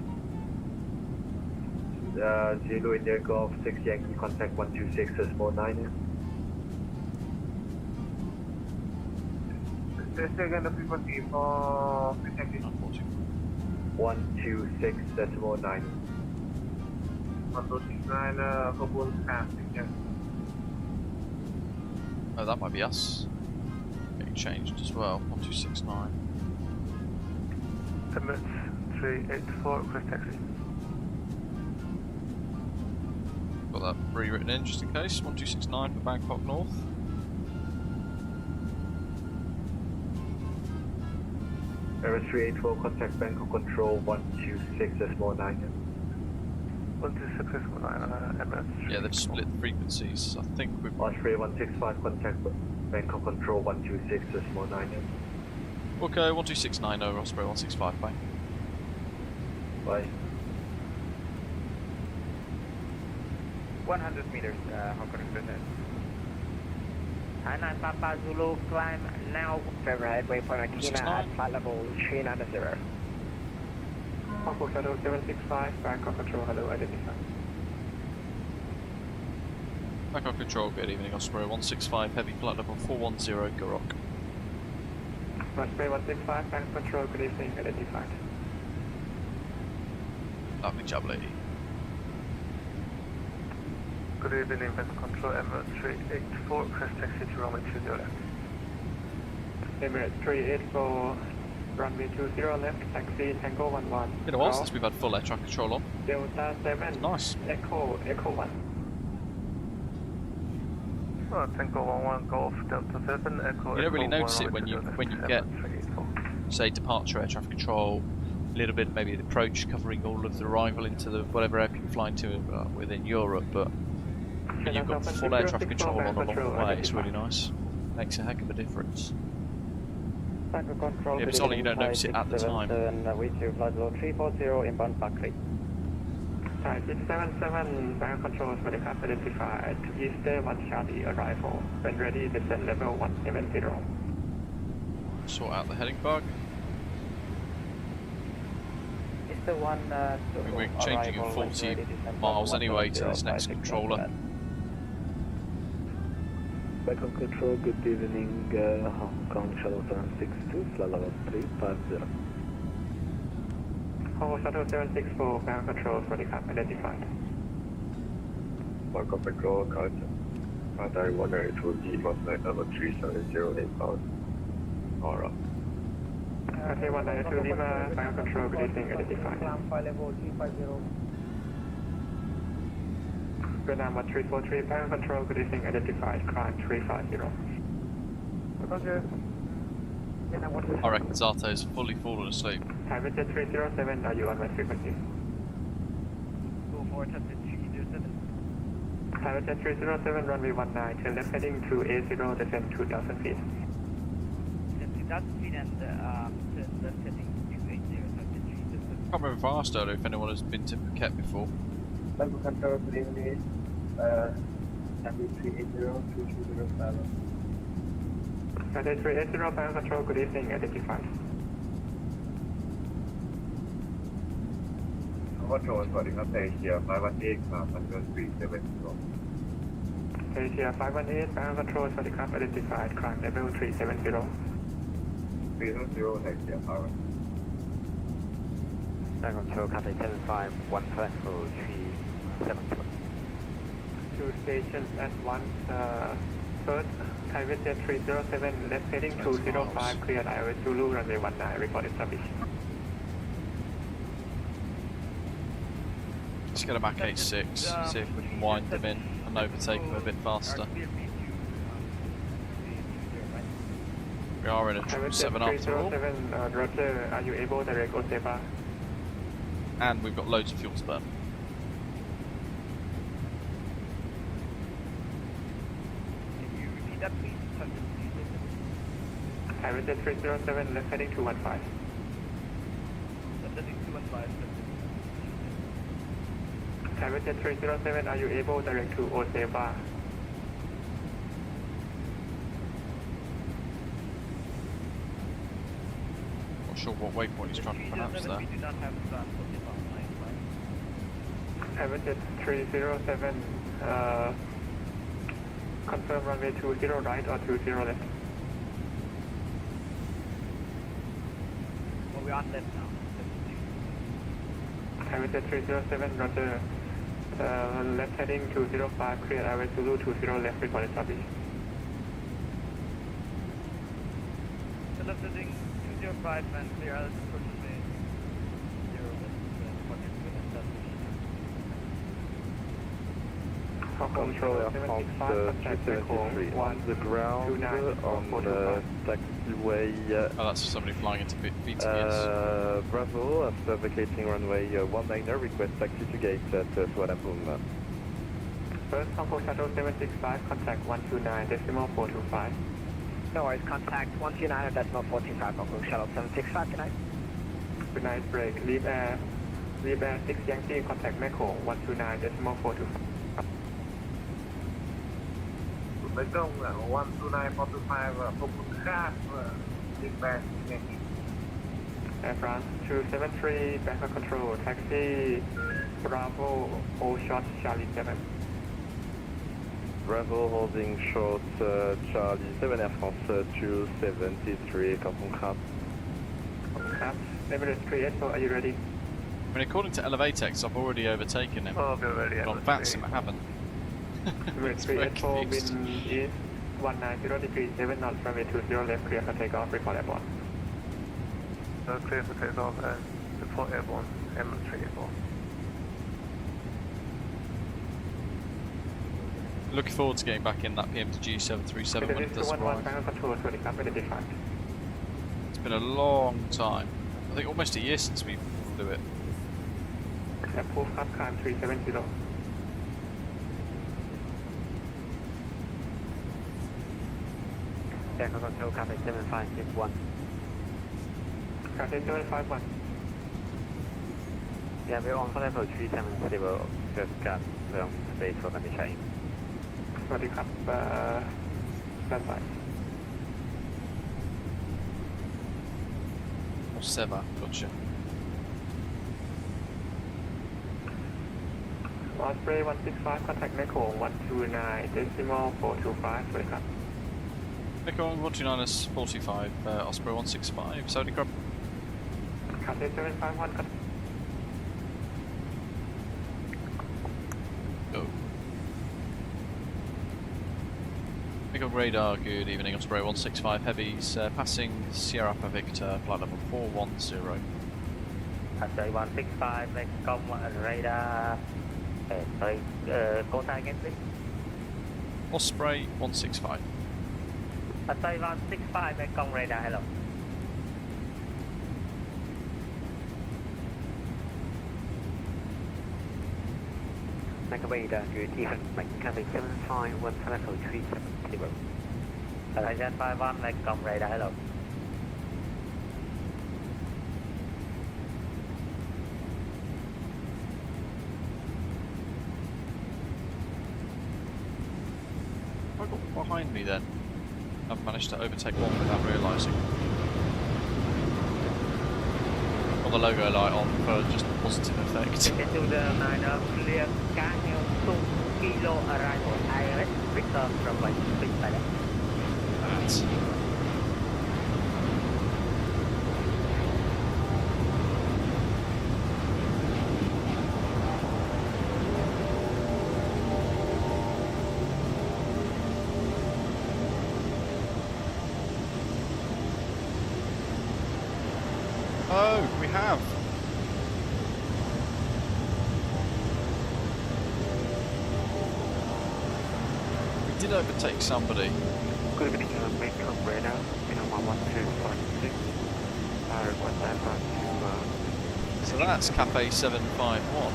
H: Zulu India Golf 6 Yankee, contact 126.9.
D: Say again the frequency for
H: 126.9.
D: 129 for Bull Casting.
A: Oh, that might be us. Getting changed as well. 1269.
C: MS 384, request taxi.
A: Got that rewritten in just in case. 1269 for Bangkok North.
H: Error 384, contact Bangkok Control 126.9.
C: 126.9, MS.
A: Yeah, they've split the frequencies. I think we've.
H: Osprey 165, contact Bangkok Control 126.9.
A: Okay, 1269 over Osprey 165, bye.
H: Bye.
E: 100 meters, Hong Kong Express.
K: Hainan Papa Zulu, climb now, favorite waypoint Akina at flight level 390.
C: Hong Kong Shuttle 765, Bangkok Control, hello, identify.
A: Bangkok Control, good evening, Osprey 165, heavy flight level 410, Gurok.
C: Osprey 165, Bangkok Control, good evening, identified.
A: Lovely jubbly.
C: Good evening, Vessel Control, Emirates 384, crest taxi to runway 20 left. Emirates 384, runway 20 left, taxi Tango 11.
A: Been a while since we've had full air traffic control on.
C: Delta 7.
A: Nice.
C: Echo 1. Tango 11 Golf, Delta 7, Echo.
A: You don't really notice it when you get, say, departure air traffic control, a little bit maybe the approach covering all of the arrival into the whatever airport you're flying to within Europe, but when you've got full air traffic control on along the way, it's really nice. Makes a heck of a difference. Yeah, but only you don't notice it at the time.
J: We2 flight level 340 inbound Barclay.
C: Type 777 fire controls for the cap identified. Easter 1 Charlie arrival. When ready, descend level 170.
A: Sort out the heading bug.
K: Easter 1
A: We're changing at 40 miles anyway to this next controller.
E: Back on control, good evening, Hong Kong Shuttle 762, flight level 350.
C: Hong Shuttle 764, ground controls for the cap identified.
N: Back on control, contact 182 D, flight level 370 inbound. Alright.
C: Okay, 192 Lima, ground control, good evening, identified.
G: Flight level 350.
C: Vietnam 1343, ground control, good evening, identified, climb 350.
G: Roger.
A: I reckon Zato's fully fallen asleep.
C: Private Jet 307, are you on my frequency?
G: Go for Private 307.
C: Private Jet 307, runway 19, turn left heading to A0, descend 2,000 feet.
G: 2,000 feet and turn left heading to A0,
A: Can't remember if I asked earlier if anyone has been to Phuket before.
E: Back on control, good evening, runway 380, 2207.
C: Private 380, ground control, good evening, identified.
H: Control สวัสดีครับ Asia 518 ครับ Under 370
C: Asia 518, ground control, สวัสดีครับ identified, climb level 370.
H: 370 Asia 518.
K: Back on control, Cathay 75, 1 flight level 370.
C: Two stations at once. First, Private Jet 307, left heading 205, cleared IOS Zulu, runway 19, report established.
A: Let's get a Mach 86, see if we can wind them in and overtake them a bit faster. We are in a 777 after all.
C: Roger, are you able to direct Oseba?
A: And we've got loads of fuel to burn.
G: That please.
C: Private Jet 307, left heading 215.
G: Left heading 215.
C: Private Jet 307, are you able to direct to Oseba?
A: Not sure what waypoint he's trying to pronounce there.
G: We do not have Oseba line.
C: Private Jet 307, confirm runway 20 right or 20 left.
G: Well, we're on left now.
C: Private Jet 307, roger. Left heading 205, clear IOS Zulu 20 left, report established.
G: So left heading 205 and clear IOS Zulu 0 left, report established.
C: Control
N: France 373 on the ground on taxiway.
A: Oh, that's somebody flying into VTS.
N: Bravo, after vacating runway 19, request taxi to gate at Kuala Lumpur.
C: First, Control Shuttle 765, contact 129.425.
K: No worries, contact 129.425, Control Shuttle 765, good night.
C: Good night, break. Leave air 6 Yankee, contact Meko 129.425.
D: ไปตรง129.45 ขอบคุณครับดิแบงอย่างนี้
C: Air France 273, backup control, taxi Bravo, all shots, Charlie 7.
N: Bravo holding short, Charlie 7 Air France 273, confirm crap.
C: Crap, Emirates 380, are you ready?
A: I mean, according to Elevatex, I've already overtaken him.
C: Oh, we're ready.
A: But on VATSIM, I haven't. It's very
C: wind
A: confused.
C: is 190 degrees 7 knots, runway 20 left, clear for takeoff, report airborne. Clear for takeoff and report airborne, M384.
A: Looking forward to getting back in that PMDG 777 when it does arrive. It's been a long time. I think almost a year since we flew it.
C: Approved up climb 370.
K: Takeoff control, Cathay 7561.
C: Cathay 751.
K: Yeah, we're on for level 370, just got some space for the machine.
C: สวัสดีครับด้านซ้าย
A: Or Seba, gotcha.
C: Osprey 165, contact Echo 129 decimal 425 สวัสดีครับ
A: Echo 129 45, Osprey 165, Saudi Crab.
C: Cathay 751 ครับ
A: Go. Echo radar, good evening, Osprey 165 heavies, passing Sierra Alpha Victor, flight level 410.
K: Cathay 165, let's come radar. Sorry, call sign again please.
A: Osprey 165.
K: Cathay 165, let's come radar, hello. Make a radar, good evening, Cathay 751, level 370. Cathay 751, let's come radar, hello.
A: I got behind me then. I've managed to overtake one without realising. Got the logo light on for just positive effect.
K: To the 9 clear Daniel 2 kilo arrival IRS Victor from my speed pilot.
A: That. Oh, we have. We did overtake somebody.
C: Good evening, make up radar, minimum 1246. Request that
A: So that's Cafe 751.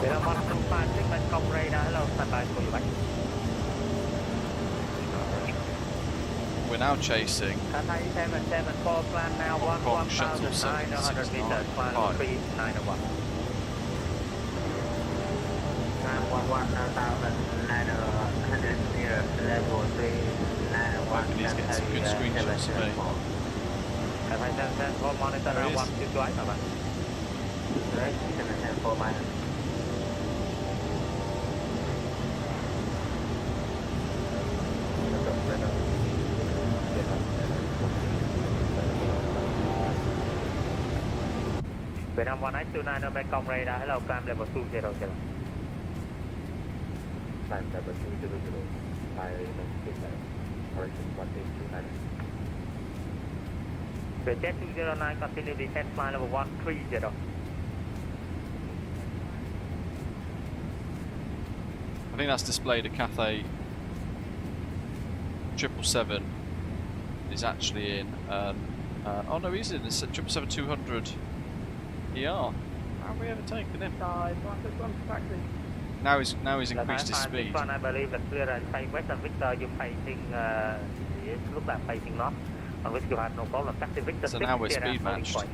K: Minimum 156, let's come radar, hello, stand by for you, mate.
A: We're now chasing
K: Cathay 774, plan now 1,900 meters, plan 3901. 1,900 meters, level 3901.
A: He's getting some good screenshots of me.
K: Cathay 774, monitor now 128, bye-bye. 774, minus. Vietnam 1829, Mekong radar, hello, climb level 200. Climb level 200, correction 1829. Jet 209, continue descent, flight level 130.
A: I think that's displayed at Cathay 777 is actually in. Oh no, he's in. It's at 777-200ER. How have we ever taken him? Now he's increased his speed.
K: This one, I believe that clear and say Western Victor, you facing, it looks like facing north, on which you have no problem. Victor
A: So now we're speed matched.
K: Where's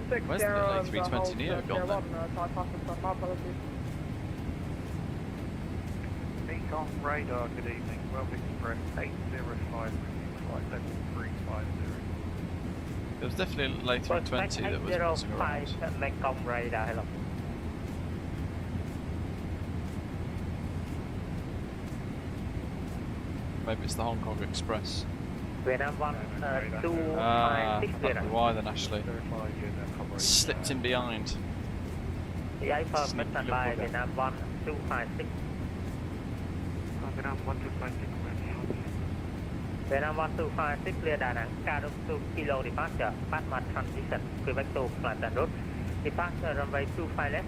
A: the A320neo gone then?
C: Takeoff radar, good evening, World Express 805, flight level 350.
A: There was definitely a A320 that was buzzing around.
K: Mekong radar, hello.
A: Maybe it's the Hong Kong Express.
K: Vietnam 1, 256
A: That'd be why then, Ashley. Slipped in behind.
K: Yeah, firm, stand by, Vietnam 1, 256.
C: Vietnam 1256.
K: Vietnam 1256, clear Đà Nẵng, Cairo 2 kilo departure, Patma transition, Quebec to Clanton Road, departure runway 25 left,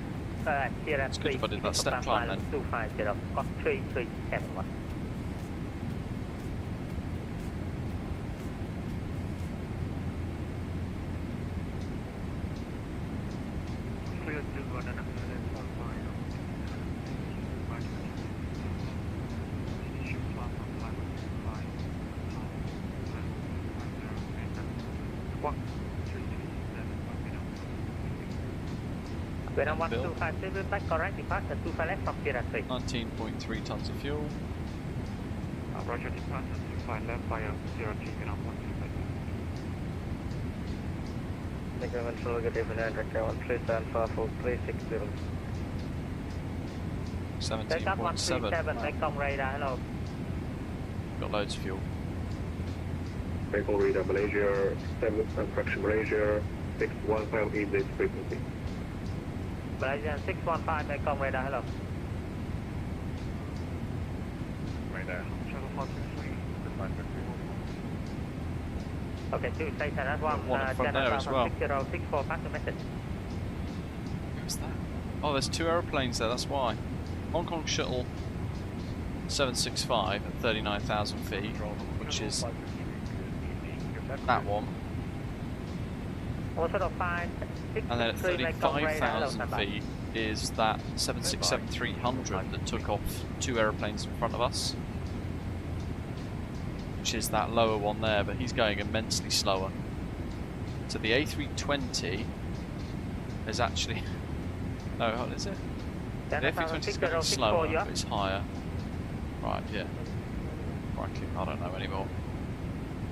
K: Sierra
A: It's good if I did that step climb then.
K: 250, got 3371.
C: Clear to Đà Nẵng,
K: Vietnam 1256, back correct, departure 25 left from Sierra 3.
A: 19.3 tons of fuel.
C: Roger, departure 25 left via 03, Vietnam 125.
E: Take control, get Vietnam, Director 13754
K: Take up
A: 17.7.
K: 137, Mekong radar, hello.
A: Got loads of fuel.
H: Mekong radar, Malaysia, 7 correction, Malaysia, 615 in this frequency.
K: Malaysia 615, Mekong radar, hello.
C: Radar, channel 463, goodbye,
K: Okay, 2 station, that's 1,
A: One in front there as well.
K: 6064, pass the message.
A: Who's that? Oh, there's two aeroplanes there, that's why. Hong Kong Shuttle 765 at 39,000 feet, which is that one. And then at 35,000 feet is that 767-300 that took off two aeroplanes in front of us. Which is that lower one there, but he's going immensely slower. So the A320 is actually... No, what is it? The A320 is going slower, but it's higher. Right, yeah. Frankly, I don't know anymore.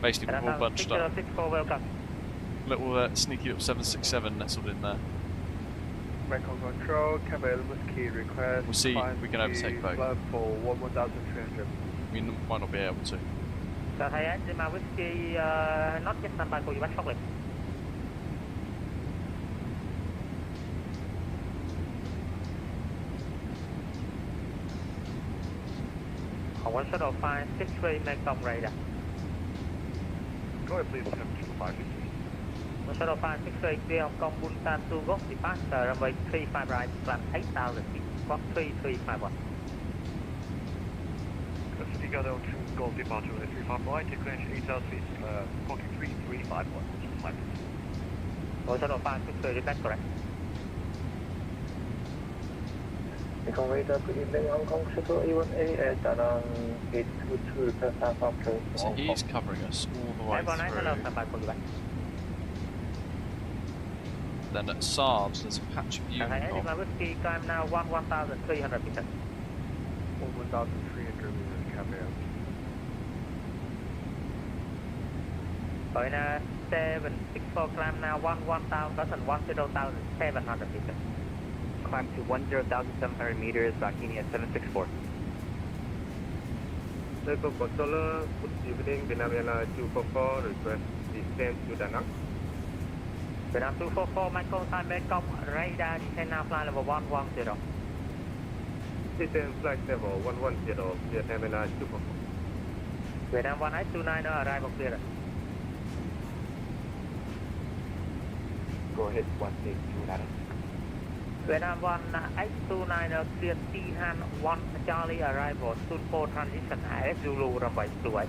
A: Basically, we've all bunched up. Little sneaky little 767 nestled in there.
C: Mekong Control, Capital Key request.
A: We'll see if we can overtake both.
C: For 1,300.
A: We might not be able to.
K: Not just stand by for you, back shortly. One shuttle 563 Mekong radar.
C: Go ahead, please, 563.
K: One shuttle 563 clear Hong Kong Busan to go, departure runway 35 right, climb 8,000 feet, squawk 3351.
C: City Gather to Golf departure runway 35 right, take range 8,000 feet, squawking 3351, which is 5.
K: One shuttle 563, that's correct.
C: Mekong radar, good evening, Hong Kong Shuttle A1A at Da Nang 822, request half after.
A: So he's covering us all the way through. Then at Saabs there's a patch of view.
K: Climb now 1,300 meters.
C: 1,300 meters, copy.
K: Going 764, climb now 1,700 meters. Climb to 10,700 meters, Bikini at 764.
C: Takeoff controller, good evening, Vietnam Airlines 244, request descent to Da Nang.
K: Vietnam 244, Mekong time, Mekong radar, descend now, fly level 110.
C: Descend flight level 110, Vietnam Airlines 244.
K: Vietnam 1829, arrival clear.
C: Go ahead, 182,
K: Vietnam 1829, clear T-Han 1 Charlie, arrival, soon 4 transition, AS Zulu, runway 28.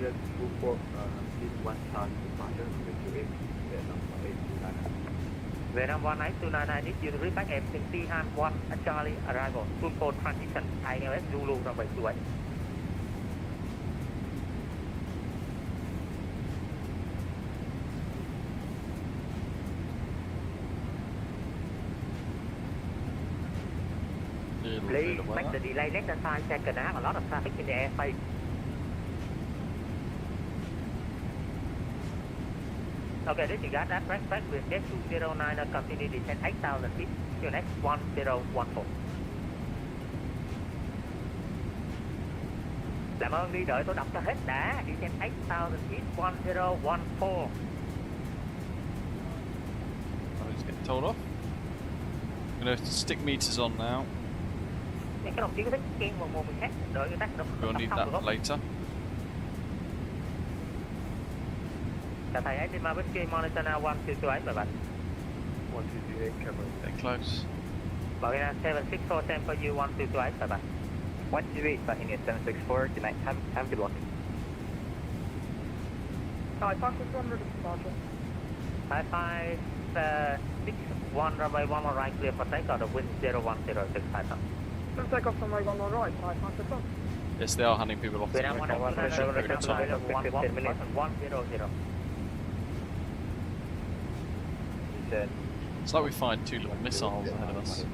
C: Yes, 24, in 1 time, departure, with Vietnam 1829.
K: Vietnam 1829, need you to repack everything, T-Han 1 Charlie, arrival, soon 4 transition, AS Zulu, runway 28. Please make the delay less than 5 seconds. I have a lot of traffic in the airspace. Okay, disregard that. Break with Jet 209 and continue descent 8,000 feet. QNX 1014. Làm ơn đi đợi tôi đọc cho hết đã. Descent 8,000 feet 1014.
A: He's getting told off. I'm going to stick meters on now.
K: Các đồng chí có thích kiên một mình khác đợi người ta
A: We'll need that later.
K: Cả thầy ấy mà bên kia monitor now 1228 bye bye.
N: 1228 camera.
A: Getting close.
K: Bahina 764 10 for you 1228 bye bye.
E: 128 Bahina 764 good night, have good luck.
M: Hi, 5600 departure.
K: 5561 runway 1 on right clear for takeoff of wind 0106 now.
M: Let's take off runway 1 on right, 556.
A: Yes, they are handing people off.
K: Vietnam 100.
A: It's like we find two little missiles ahead of us.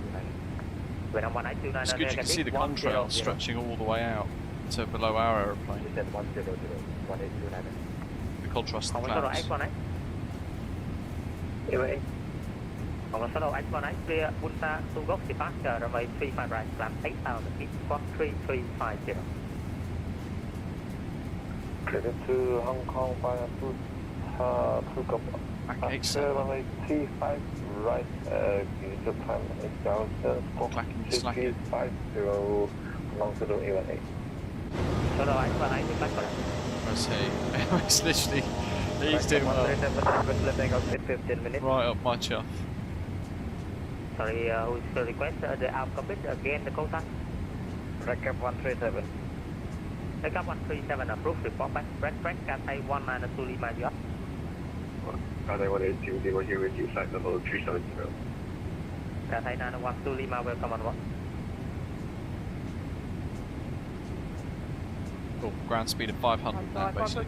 A: It's good you can see the contrail stretching all the way out to below our aeroplane. The contrast of the clouds.
K: On the solo X1X, clear Bunta to go departure, runway 35 right, climb 8,000 feet, 13350.
C: Clear to Hong Kong via Phuket. Runway 35 right, the time 8,000, 4350, long to the A18.
K: Solo X1X, back for that.
A: Where's he? It's literally, he's doing well. Right up my chuff.
K: Sorry, who's the request? The outcompete again, the contact?
E: Breakup 137.
K: Breakup 137, approved, report back. Break, Cathay 192 Lima, you up?
H: Cathay 182, they were here with you, flight level 370.
K: Cathay 912 Lima, welcome on board.
A: Cool, ground speed of 500 now, basically.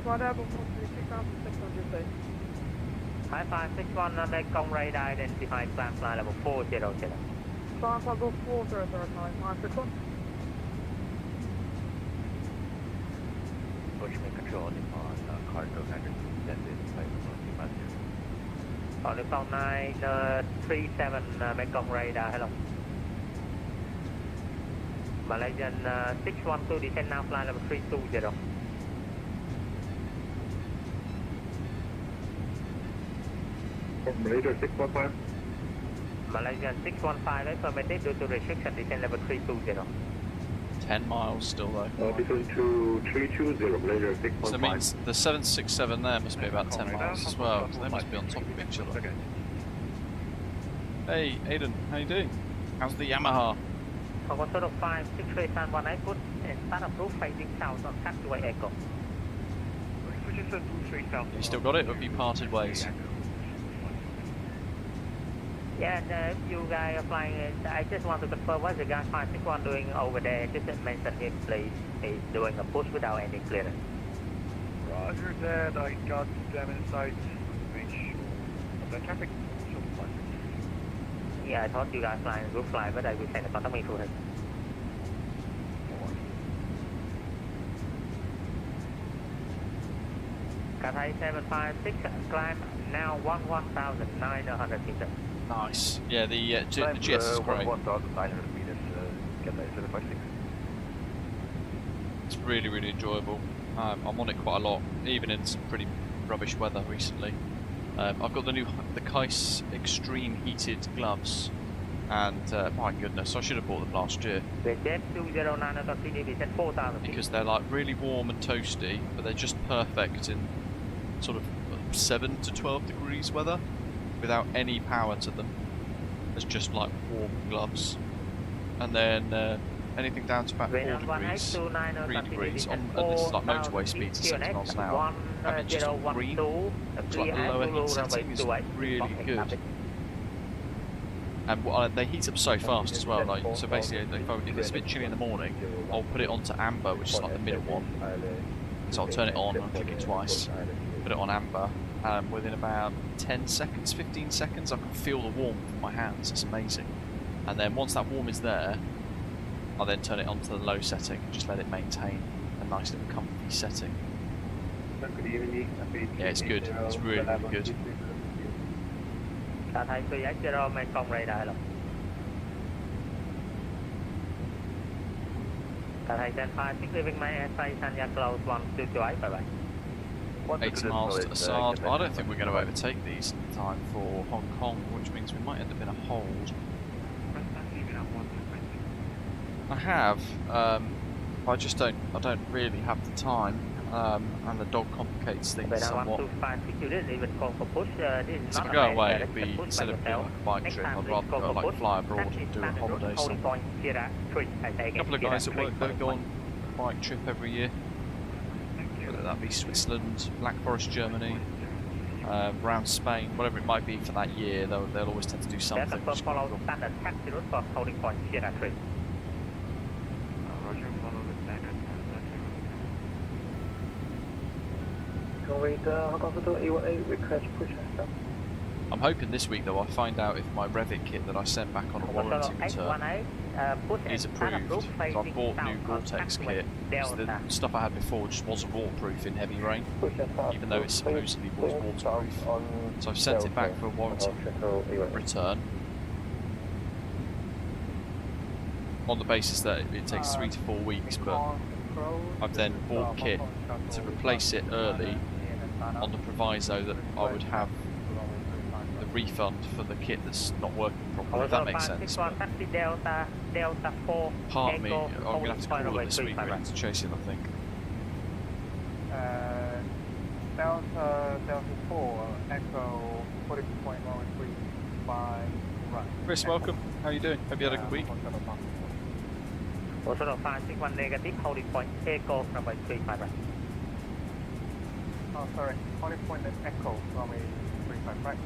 K: 5561 Mekong radar identified climb flight level 400.
M: Climb level 400, 561.
E: Approachment control on cargo handling descended flight level 250.
K: On the phone 937 Mekong radar, hello. Malaysian 612 descend now flight level 320.
H: Malaysia 615.
K: Malaysian 615 affirmative due to restriction descend level 320.
A: 10 miles still though.
H: Between 320, Malaysia 615.
A: So that means the 767 there must be about 10 miles as well, so they must be on top of each other. Hey Aiden, how you doing? How's the Yamaha?
K: Control sort of 563 San 18 foot and start approved facing south on taxiway echo.
A: You still got it, or have you parted ways?
K: Yeah, and you guys are flying, I just want to confirm what the guy 561 doing over there. Just mention him, please. He's doing a push without any clearance.
C: Roger that, I got them inside range of the traffic.
K: Yeah, I thought you guys flying group fly, but I will send a contact me through him. Cathay 756, climb now 11,900 meters.
A: Nice. Yeah, the GS is great.
E: 1,900 meters, Cathay 756.
A: It's really, really enjoyable. I'm on it quite a lot, even in some pretty rubbish weather recently. I've got the Kais Extreme Heated gloves, and my goodness, I should have bought them last year. Because they're like really warm and toasty, but they're just perfect in sort of 7 to 12 degrees weather, without any power to them. It's just like warm gloves. And then anything down to about 4 degrees, 3 degrees, and this is like motorway speeds at 6 miles an hour. And it's just on green, it's like the lower heat setting is really good. And they heat up so fast as well, like, so basically if it's a bit chilly in the morning, I'll put it onto amber, which is like the middle one. So I'll turn it on and click it twice, put it on amber, within about 10 seconds, 15 seconds I can feel the warmth in my hands, it's amazing. And then once that warm is there, I'll then turn it onto the low setting and just let it maintain a nice little comfy setting. Yeah, it's good, it's really, really good.
K: Đã thấy Suyết Zero Mekong radar rồi. Đã thấy Stand 5, 6 leaving my airspace and you're close 128, bye bye.
A: 80 miles to Assad. I don't think we're going to overtake these in time for Hong Kong, which means we might end up in a hold. I have, I just don't really have the time, and the dog complicates things somewhat. So if I go away, it'd be, instead of doing like a bike trip, I'd rather go like fly abroad and do a holiday somewhere. A couple of guys at work though go on a bike trip every year. Whether that be Switzerland, Black Forest, Germany, around Spain, whatever it might be for that year, they'll always tend to do something. Which
K: follow standard taxi route for holding point Sierra 3.
C: Roger, follow the standard.
E: Request push stop.
A: I'm hoping this week though I find out if my Revit kit that I sent back on a warranty return is approved. So I've bought new Gore-Tex kit, because the stuff I had before just wasn't waterproof in heavy rain, even though it supposedly was waterproof. So I've sent it back for a warranty return on the basis that it takes 3 to 4 weeks, but I've then bought kit to replace it early on the proviso that I would have the refund for the kit that's not working properly, if that makes sense. But part of me, I'm going to have to call it this week really to chase it, I think.
C: Delta 4, Echo 40.135 right.
A: Chris, welcome. How are you doing? Hope you had a good week.
K: Also 561 negative, holding point Echo number 35 right.
C: Oh, sorry, holding point at Echo runway 35 right.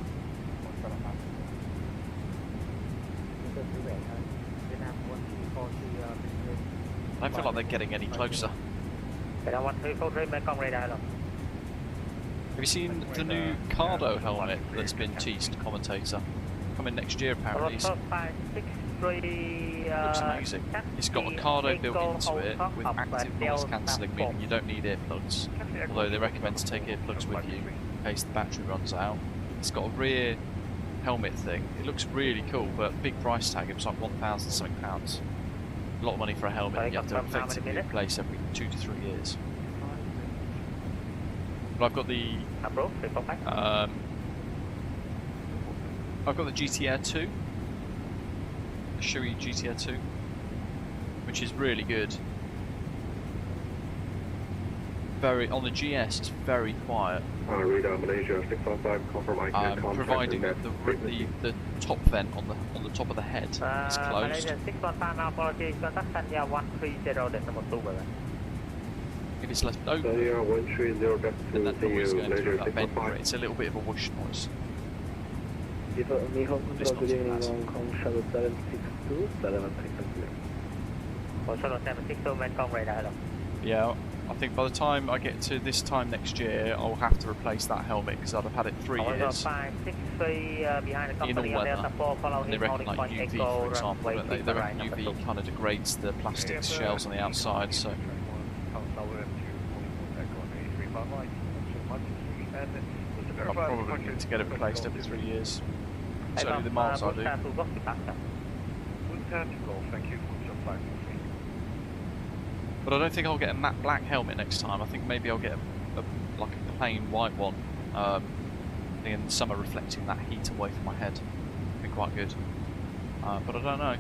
A: I don't feel like they're getting any closer. Have you seen the new Cardo helmet that's been teased, commentator? Coming next year apparently. Looks amazing. It's got a Cardo built into it with active noise cancelling, meaning you don't need earplugs. Although they recommend to take earplugs with you in case the battery runs out. It's got a rear helmet thing. It looks really cool, but big price tag. It was like £1,000 something. A lot of money for a helmet that you have to effectively replace every 2 to 3 years. But I've got the GTR 2, the Shui GTR 2, which is really good. On the GS, it's very quiet.
H: Radar Malaysia 615, confirm I can contact
A: providing that the top vent on the top of the head is closed. If it's left open, then that noise is going through that vent. It's a little bit of a whoosh noise. It's not too bad. Yeah, I think by the time I get to this time next year, I'll have to replace that helmet because I'd have had it 3 years in all weather. And they reckon like UV, for example, don't they? They reckon UV kind of degrades the plastic shells on the outside, so I'll probably need to get it replaced every 3 years. Certainly the miles I do. But I don't think I'll get a matte black helmet next time. I think maybe I'll get like a plain white one. In summer, reflecting that heat away from my head. It'd be quite good. But I don't know.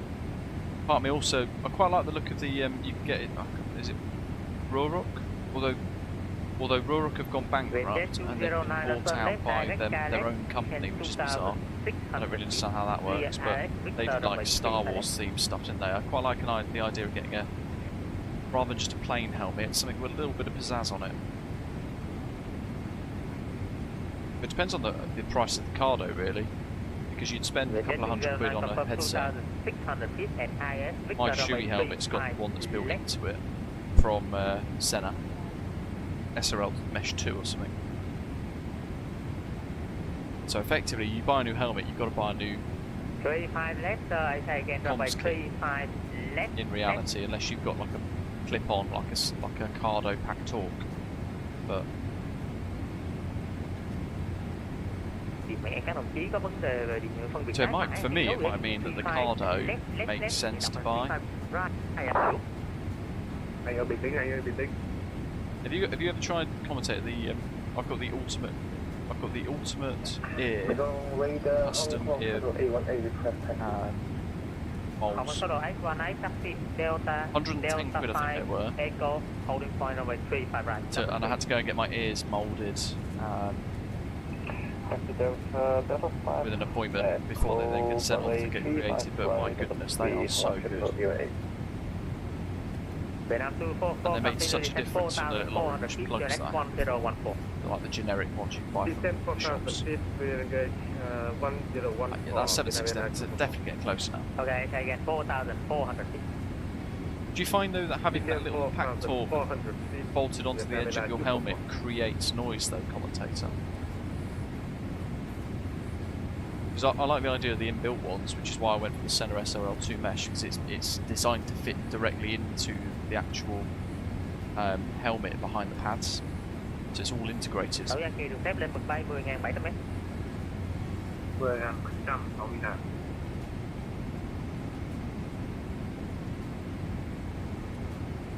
A: Part of me also, I quite like the look of the. You can get it. Is it Rourke? Although Rourke have gone bankrupt and they've been bought out by their own company, which is bizarre. I don't really understand how that works, but they did like Star Wars themed stuff in there. I quite like the idea of getting a, rather than just a plain helmet, something with a little bit of pizzazz on it. It depends on the price of the Cardo really, because you'd spend a couple of £100 on a headset. My Shui helmet's got one that's built into it from Senna. SRL Mesh 2 or something. So effectively, you buy a new helmet, you've got to buy a new comms kit in reality, unless you've got like a clip-on, like a Cardo Pack Torque. But So it might, for me, it might mean that the Cardo makes sense to buy. Have you ever tried commentator the? I've got the ultimate ear custom ear molds. 110 quid I think they were. And I had to go and get my ears moulded with an appointment before they then get sent off to get created, but my goodness, they are so good. And they made such a difference in the long range plugs that I have. They're like the generic ones you buy from the shops. Yeah, that's 767, so definitely getting close now.
K: Okay, again, 4,400 feet.
A: Do you find though that having that little pack torque bolted onto the edge of your helmet creates noise though, commentator? Because I like the idea of the inbuilt ones, which is why I went for the Senna SRL2 mesh, because it's designed to fit directly into the actual helmet behind the pads, so it's all integrated.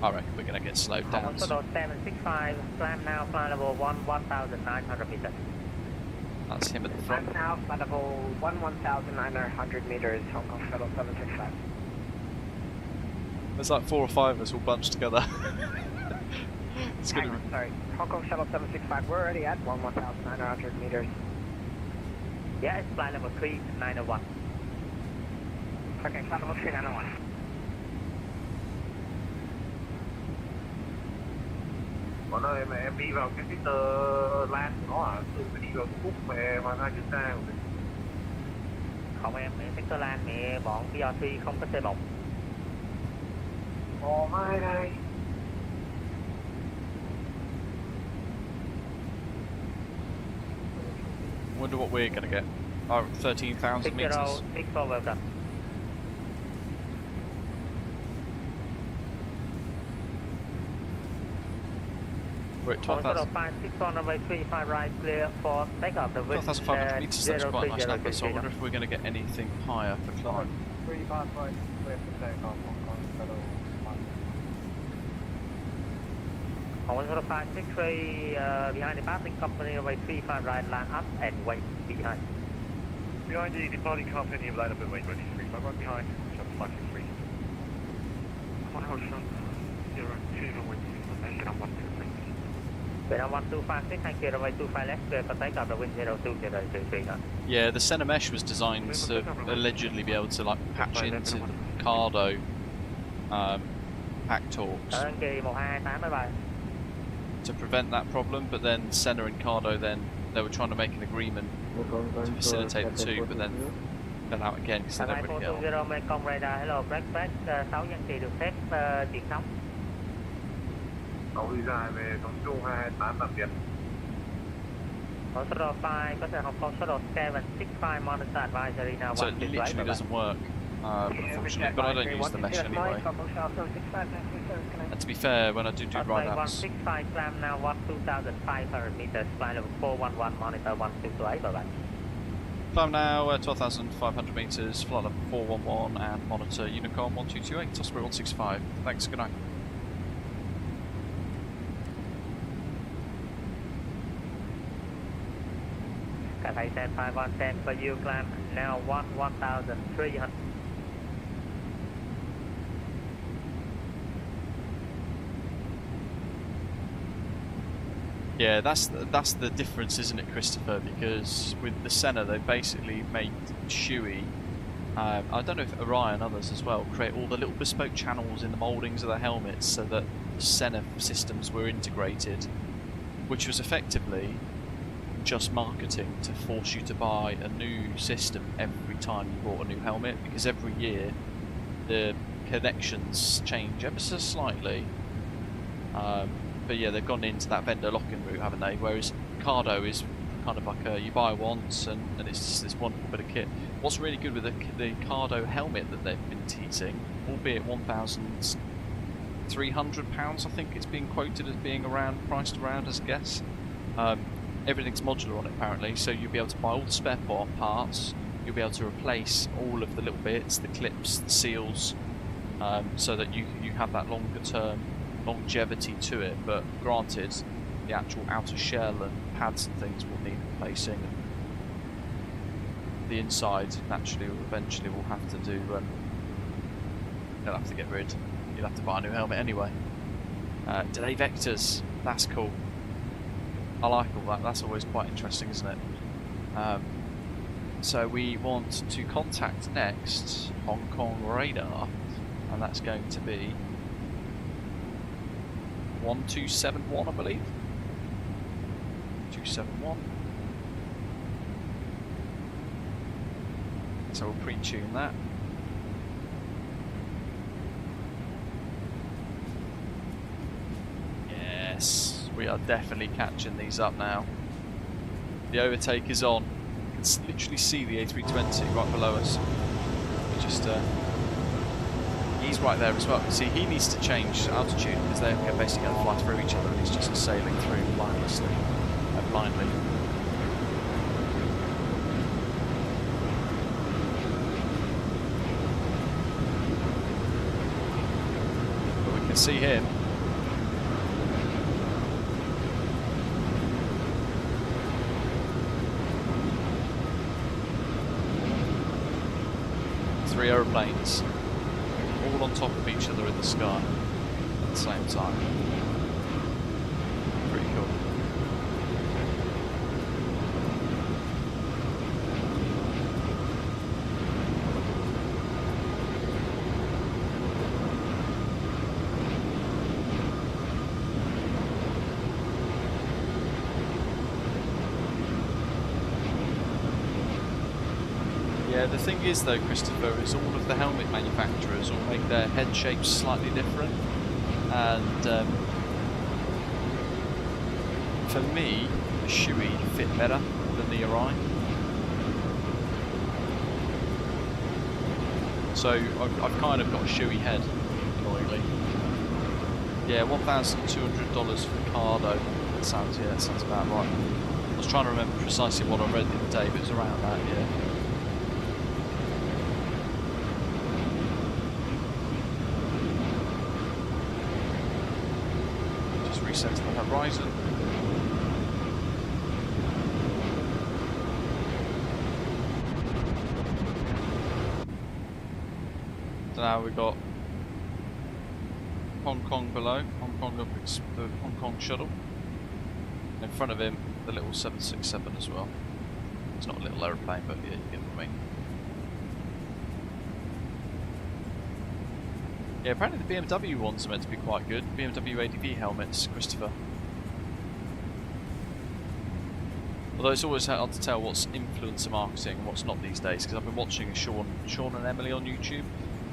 A: I reckon we're going to get slowed down.
K: 765, climb now, flight level 1,900 meters.
A: That's him at the front.
G: Now, flight level 1,900 meters, Hong Kong Shuttle 765.
A: There's like 4 or 5 of us all bunched together. It's gonna be...
G: Sorry, Hong Kong Shuttle 765, we're already at 1,900 meters.
K: Yeah, it's flight level 3901.
G: Okay, flight level 3901.
D: Bọn ơi mà em đi vào cái tờ lan của nó à, từ cái đi vào Phúc mà vào ra trước ra của mình.
K: Không em, sector lan mẹ bọn PRC không có C1.
D: Ồ mai đây.
A: Wonder what we're going to get. Oh, 13,000 meters.
K: 64 well done.
A: We're at 12,000. 12,500 meters, that's quite a nice number, so I wonder if we're going to get anything higher for climb.
C: 355, clear for takeoff, Hong Kong Shuttle
K: 10563 behind the passing company, runway 35 right, land up and wait behind.
C: Behind the departing company, line up and wait, ready 35 right behind, Shuttle 563. 1 Ocean 02, runway 2, 123.
K: Vietnam 1256, thank you, runway 25 left, clear for takeoff, the wind 0203.
A: Yeah, the Senna mesh was designed to allegedly be able to like patch into the Cardo pack torques to prevent that problem, but then Senna and Cardo then they were trying to make an agreement to facilitate the two, but then fell out again because they don't really get on.
K: Hello, break, 6 dân kỳ được phép chuyển sóng.
D: Tàu đi dài về Tổng Trung 228 tạm biệt.
K: Shuttle 5, có thể Hong Kong Shuttle 765 monitor advisory now.
A: So it literally doesn't work, unfortunately, but I don't use the mesh anyway. And to be fair, when I do ride-ups...
K: 165, climb now 2,500 meters, flight level 411, monitor 1228, bye-bye.
A: Climb now 12,500 meters, flight level 411 and monitor Unicom 1228, Osprey 165. Thanks, good night.
K: Cathay 10510 for you, climb now 1,300.
A: Yeah, that's the difference, isn't it, Christopher? Because with the Senna, they basically made Shui, I don't know if Orion and others as well, create all the little bespoke channels in the mouldings of the helmets so that the Senna systems were integrated, which was effectively just marketing to force you to buy a new system every time you bought a new helmet, because every year the connections change ever so slightly. But yeah, they've gone into that vendor lock-in route, haven't they? Whereas Cardo is kind of like a, you buy once and it's just this wonderful bit of kit. What's really good with the Cardo helmet that they've been teasing, albeit £1,300, I think it's being quoted as being around, priced around as a guess. everything's modular on it apparently, so you'll be able to buy all the spare parts, you'll be able to replace all of the little bits, the clips, the seals, so that you have that longer term longevity to it. But granted, the actual outer shell and pads and things will need replacing. The inside naturally eventually will have to do, you'll have to get rid, you'll have to buy a new helmet anyway. Delay vectors, that's cool. I like all that, that's always quite interesting, isn't it? So we want to contact next Hong Kong radar, and that's going to be 1271, I believe. 271. So we'll pre-tune that. Yes, we are definitely catching these up now. The overtake is on. You can literally see the A320 right below us. We just, he's right there as well. See, he needs to change altitude because they're basically going to fly through each other, and he's just sailing through blindly. See him. Three aeroplanes, all on top of each other in the sky at the same time. Pretty cool. Yeah, the thing is though, Christopher, is all of the helmet manufacturers all make their head shapes slightly different, and for me, the Shui fit better than the Orion. So I've kind of got a Shui head, annoyingly. Yeah, $1,200 for the Cardo. That sounds about right. I was trying to remember precisely what I read the other day, but it was around that, yeah. Reset to the horizon. So now we've got Hong Kong below, the Hong Kong shuttle. In front of him, the little 767 as well. It's not a little aeroplane, but yeah, you get what I mean. Yeah, apparently the BMW ones are meant to be quite good. BMW ADV helmets, Christopher. Although it's always hard to tell what's influencer marketing and what's not these days, because I've been watching Sean and Emily on YouTube.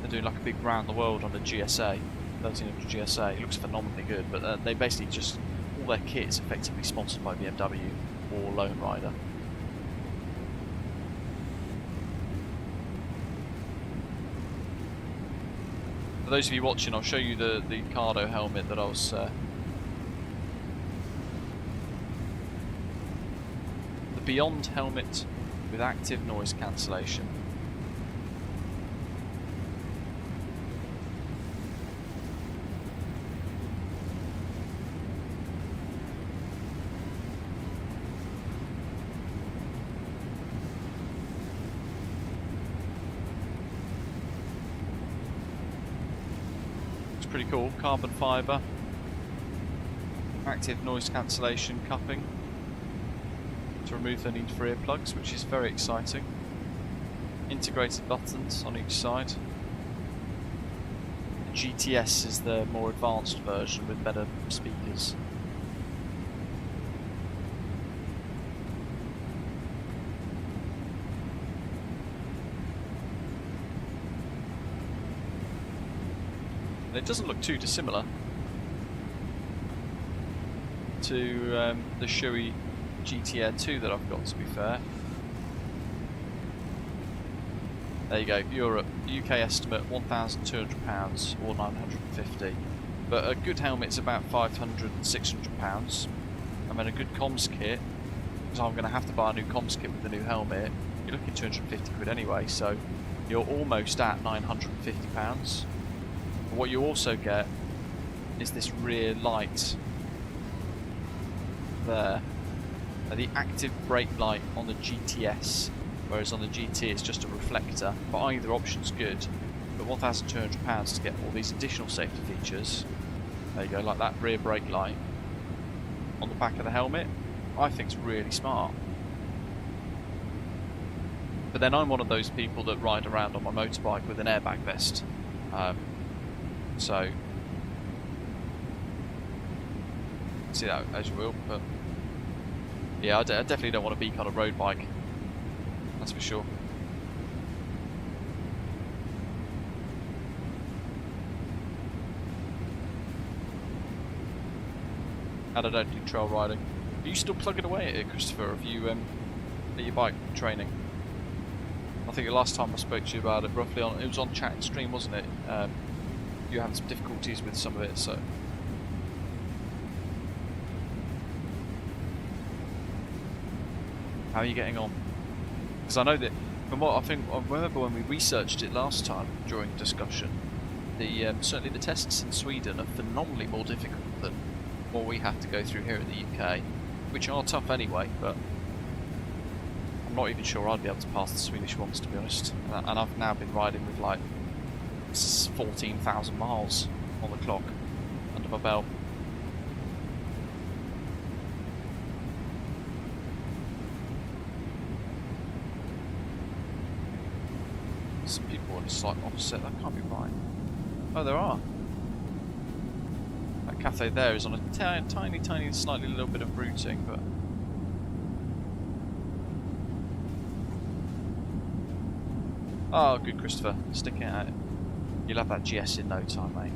A: They're doing like a big round the world on the GSA, 1300 GSA. It looks phenomenally good, but they basically just, all their kit is effectively sponsored by BMW or Lone Rider. For those of you watching, I'll show you the Cardo helmet that I was... the Beyond helmet with active noise cancellation. Pretty cool. Carbon fibre, active noise cancellation cupping to remove the need for earplugs, which is very exciting. Integrated buttons on each side. The GTS is the more advanced version with better speakers. It doesn't look too dissimilar to the Shui GT Air 2 that I've got, to be fair. There you go, Europe, UK estimate £1,200 or £950. But a good helmet's about £500 and £600. I mean, a good comms kit because I'm going to have to buy a new comms kit with the new helmet, you're looking 250 quid anyway, so you're almost at £950. But what you also get is this rear light there, the active brake light on the GTS, whereas on the GT it's just a reflector. But either option's good. But £1,200 to get all these additional safety features. There you go, like that rear brake light on the back of the helmet, I think it's really smart. But then I'm one of those people that ride around on my motorbike with an airbag vest. So see that as you will, but yeah, I definitely don't want to be on a road bike, that's for sure. And I don't do trail riding. Are you still plugging away at it, Christopher? Have you at your bike training? I think the last time I spoke to you about it, roughly on, it was on chat and stream, wasn't it? You were having some difficulties with some of it, so. How are you getting on? Because I know that, from what I remember when we researched it last time during discussion, the certainly the tests in Sweden are phenomenally more difficult than what we have to go through here in the UK, which are tough anyway, but I'm not even sure I'd be able to pass the Swedish ones, to be honest. And I've now been riding with like 14,000 miles on the clock under my belt. Some people on a slight offset, that can't be right. Oh, there are. That cafe there is on a tiny, slightly little bit of routing, but oh, good, Christopher, sticking at it. You'll have that GS in no time, mate.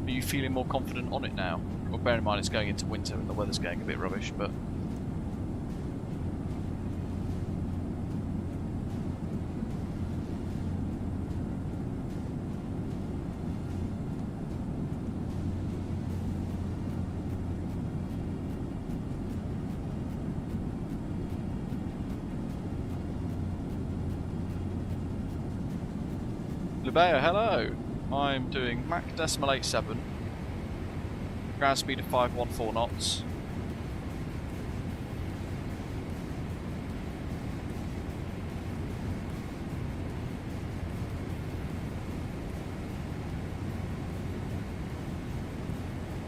A: Are you feeling more confident on it now? Well, bear in mind it's going into winter and the weather's getting a bit rubbish, but Lubeo, hello! I'm doing Mach decimal 87, ground speed of 514 knots.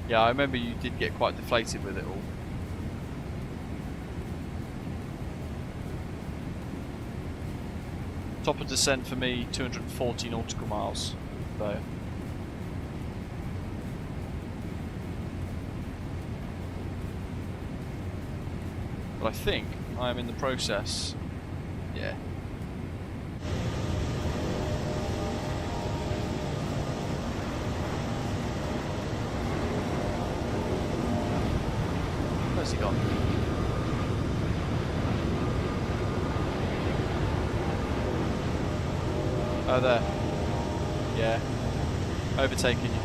A: Yeah, I remember you did get quite deflated with it all. Top of descent for me, 240 nautical miles. So. But I think I am in the process. Yeah. Where's he gone? Oh, there. Yeah. Overtaking you.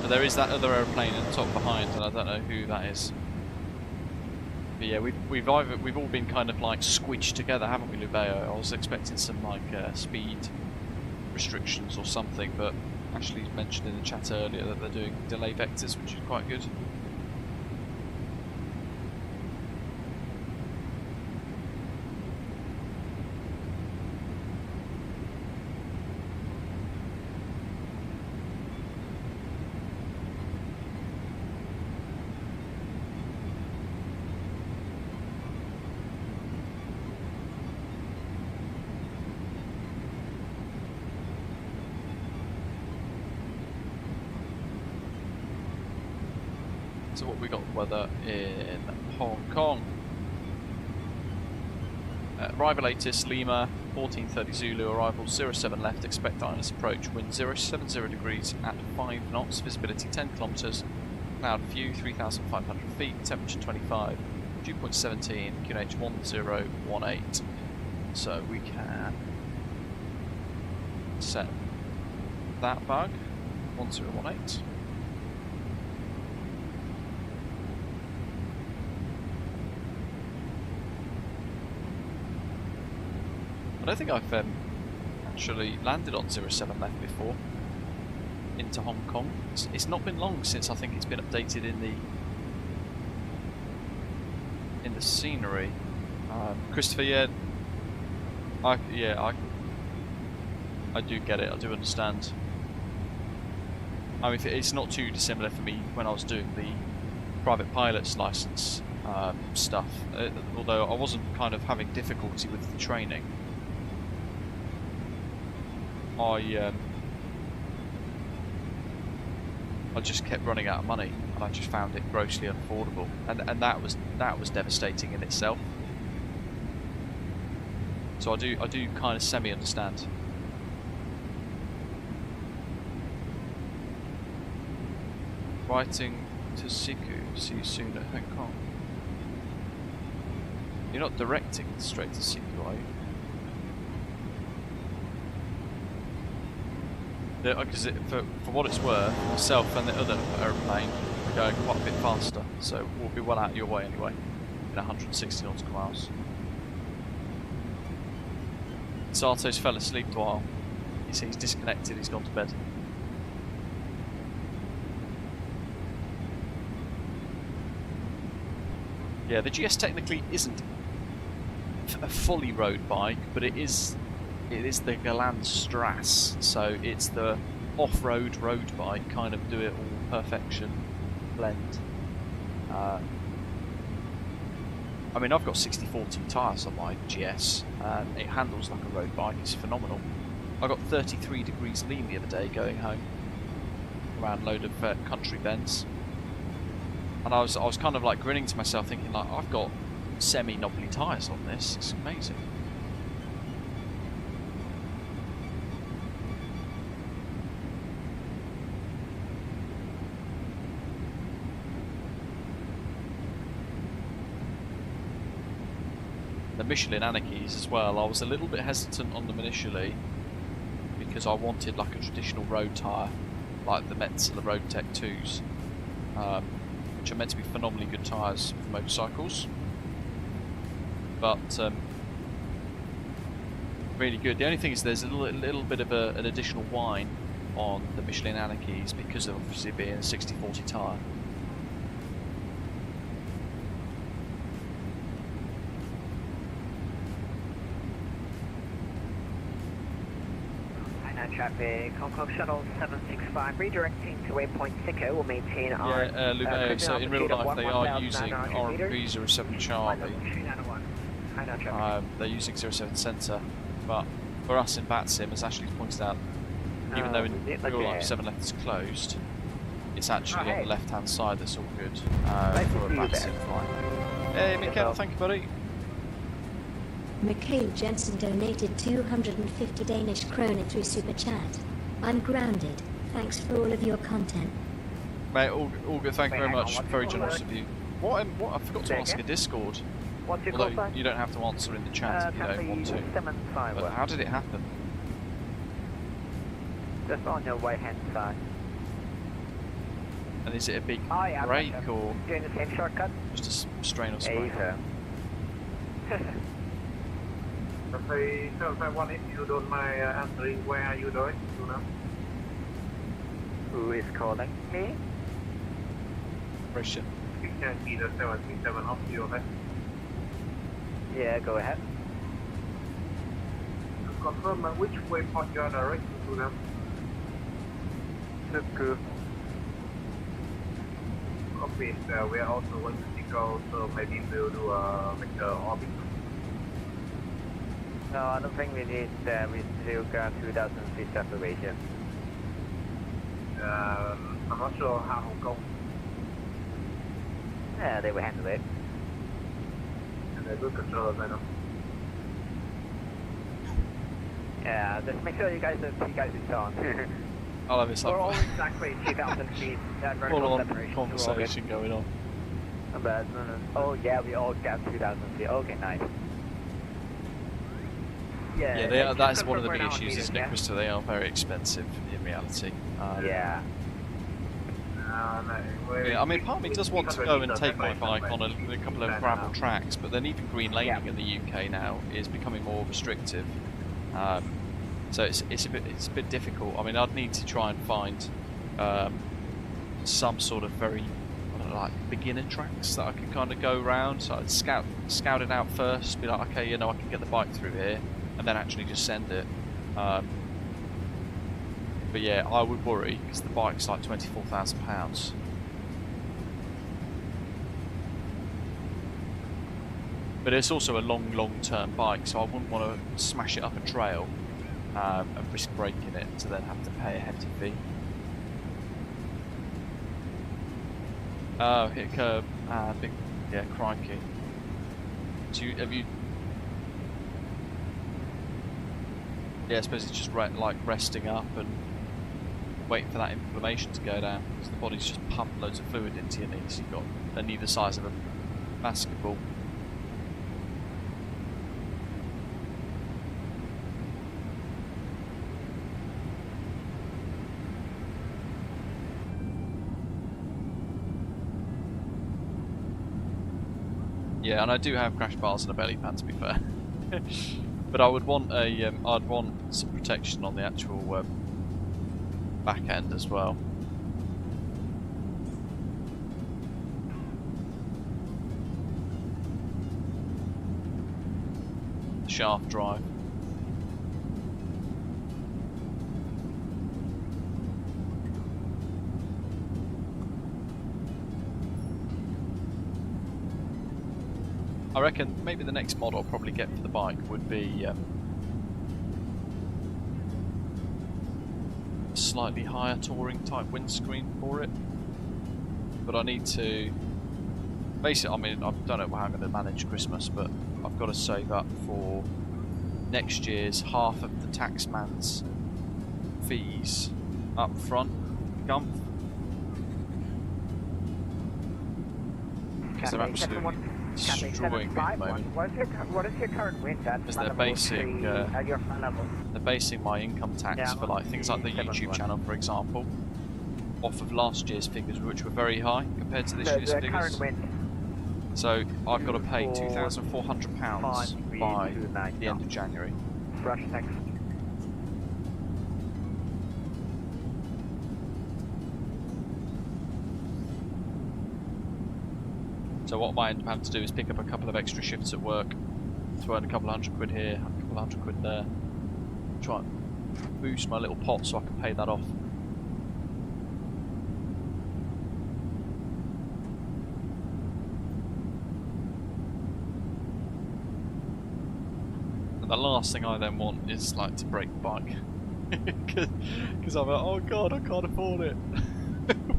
A: But there is that other aeroplane at the top behind, and I don't know who that is. But yeah, we've all been kind of like squidged together, haven't we, Lubeo? I was expecting some like speed restrictions or something, but Ashley mentioned in the chat earlier that they're doing delay vectors, which is quite good. So what we got weather in Hong Kong. Arrival latest Lima 1430 Zulu, arrival 07 left, expect ILS approach, wind 070 degrees at 5 knots, visibility 10 kilometers, cloud view 3,500 feet, temperature 25, dew point 17, QNH 1018. So we can set that bug 1018. don't think I've actually landed on 07 left before into Hong Kong. It's not been long since I think it's been updated in the scenery. Christopher, yeah, I do get it. I do understand. I mean, it's not too dissimilar for me when I was doing the private pilot's license stuff. Although I wasn't kind of having difficulty with the training. I just kept running out of money, and I just found it grossly unaffordable, and that was devastating in itself. So I do kind of semi-understand. Writing to Siku, see you soon at Hong Kong. You're not directing straight to Siku, are you? Because for what it's worth, myself and the other aeroplane are going quite a bit faster, so we'll be well out of your way anyway, in 160 nautical miles. Sato's fell asleep a while. He's disconnected, he's gone to bed. Yeah, the GS technically isn't a fully road bike, but it is the Galant Strass, so it's the off-road road bike, kind of do it all perfection blend. I mean, I've got 60/40 tyres on my GS, and it handles like a road bike. It's phenomenal. I got 33 degrees lean the other day going home around a load of country bends, and I was kind of like grinning to myself, thinking like, I've got semi-knobbly tyres on this. It's amazing. The Michelin Anarchies as well, I was a little bit hesitant on them initially because I wanted like a traditional road tyre, like the Metzeler Road Tech 2s, which are meant to be phenomenally good tyres for motorcycles, but really good. The only thing is there's a little bit of an additional whine on the Michelin Anarchies because of obviously being a 60/40 tyre.
K: Traffic, Hong Kong Shuttle 765, redirecting to waypoint Sico, will maintain our...
A: Yeah, Lumeo, so in real life they are using RMP 07 Charlie. They're using 07 Centre, but for us in VATSIM, as Ashley pointed out, even though in real life 7 left is closed, it's actually on the left hand side that's all good for a VATSIM flight. Hey Mikhail, thank you buddy.
O: McCabe Jensen donated 250 Danish kroner through Super Chat. I'm grounded. Thanks for all of your content.
A: Mate, all good, thank you very much. Very generous of you. What I forgot to ask in Discord. Although you don't have to answer in the chat if you don't want to. But how did it happen?
K: Just on your right hand side.
A: And is it a big break or
K: doing the same shortcut?
A: Just a strain or something?
D: Say 751, if you don't mind answering, where are you going to now?
K: Who is calling me?
A: Christian.
D: You can see the 737 off your head.
K: Yeah, go ahead.
D: To confirm which waypoint you are directing to now?
C: Siku.
D: Copy. We are also going to go, so maybe we'll do a vector orbit.
K: No, I don't think we need we still got 2,000 feet separation.
D: I'm not sure how Hong Kong.
K: Yeah, they will handle it.
D: And they will control it, I know.
K: Yeah, just make sure you guys is on.
A: I'll have it
K: We're all exactly 2,000 feet vertical separation.
A: Conversation going on.
K: But, oh yeah, we all got 2,000 feet. Okay, nice.
A: Yeah, they are, that's one of the big issues, isn't it, Christopher? They are very expensive in reality.
K: Yeah.
A: I mean, part of me does want to go and take my bike on a couple of gravel tracks, but then even green laning in the UK now is becoming more restrictive. So it's a bit difficult. I mean, I'd need to try and find some sort of very, I don't know, like beginner tracks that I can kind of go around. So I'd scout it out first, be like, okay, I can get the bike through here, and then actually just send it. But yeah, I would worry because the bike's like £24,000. But it's also a long-term bike, so I wouldn't want to smash it up a trail and risk breaking it to then have to pay a hefty fee. Oh, hit a curb. Big, yeah, crikey. So have you? Yeah, I suppose it's just like resting up and waiting for that inflammation to go down. So the body's just pumped loads of fluid into your knees. You've got a knee the size of a basketball. Yeah, and I do have crash bars and a belly pad, to be fair. But I would want I'd want some protection on the actual back end as well. Shaft drive. I reckon maybe the next model I'll probably get for the bike would be a slightly higher touring type windscreen for it. But I need to basically, I mean, I don't know how I'm going to manage Christmas, but I've got to save up for next year's half of the taxman's fees up front. Gump. Because they're absolutely destroying me at the moment.
K: What is your current wind at?
A: Because they're basing,
K: at your front level?
A: They're basing my income tax for like things like the YouTube channel, for example, off of last year's figures, which were very high compared to this year's figures.
K: Current wind.
A: So I've got to pay £2,400 by the end of January.
K: Brush tax.
A: So what I might end up having to do is pick up a couple of extra shifts at work, throw in a couple of £100 here, a couple of £100 there, try and boost my little pot so I can pay that off. And the last thing I then want is like to break the bike, because I'm like, oh god, I can't afford it.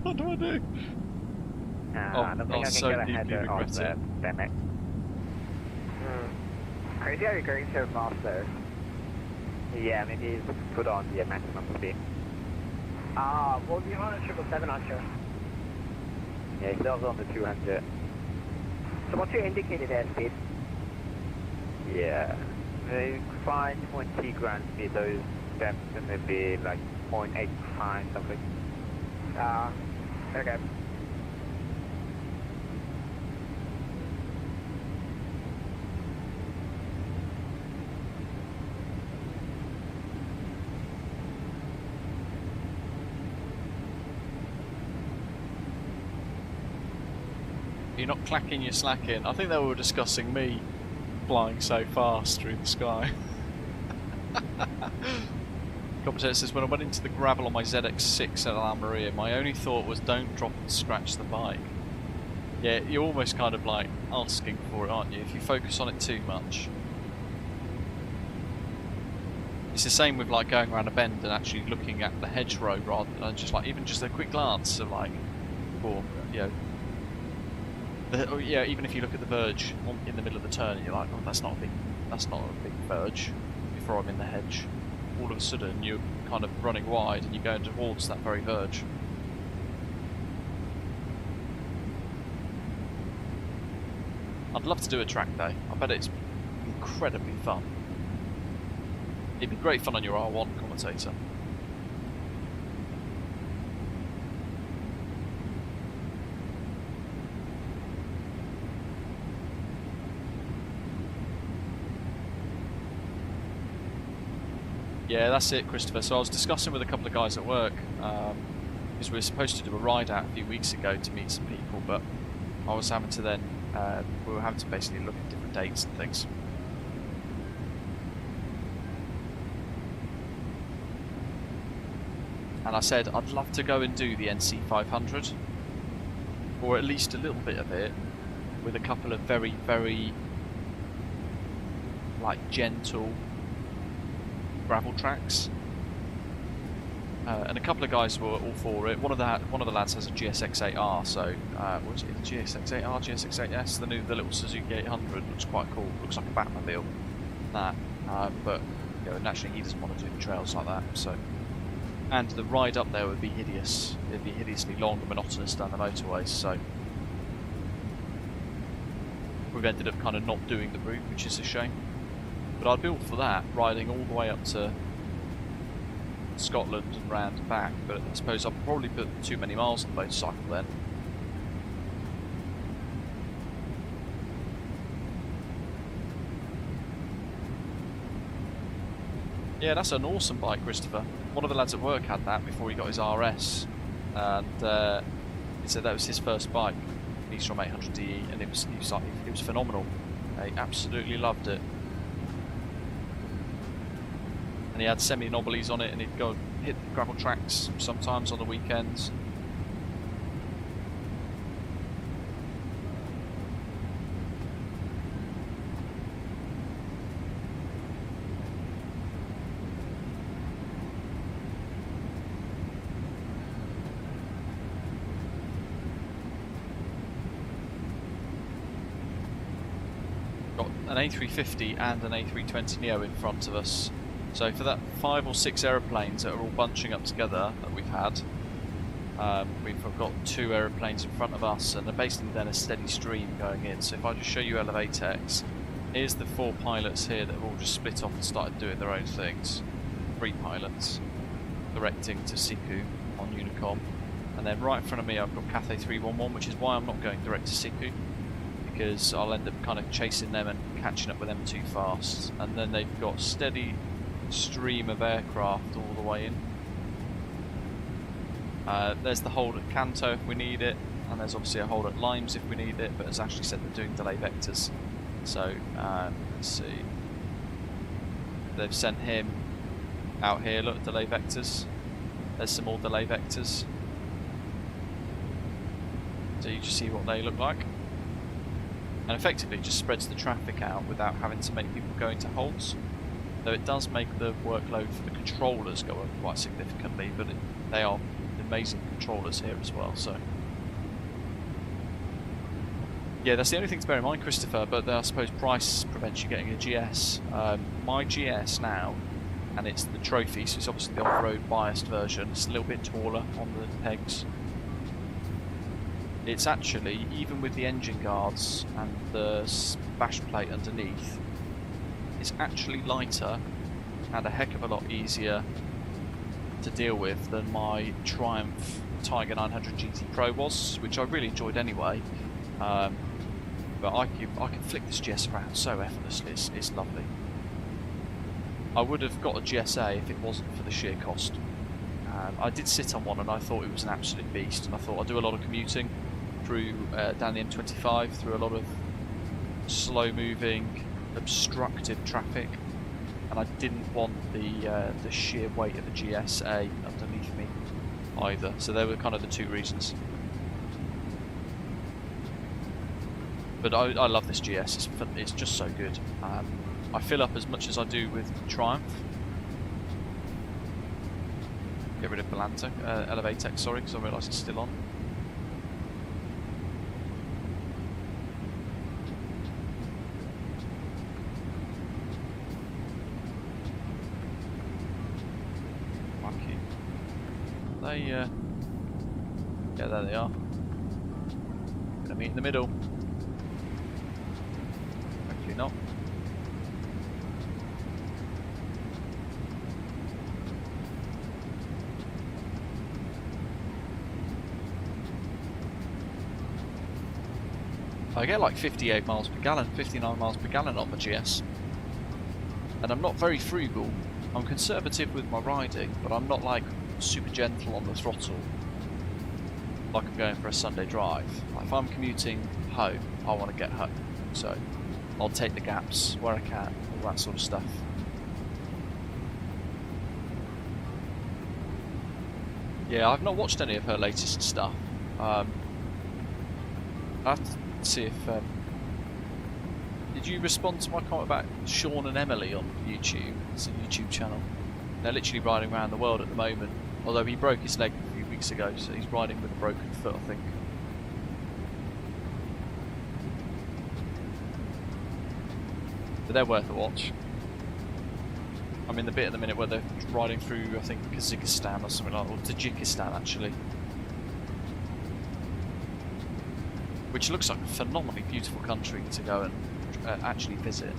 A: What do I do? I'll so deeply regret it.
K: Damn it. Crazy how you're going so fast though. Yeah, maybe put on the maximum speed. We'll be on a 777, I'm sure. Yeah, still on the 200. So what's your indicated airspeed? Yeah, they find 20 grand speed, those steps going to be like 0.85 something. Okay.
A: You're not clacking, you're slacking. I think they were discussing me flying so fast through the sky. Commentator says, when I went into the gravel on my ZX6 at Almeria, my only thought was don't drop and scratch the bike. Yeah, you're almost kind of like asking for it, aren't you? If you focus on it too much. It's the same with like going around a bend and actually looking at the hedgerow rather than just like, even just a quick glance of like, or, you know, yeah, even if you look at the verge in the middle of the turn, and you're like, oh, that's not a big verge. Before I'm in the hedge, all of a sudden you're kind of running wide and you're going towards that very verge. I'd love to do a track day. I bet it's incredibly fun. It'd be great fun on your R1, commentator. Yeah, that's it, Christopher. So I was discussing with a couple of guys at work, because we were supposed to do a ride out a few weeks ago to meet some people, but I was having to then, we were having to basically look at different dates and things. And I said I'd love to go and do the NC 500, or at least a little bit of it, with a couple of very, very like gentle gravel tracks. And a couple of guys were all for it. One of the lads has a GSX-8R, so what is it? GSX-8R, GSX-8S, the little Suzuki 800 looks quite cool. Looks like a Batmobile. But you know, naturally he doesn't want to do the trails like that. So, and the ride up there would be hideous. It'd be hideously long and monotonous down the motorways. So we've ended up kind of not doing the route, which is a shame. But I'd be all for that, riding all the way up to Scotland and round and back, but I suppose I'll probably put too many miles on the motorcycle then. Yeah, that's an awesome bike, Christopher. One of the lads at work had that before he got his RS, and he said that was his first bike. He's from 800DE, and it was phenomenal. He absolutely loved it. And he had semi-nobblies on it, and he'd go hit the gravel tracks sometimes on the weekends. Got an A350 and an A320 Neo in front of us. So for that 5 or 6 aeroplanes that are all bunching up together that we've had, we've got 2 aeroplanes in front of us, and they're basically then a steady stream going in. So if I just show you Elevatex, here's the 4 pilots here that have all just split off and started doing their own things. 3 pilots directing to Siku on Unicom, and then right in front of me I've got Cathay 311, which is why I'm not going direct to Siku, because I'll end up kind of chasing them and catching up with them too fast. And then they've got steady stream of aircraft all the way in. There's the hold at Kanto if we need it, and there's obviously a hold at Limes if we need it, but as Ashley said, they're doing delay vectors. So let's see, they've sent him out here. Look, delay vectors. There's some more delay vectors, so you just see what they look like, and effectively it just spreads the traffic out without having to make people go into holds. Though it does make the workload for the controllers go up quite significantly, but they are amazing controllers here as well. So yeah, that's the only thing to bear in mind, Christopher, but I suppose price prevents you getting a GS. My GS now, and it's the trophy, so it's obviously the off-road biased version, it's a little bit taller on the pegs. It's actually, even with the engine guards and the bash plate underneath, it's actually lighter and a heck of a lot easier to deal with than my Triumph Tiger 900 GT Pro was, which I really enjoyed anyway. But I can flick this GS around so effortlessly, it's lovely. I would have got a GSA if it wasn't for the sheer cost. I did sit on one and I thought it was an absolute beast, and I thought I'd do a lot of commuting through down the M25, through a lot of slow moving, obstructive traffic, and I didn't want the sheer weight of a GSA underneath me either. So they were kind of the 2 reasons. But I love this GS, it's just so good. I fill up as much as I do with Triumph. Get rid of Belanto, Elevatex, sorry, because I realise it's still on. Yeah, there they are. Gonna meet in the middle. Hopefully not. I get like 58 miles per gallon, 59 miles per gallon on the GS. And I'm not very frugal I'm conservative with my riding, but I'm not like super gentle on the throttle like I'm going for a Sunday drive. Like, if I'm commuting home, I want to get home, so I'll take the gaps where I can, all that sort of stuff. Yeah, I've not watched any of her latest stuff. I have to see if... did you respond to my comment about Sean and Emily on YouTube? It's a YouTube channel. They're literally riding around the world at the moment. Although he broke his leg a few weeks ago, so he's riding with a broken foot, I think. But they're worth a watch. I'm in the bit at the minute where they're riding through, I think, Kazakhstan or something like that, or Tajikistan actually. Which looks like a phenomenally beautiful country to go and actually visit.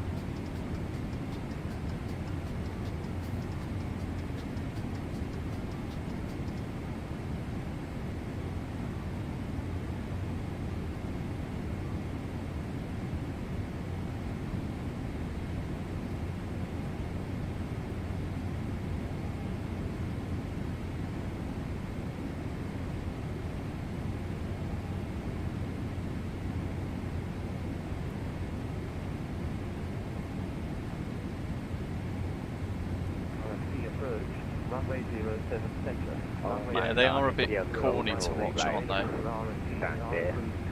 A: Yeah, they are a bit corny to watch, aren't they?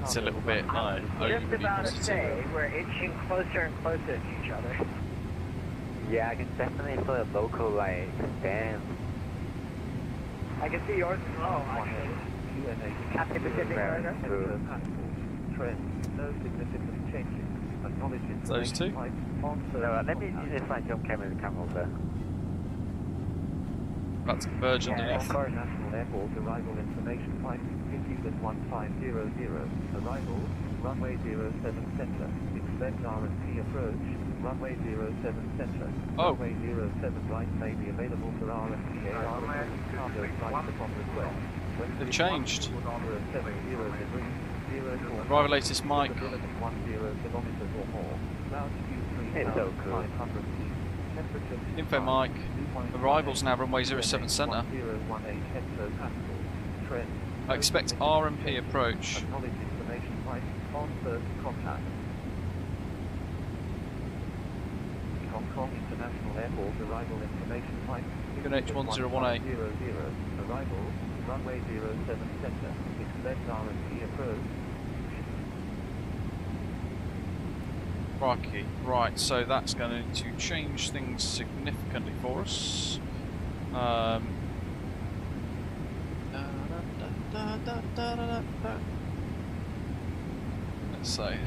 A: It's a little bit
I: Just about to say, we're inching closer and closer to each other.
K: Yeah, I can definitely feel a local, like, stand.
I: I can see yours as well, actually. Captain Pacific Rider.
C: No significant changes. Acknowledging
A: those two?
K: No, let me just like jump camera and camera over.
A: About to converge underneath.
C: National Airport arrival information flight issued at 1500. Arrival, runway 07 center. Expect R&P approach, runway 07 center.
A: Oh.
C: Runway 07 right may be available for R&P AR cargo flights upon request.
A: They've changed. Arrival latest mic.
K: It's so cool.
A: Info mic. Arrivals now runway 07 center. I expect R&P approach.
C: Hong Kong International Airport arrival information flight.
A: H1018.
C: Arrival, runway 07 center. Expect R&P approach.
A: Crikey. Right, so that's going to change things significantly for us. Let's say,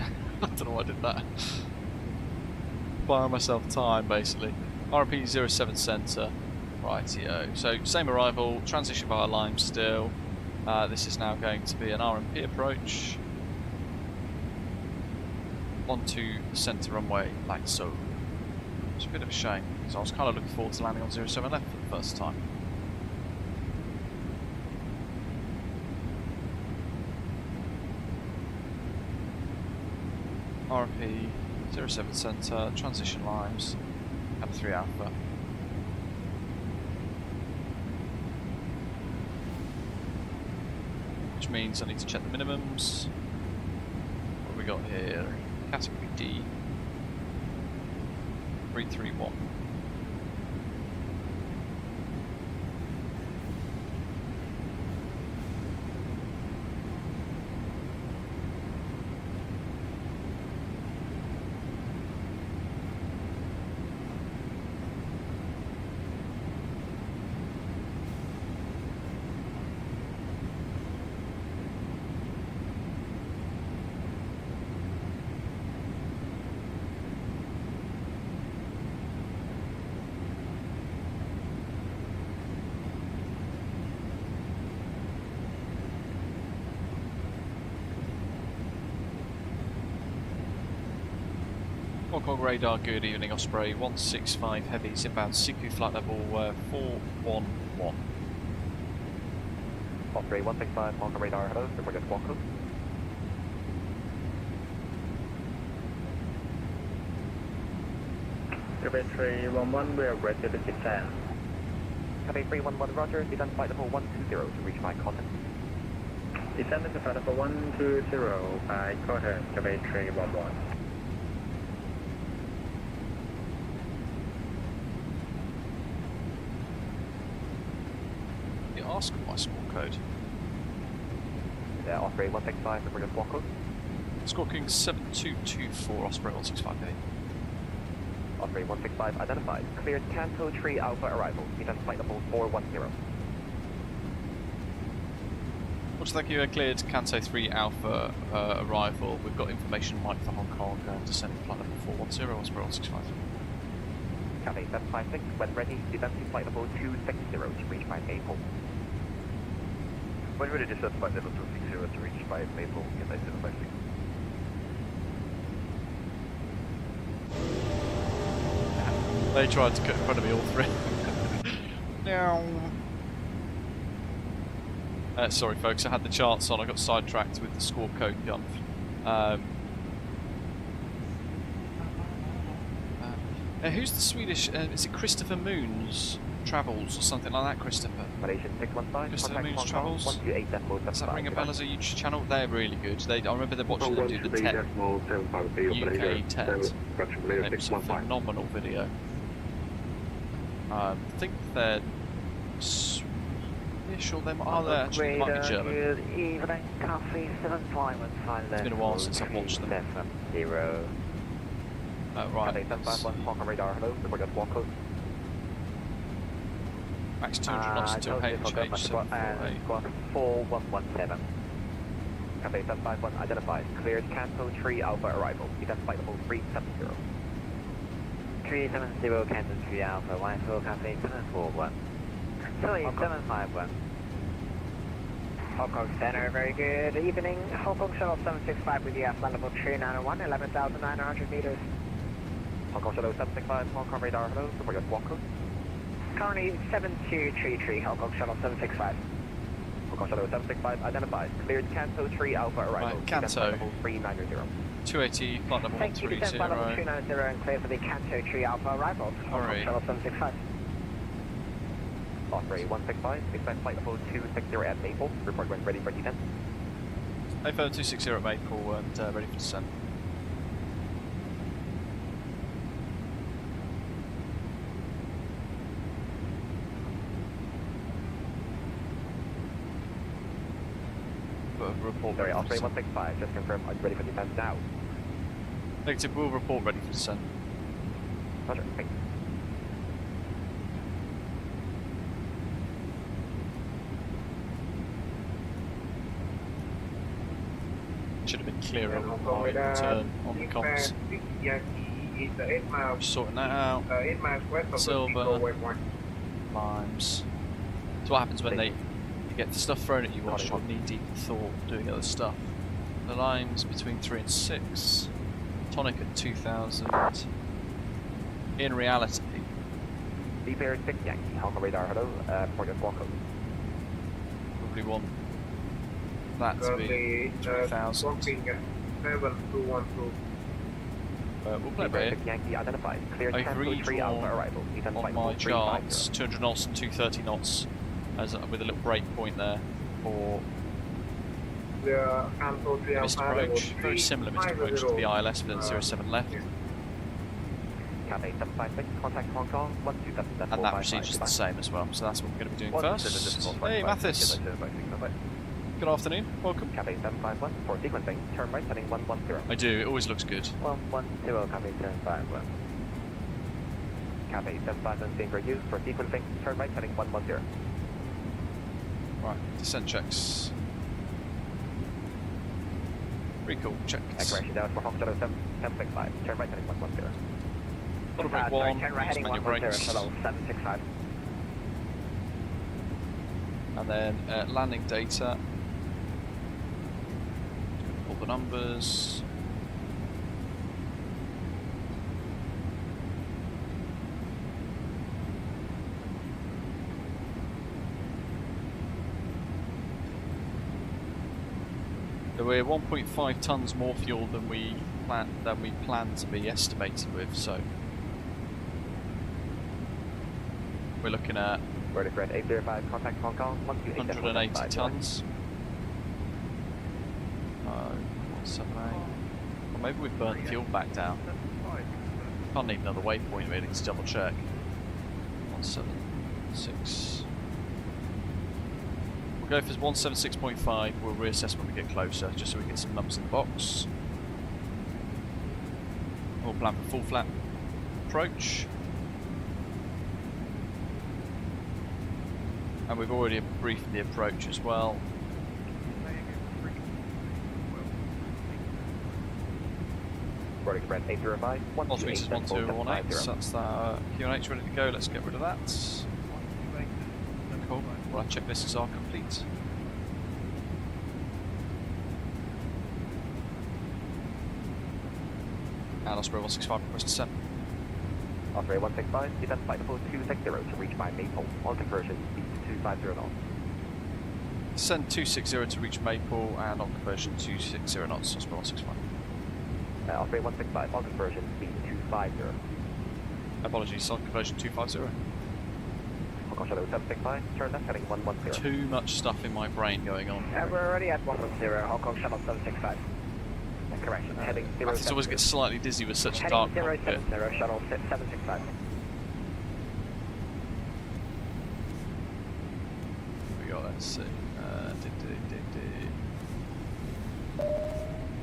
A: I don't know why I did that. Buying myself time, basically. RP 07 center. Rightio. So, same arrival, transition via Lime still. This is now going to be an RMP approach. Onto the centre runway, like so. It's a bit of a shame, because I was kind of looking forward to landing on 07 left for the first time. RP 07 centre, transition limes, and 3 alpha. Which means I need to check the minimums. What have we got here? Category D, 331. Hong Kong radar, good evening, Osprey 165 heavies inbound Siku flight level 411.
K: Osprey 165 Hong Kong radar, hello, report at Guangzhou.
C: Runway 311, we are ready to descend.
E: Copy 311, roger. Descend flight level 120 to reach my contact.
C: Descend to flight level 120 by contact, Runway 311.
A: You ask my score code.
E: Yeah, Osprey 165, report your squawk code.
A: Squawk code 7224, Osprey 165A.
E: Osprey 165 identified. Cleared Canto 3 Alpha arrival. Descend flight level 410.
A: Much thank you, cleared Canto 3 Alpha arrival. We've got information Mike for Hong Kong and descending flight level 410, Osprey 165.
E: Copy 756, when ready, descend to flight level 260 to reach my Maple.
N: When ready, descend flight level 260 to reach my Maple, get that 756.
A: They tried to cut in front of me all three. No. Sorry folks, I had the charts on, I got sidetracked with the score code gun. Who's the Swedish, is it Christopher Moons Travels or something like that, Christopher?
E: Malaysian 615,
A: Christopher Moons Travels? Does that ring a bell as a YouTube channel? They're really good. I remember watching them do the 10 UK 10. It was a phenomenal video. I think they're Swedish or they might be German.
I: Good evening, Coffee 751.
A: It's been a while since I've watched them. Right.
E: 751, Hong Kong radar, hello, report your squawk code.
A: Max 200 knots to HH748.
E: Squawk 4117. Cafe 751 identified. Cleared Canto 3 Alpha arrival. Descend flight level 370.
I: 370 Canton 3 Alpha, Y4 Cafe 741. Sorry, 751. Hong Kong Center, very good evening. Hong Kong Shuttle 765 with you at flight level 391, 11,900 meters.
E: Hong Kong Shuttle 765, Hong Kong radar, hello, report your squawk code.
I: Currently 7233, Hong Kong Shuttle 765.
E: Hong Kong Shuttle 765 identified. Cleared Canto 3 Alpha arrival.
A: Right, Canto.
E: Level 390.
A: 280, flight level 130.
I: Thank you, descend flight level 290 and clear for the Canto 3 Alpha arrival. Hong Kong Shuttle 765.
E: Osprey 165, expect flight level 260 at Maple. Report when ready for descent.
A: A-firm 260 at Maple and ready for descent. Report
E: Sorry,
A: ready
E: Osprey
A: for descent.
E: 165, just confirm, are you ready for descent now?
A: Negative, we'll report ready for descent.
E: Roger, thank you.
A: Should have been clearer on my turn on the comms. Just sorting that out. Silver. Limes. So what happens when you get the stuff thrown at you whilst you're knee deep in thought doing other stuff. The limes between 3 and 6. Tonic at 2000. In reality.
E: Deep Air 6 Yankee, Hong Kong radar, hello, report your squawk code.
A: Probably want that to be 2000. We'll play it by ear.
E: Yankee identified. Cleared
A: I've
E: Canto 3 Alpha arrival.
A: redrawn on my charts 200 knots and 230 knots as with a little break point there for missed approach. Very similar missed approach to the ILS, but then 07 left.
E: Cafe 756, contact Hong Kong 127.
A: And that procedure's the same as well, so that's what we're going to be doing first. Hey Mathis! Good afternoon, welcome.
E: Cafe 751, for sequencing, turn right heading 110.
A: I do, it always looks good.
E: 110, Cafe 751. Cafe 751, same for you, for sequencing, turn right heading 110.
A: Right, descent checks. Recall checked.
E: Acceleration down for Hong Kong 765, turn right heading 110.
A: Auto brake 1,
I: turn right heading
A: manual
I: 110,
A: brakes.
I: Shuttle 765.
A: And then landing data. All the numbers. So we're 1.5 tons more fuel than we planned to be estimated with. So we're looking at
K: 805, contact Hong Kong,
A: 180 tons. 178. Or maybe we've burnt fuel back down. Can't need another waypoint really to double check. 176. We'll go for 176.5. We'll reassess when we get closer, just so we get some numbers in the box. We'll plan for full flat approach. And we've already briefed the approach as well.
K: Express 805,
A: 1218, so that's that QNH ready to go. Let's get rid of that. Cool. Well, our checklists are complete. And Osprey 165 request descent.
K: Osprey 165, descend flight level 260 to reach by Maple. On conversion, speed 250 knots.
A: Descend 260 to reach Maple, and on conversion 260 knots. Osprey 165.
K: Osprey 165, on conversion, speed 250.
A: Apologies, on conversion 250.
K: Hong Kong Shadow 765, turn left heading 110.
A: Too much stuff in my brain going on.
I: We're already at 110, Hong Kong Shuttle 765. Correction, heading 070.
A: I just always get slightly dizzy with such a dark cockpit.
I: Heading 070, Shuttle 765.
A: We got, let's see.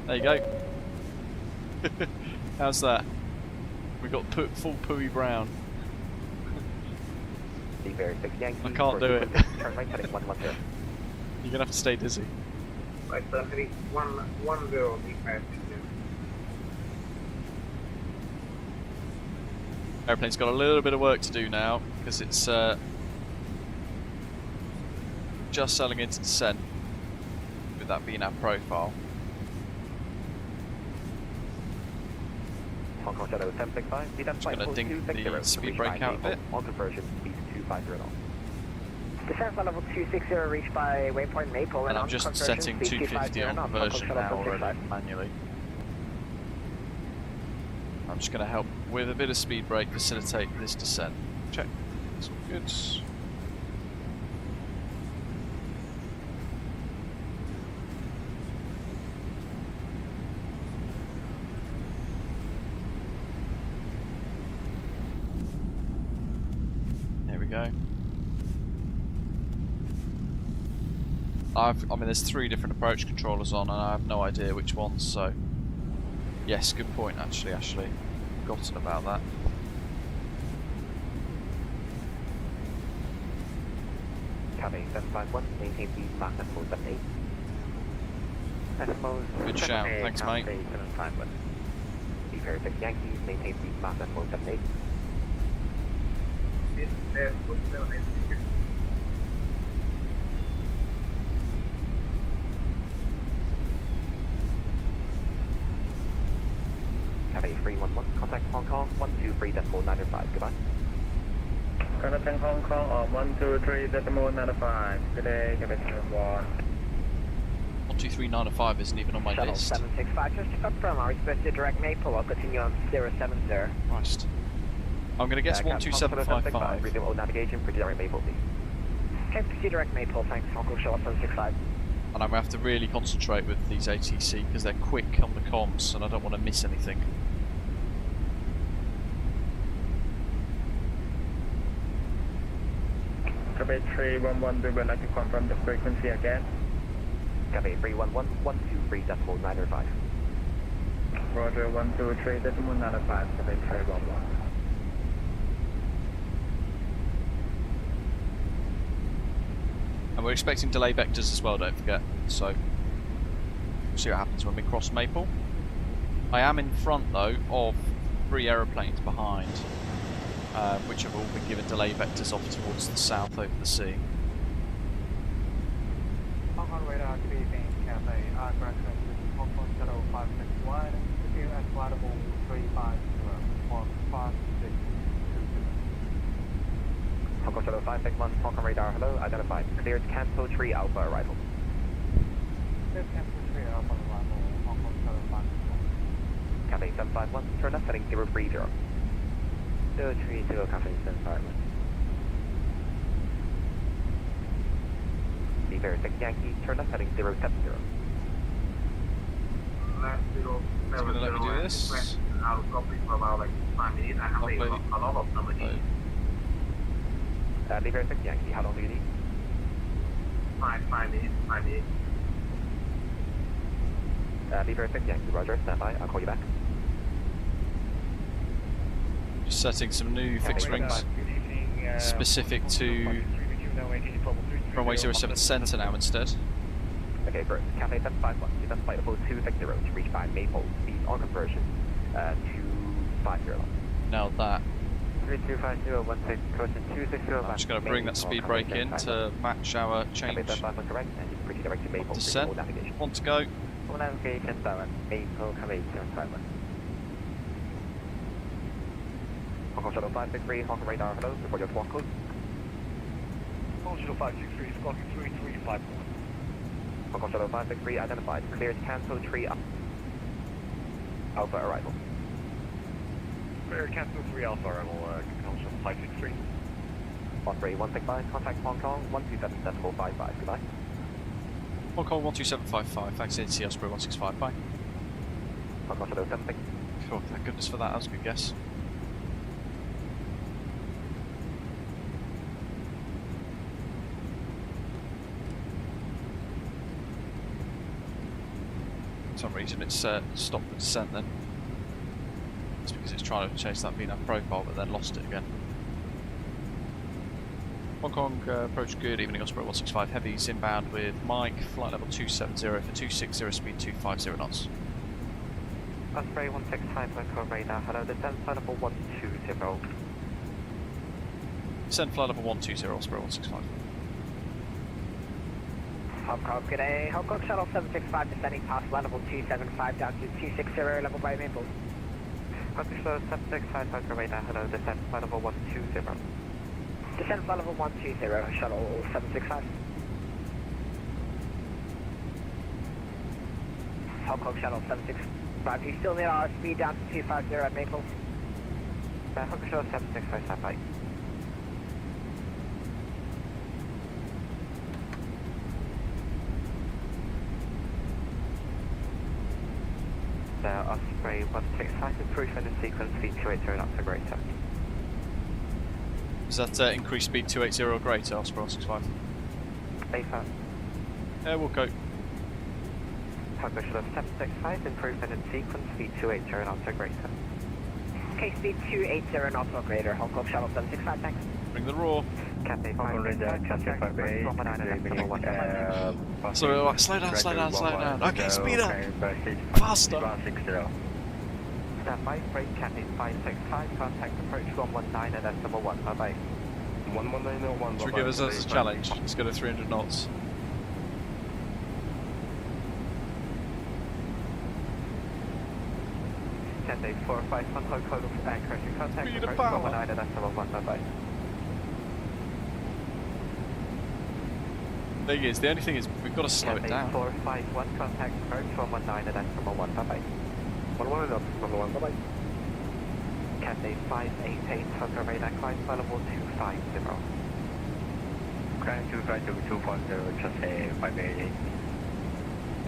A: There you go. How's that? We got full Pooey Brown. I can't do it.
K: Turn right heading 110.
A: You're gonna have to stay dizzy.
D: Right, so heading 110.
A: Airplane's got a little bit of work to do now because it's just settling into descent, with that being our profile.
K: Hong Kong Shadow 765,
A: Just going to dink the speed brake out a bit.
K: On conversion, speed 250 knots.
I: Descent flight level 260 reached by waypoint Maple,
A: And I'm just setting 250 on conversion now already, manually. I'm just going to help with a bit of speed brake facilitate this descent. Check. It's all good. There we go. I mean, there's 3 different approach controllers on, and I have no idea which ones. So, yes, good point actually. Ashley, forgotten about that.
K: Copy 751, maintain the Mach Decimal 78.
A: Good shout, thanks mate.
K: 751. Be very big Yankees, maintain the Mach Decimal 78. Copy 311, contact Hong Kong 123.905, goodbye.
C: Contact Hong Kong on 123.905. Good day, Captain 1.
A: 123.905 isn't even on my
I: Shuttle
A: list.
I: 765, just to confirm, are we supposed to direct Maple or continue on 070?
A: Christ. I'm going to guess 12755.
K: Resume navigation for direct Maple, please.
I: Okay, proceed direct Maple, thanks. Hong Kong Shuttle 765.
A: And I'm going to have to really concentrate with these ATC because they're quick on the comms and I don't want to miss anything.
C: Copy 311, we would like to confirm the frequency again.
K: Copy 311, 123.905.
C: Roger, 123.905, copy 311.
A: And we're expecting delay vectors as well, don't forget. So, we'll see what happens when we cross Maple. I am in front, though, of 3 aeroplanes behind, which have all been given delay vectors off towards the south over the sea.
C: Hong Kong radar, good evening, Cathay. Ground transit, Hong Kong Shuttle 561, continue at flight level 350 on 5622.
K: Hong Kong Shuttle 561, Hong Kong radar, hello, identified. Cleared Canto 3 Alpha arrival.
C: Cleared Canto 3 Alpha arrival, Hong Kong Shuttle 561.
K: Cathay 751, turn left heading 030.
I: 030, Cathay 751.
E: Lever 6 Yankee, turn left heading 070.
D: Last 070.
A: It's going to let me do this.
D: I'll copy for about like 5 minutes. I have a lot of numbers.
E: Lever 6 Yankee, how long do you need?
D: 5 minutes. 5 minutes.
E: Lever 6 Yankee, roger, stand by, I'll call you back.
A: Just setting some new fixed rings specific to runway 07 centre now instead.
E: Okay, first, Cafe 751, descend flight level 260 to reach by Maple, speed on conversion, 250.
A: Now that.
E: 325016, correction 260.
A: I'm just going to bring that speed brake in to match our change.
E: Correct, and you can proceed direct to Maple.
A: Descent, want to go.
E: Full navigation, Darren, Maple, Cafe 751. Hong Kong Shuttle 563, Hong Kong radar, hello, report your squawk code.
P: Hong Kong Shuttle 563, squawk 3351.
E: Hong Kong Shuttle 563 identified, cleared cancel tree up. Alpha arrival.
P: Clear cancel 3 Alpha arrival, Hong Kong Shuttle 563.
E: Osprey 165, contact Hong Kong 1277455, goodbye.
A: Hong Kong 12755, thanks NC Osprey 165, bye.
E: Hong Kong Shuttle 76.
A: Oh, thank goodness for that, that was a good guess. For some reason it's stopped the descent then. It's because it's trying to chase that VNAV profile but then lost it again. Hong Kong approach good, evening Osprey 165, heavies inbound with Mike, flight level 270 for 260, speed 250 knots.
E: Osprey 165, Hong Kong radar, hello, descend flight level 120.
A: Descend flight level 120, Osprey 165.
I: Hong Kong, good day. Hong Kong Shuttle 765 descending past flight level 275 down to 260 level by Maple.
E: Hong Kong Shuttle 765 Hong Kong radar, hello, descend flight level 120.
I: Descend flight level 120, Shuttle 765. Hong Kong Shuttle 765, you still need our speed down to 250 at Maple?
E: Hong Kong Shuttle 765, stand by. Osprey 165, improvement in sequence, speed 280 knots or greater.
A: Is that increased speed 280 or greater, Osprey 165?
E: AFA.
A: We'll go.
E: Hong Kong Shuttle 765, improvement in sequence, speed 280 knots or greater.
I: Okay, speed 280 knots or greater, Hong Kong Shuttle 765, thanks.
A: Bring the roar.
E: Cathay 565,
A: So slow down, slow down, slow down. Okay, speed up. Faster.
E: Stand by, brake Cathay 565, contact approach 119 at decimal 1, bye bye.
N: 11901.
A: Should we give us as a challenge? Let's go to 300 knots.
E: Cathay 451, Hong Kong correction, contact approach 119 at decimal 1, bye bye.
A: Thing is, the only thing is we've got to slow it down.
E: 451, contact approach 119 at decimal 1, bye bye.
N: 119 at decimal 1, bye bye.
E: Cathay 588, Hong Kong radar, climb flight level 250.
P: Climb 250, 250, Cathay 588.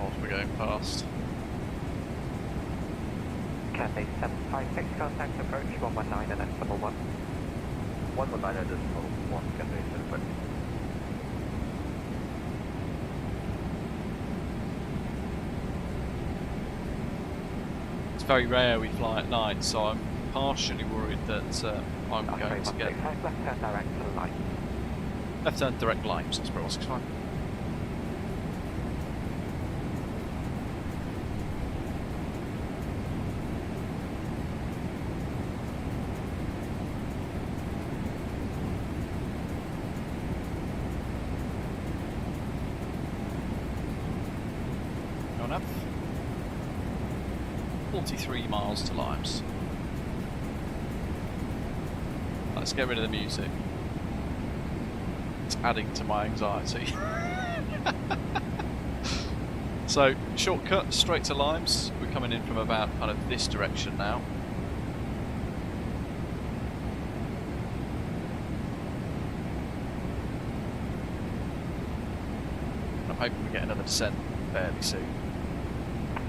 A: Whilst we're going past.
E: Cathay 756, contact approach 119 at decimal 1.
P: 119 at decimal 1, Cathay 756.
A: It's very rare we fly at night, so I'm partially worried that I'm going to get
E: left turn direct to the line.
A: left turn direct line, so that's pretty much fine. Going up. 43 miles to Limes. Let's get rid of the music. It's adding to my anxiety. So, shortcut straight to Limes. We're coming in from about kind of this direction now. hoping we get another descent fairly soon.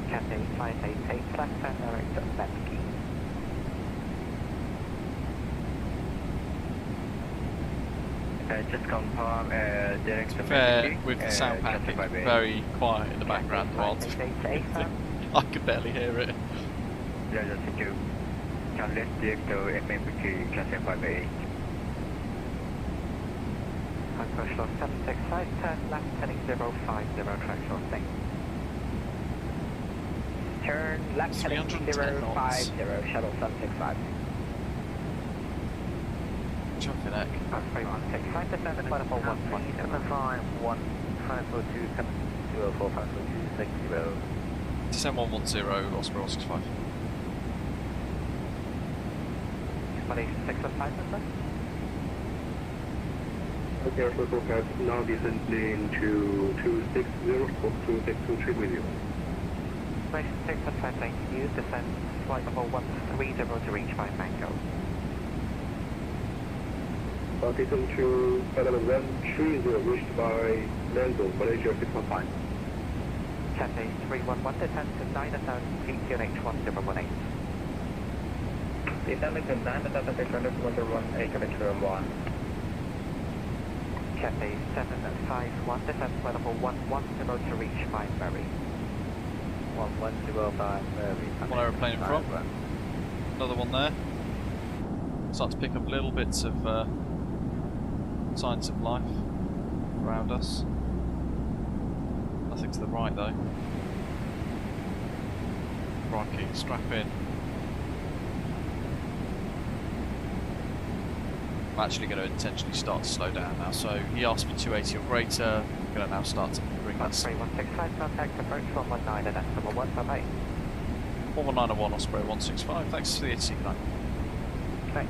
I: Cathay 588, flat 10 direct to Betsky.
B: Just confirm direct to
A: Fair with the sound pack, it's very quiet in the background. I could barely hear it.
B: Yeah, that's you. Can let's direct to FMDG Cathay 588.
I: Push on 765, turn left heading 050, track short thing. Turn left heading 050, shuttle 765.
A: Jumping egg.
I: 3165 to 7, flight of 110.
E: 751, 542, 704, 542, 60.
A: Descent 110, Osprey 165.
I: 615, sir?
C: Okay, Air Force has now descending to 260 for 2623 with you.
I: 615, thank you. Descend flight level 130 to reach 5 Mango.
C: Descend to flight level 130 reached by Mango, Malaysia 615.
I: Cathay 311, descend to 9,000 feet, QNH 1018.
B: Descend to 9,000 feet, 118,
I: Cathay 751, descend flight level 110 to reach 5 Berry.
E: 1105 Berry.
A: One aeroplane in front. Another one there. Start to pick up little bits of signs of life around us. Nothing to the right though. Crikey, strap in. I'm actually going to intentionally start to slow down now, so he asked for 280 or greater. I'm going to now start to bring that.
I: 3165, contact approach 119 and decimal 1 bye bye.
A: 11901 Osprey 165, thanks for the HC line.
I: Okay.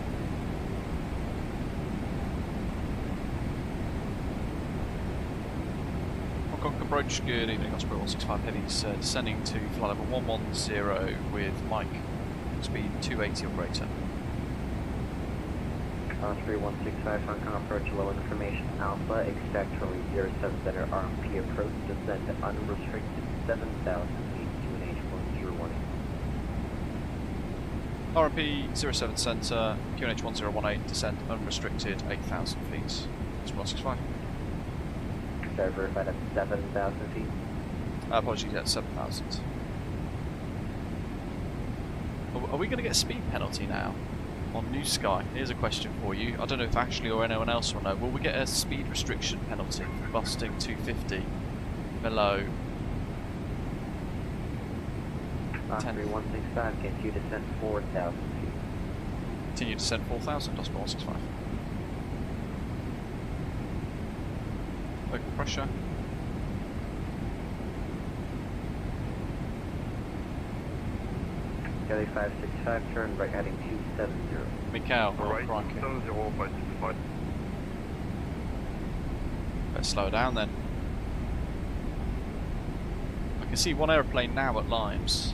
A: Hong Kong approach, good evening Osprey 165, headings descending to flight level 110 with Mike, speed 280 or greater.
E: 3165, Hong Kong approach, low information Alpha, expect from 07 center RMP approach, descend to unrestricted 7,000 feet, QNH 1018.
A: RMP 07 center, QNH 1018, descent unrestricted 8,000 feet. That's 165.
E: Start verified at 7,000 feet.
A: Apologies, at 7,000. Are we going to get a speed penalty now? On New Sky, here's a question for you. I don't know if Ashley or anyone else will know. Will we get a speed restriction penalty for busting 250 below
E: 3165, continue descent 4,000 feet.
A: Continue descent 4,000, Osprey 165. Local pressure.
E: Kelly 565, turn right heading 270.
A: Mikhail,
N: Right,
A: crikey.
N: 70565.
A: Let's slow down then. I can see one aeroplane now at Limes.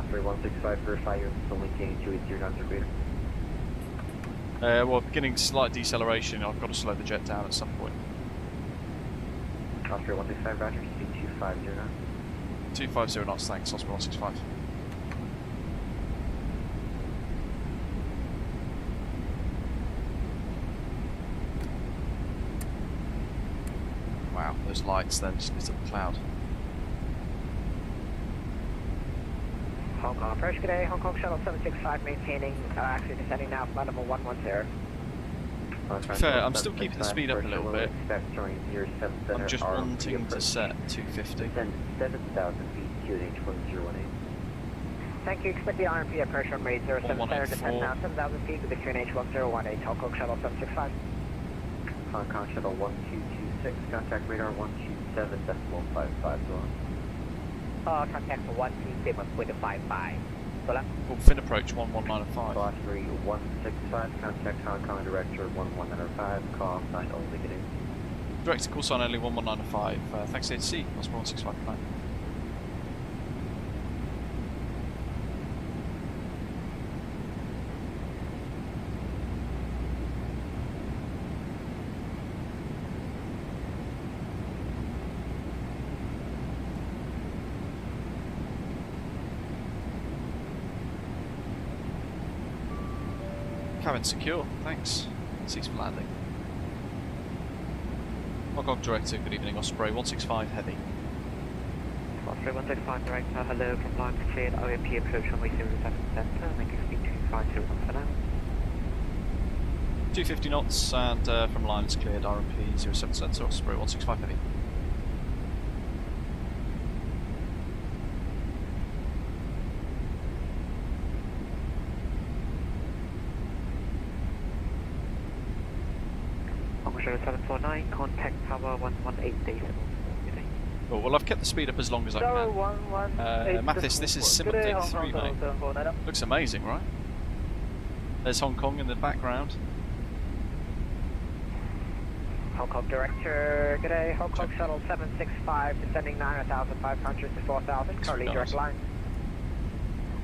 E: 3165, verify you're still maintaining 280 knots or greater.
A: Well, beginning slight deceleration. I've got to slow the jet down at some point.
E: Osprey 165, roger, speed 250 knots.
A: 250 knots, thanks, Osprey 165. Wow, those lights then just lit up the cloud.
I: Hong Kong approach, good day. Hong Kong shuttle 765 maintaining, actually descending now, flight level 110.
A: Fair, I'm still keeping the speed up a little bit. I'm just wanting to set 250.
E: Descend 7,000 feet, QNH 1018.
I: Thank you, expect the RMP approach on rate 07 center, descend now 7,000 feet with the QNH 1018, Hong Kong shuttle 765.
E: Hong Kong shuttle 1226, contact radar 127.55.
I: Contact for 127.55.
A: Oh, fin approach 11905.
E: Boss 3165, contact Hong Kong director 11905, call sign only getting.
A: Director call sign only 11905. Thanks HC, Osprey 165 plan. Cabin secure, thanks. Cease for landing. Hong Director, good evening, Osprey 165 Heavy.
I: Osprey 165 Director, hello from line cleared, OMP approach runway 07 Center, making speed 250 for now.
A: 250 knots and from lines cleared, RMP 07 Center, Osprey 165 Heavy.
I: Osprey 749, contact tower 118 decibels.
A: Oh, well, I've kept the speed up as long as I can. Mathis, this is simulate 3, mate. Looks amazing, right? There's Hong Kong in the background.
I: Hong Kong Director, good day. Hong Kong Shuttle 765 descending 9,500 to 4,000, currently direct line.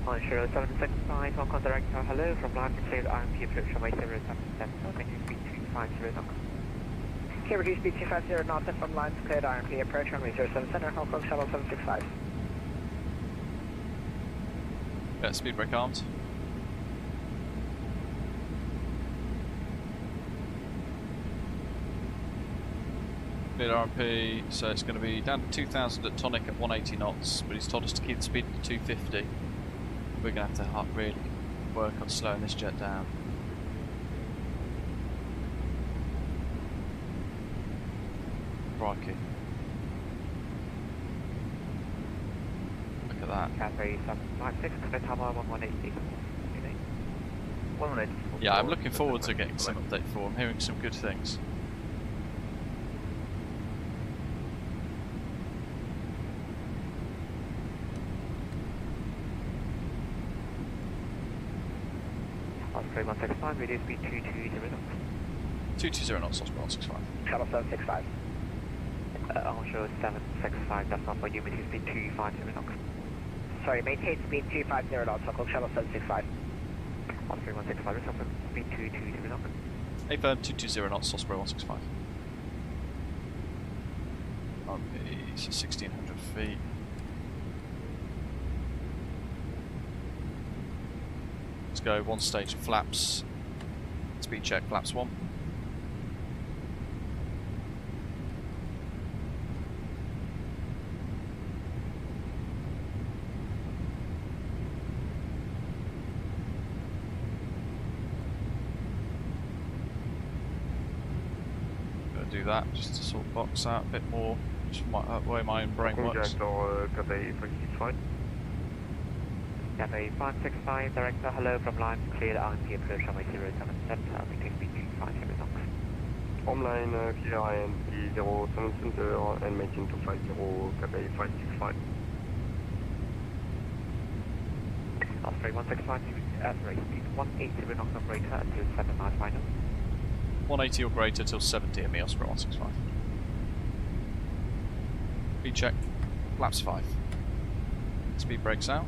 I: On Shuttle 765, Hong Kong Director, hello from line to cleared RMP approach runway 07 Center, making speed 250 knots. Okay, reduce speed 250 knots and from lines cleared RMP approach runway 07 Center, Hong Kong Shuttle 765.
A: Yeah, speed brake armed. Cleared RMP, so it's going to be down to 2,000 at tonic at 180 knots, but he's told us to keep the speed to 250. We're going to have to really work on slowing this jet down. Crikey. Look at that.
I: Cathay 756, clear tower 118.
A: Yeah, I'm looking forward to getting some update for. I'm hearing some good things.
I: Osprey 165, reduce speed 220 knots.
A: 220 knots, Osprey 165.
I: Shuttle 765. Onshore 765, that's not for you, reduce speed 250 knots. Sorry, maintain speed 250 knots, Hong Kong Shuttle 765. Osprey 165, return for speed 220 knots.
A: A firm 220 knots, Osprey 165. RMP 1600 feet. Let's go one stage of flaps. Speed check, flaps 1. Gonna do that just to sort of box out a bit more, just the way my own brain works.
I: Cathay 565, Director, hello from line cleared RMP approach runway 07 Center, maintain speed 250 knots.
C: Online clear INP 07 Center and maintain 250, Cathay 565.
I: Osprey 165, average speed 180 knots operator until 7 miles final.
A: 180 or greater till 70 at me, Osprey 165. Speed check, flaps 5. Speed brakes out.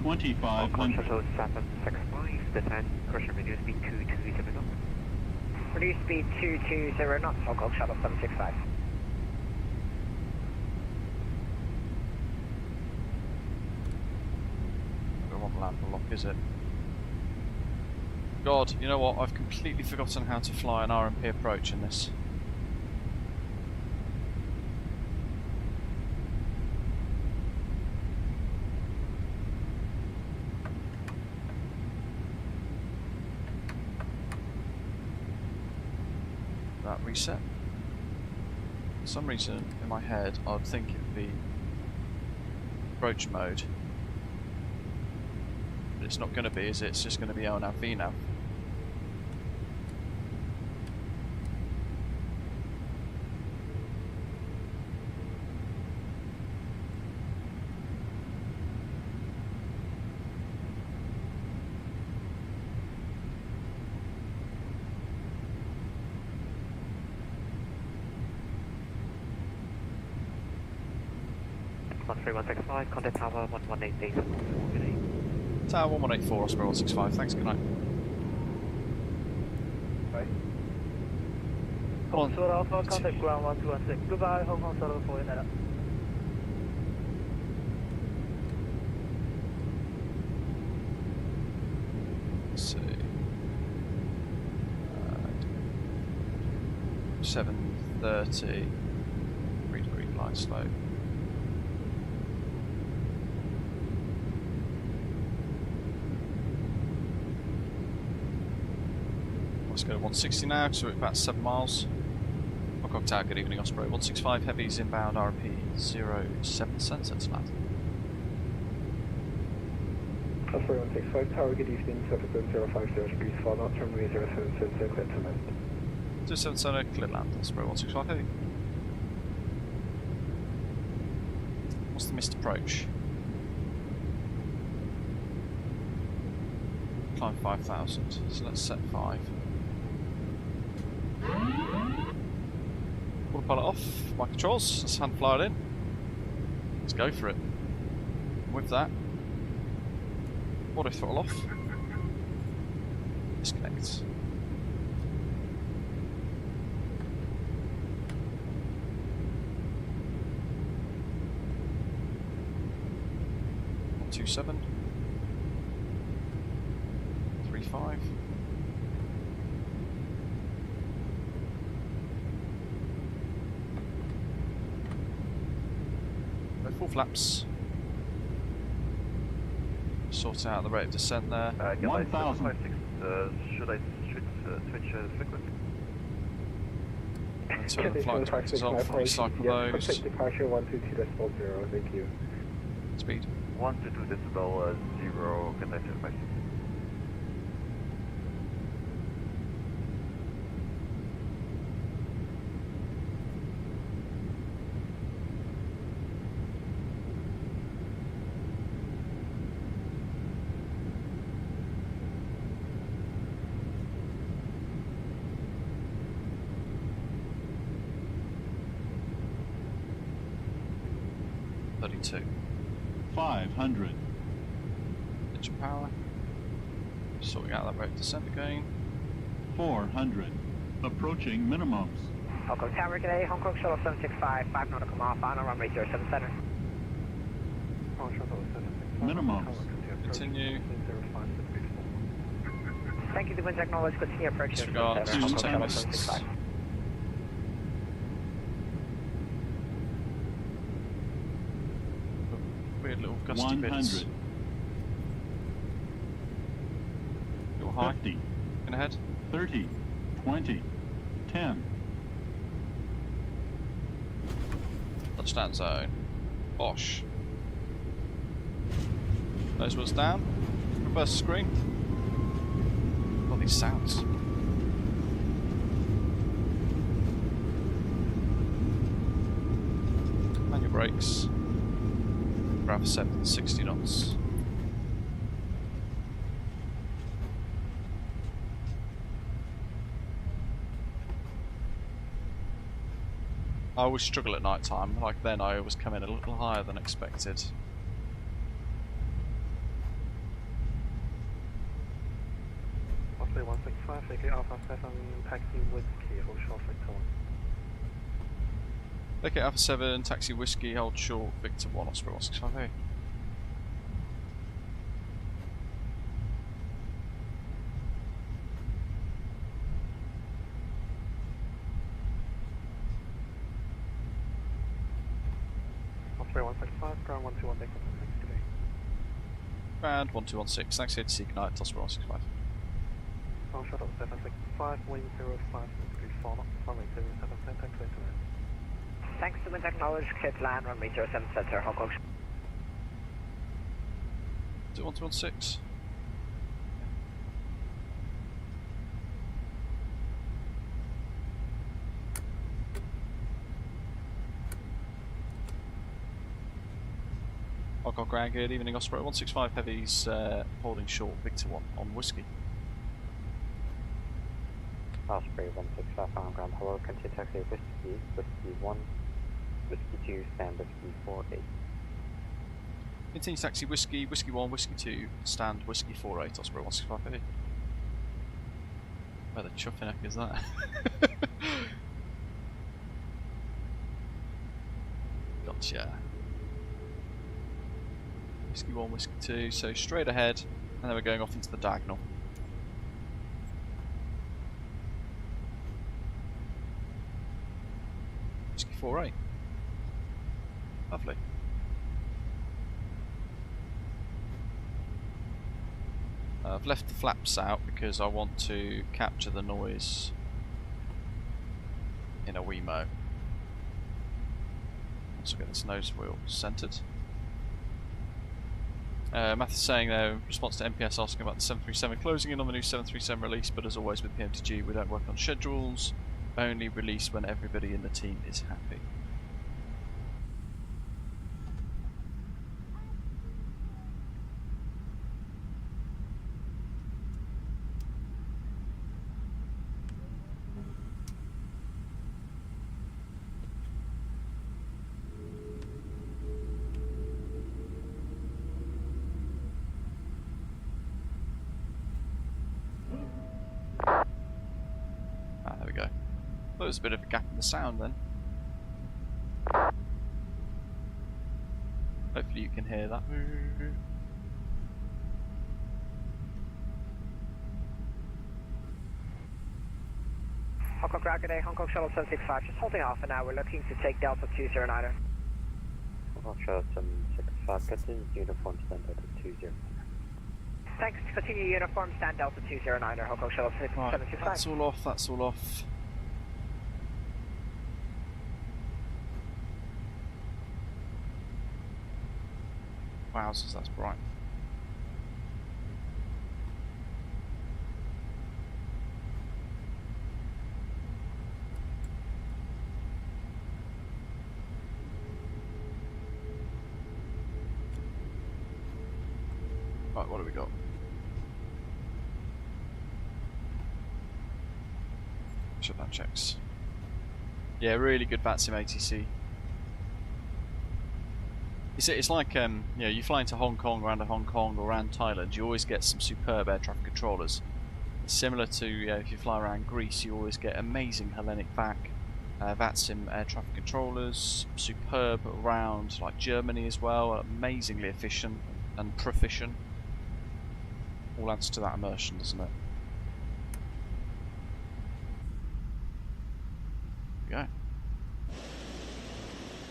Q: 25.
I: Shuttle 765, descend, cruiser reduce speed 220 knots. Reduce speed 220 knots, Hong Kong Shuttle 765.
A: I don't want land lock, is it? God, you know what? I've completely forgotten how to fly an RMP approach in this. That reset. For some reason in my head I'd think it would be approach mode, but it's not going to be, is it? It's just going to be LNAV VNAV.
I: Osprey 165, contact tower 118.
A: Tower 1184, Osprey 165, thanks, good night.
C: Right.
A: Come on.
G: Short Alpha, contact ground 1216. Goodbye, Hong Kong Shuttle 4 in that up.
A: Let's see. 730. 3-degree glide slope. Let's go to 160 now, so we're about 7 miles. Hong Kong Tower, good evening, Osprey. 165 heavies inbound, RP 07 sensors land.
C: Osprey 165 Tower, good evening, 77050 degrees 4 knots, runway 07 clear to land.
A: 27 center, clear land, Osprey 165 heavy. What's the missed approach? Climb 5,000, so let's set 5. Autopilot off, my controls, let's hand fly it in. Let's go for it. And with that, auto throttle off. Disconnect. One, 2-7. 3-5. Full flaps. Sort out the rate of descent there.
Q: 1,000.
P: Should I switch frequency?
A: And turn the flight directors off, recycle those.
C: Departure 122.0, thank you.
A: Speed.
P: 122.0, can I check my?
A: Two.
Q: 500.
A: Engine power. Sorting out that rate of descent again.
Q: 400. Approaching minimums.
I: Hong Kong Tower today, Hong Kong Shuttle 765, 5 nautical mile, final runway 07 center.
Q: Minimums.
A: Continue.
I: Thank you, the wind acknowledged, continue approaching 07 center, Hong Kong Shuttle 765.
A: Weird little gusty
Q: 100.
A: bits. Little high.
Q: 50.
A: In ahead.
Q: 30. 20. 10.
A: Touchdown zone. Bosh. Nose wheels down. Reverse screen. All these sounds. Manual brakes. Graph 7, 60 knots. I always struggle at night time, like then I always come in a little higher than expected.
C: Osprey 165, take Alpha 7, taxi whiskey, hold short Victor 1.
A: Okay, Alpha 7, taxi whiskey, hold short, Victor 1, Osprey 165.
C: Osprey 165, ground 121, take contact, thanks today.
A: Ground 1216, thanks here to seek night, Osprey 165.
C: Ground shuttle 765, wind 05, 34 knots, runway 07, thanks for internet.
I: Thanks to wind acknowledged, clear to land, runway 07 center, Hong Kong.
A: 1216. Hong Kong ground, good evening, Osprey 165 heavies, holding short, Victor 1 on whiskey.
E: Osprey 165 on ground, hello, continue taxi whiskey, whiskey 1, whiskey 2, stand whiskey 48.
A: Continue taxi whiskey, whiskey 1, whiskey 2, stand whiskey 48, Osprey 165 heavy. Where the chuffing heck is that? Gotcha. Whiskey 1, whiskey 2, so straight ahead, and then we're going off into the diagonal. 4A. Lovely. I've left the flaps out because I want to capture the noise in a Wemo. Also get this nose wheel centered. Math is saying though, response to MPS asking about the 737 closing in on the new 737 release, but as always with PMDG, we don't work on schedules, only release when everybody in the team is happy. There we go. There was a bit of a gap in the sound then. Hopefully you can hear that.
I: Hong Kong ground, good day. Hong Kong Shuttle 765, just holding off for now. We're looking to take Delta 209er.
E: Hong Kong Shuttle 765, continue uniform stand Delta 209.
I: Thanks, continue uniform stand Delta 209er, Hong Kong Shuttle 765.
A: That's all off, that's all off. Wowzers, that's bright. Right, what do we got? Shutdown checks. Yeah, really good VATSIM ATC. It's like you know, you fly into Hong Kong, around Hong Kong or around Thailand, you always get some superb air traffic controllers. It's similar to if you fly around Greece, you always get amazing Hellenic VATSIM air traffic controllers. Superb around like Germany as well, amazingly efficient and proficient. All adds to that immersion, doesn't it? There we go.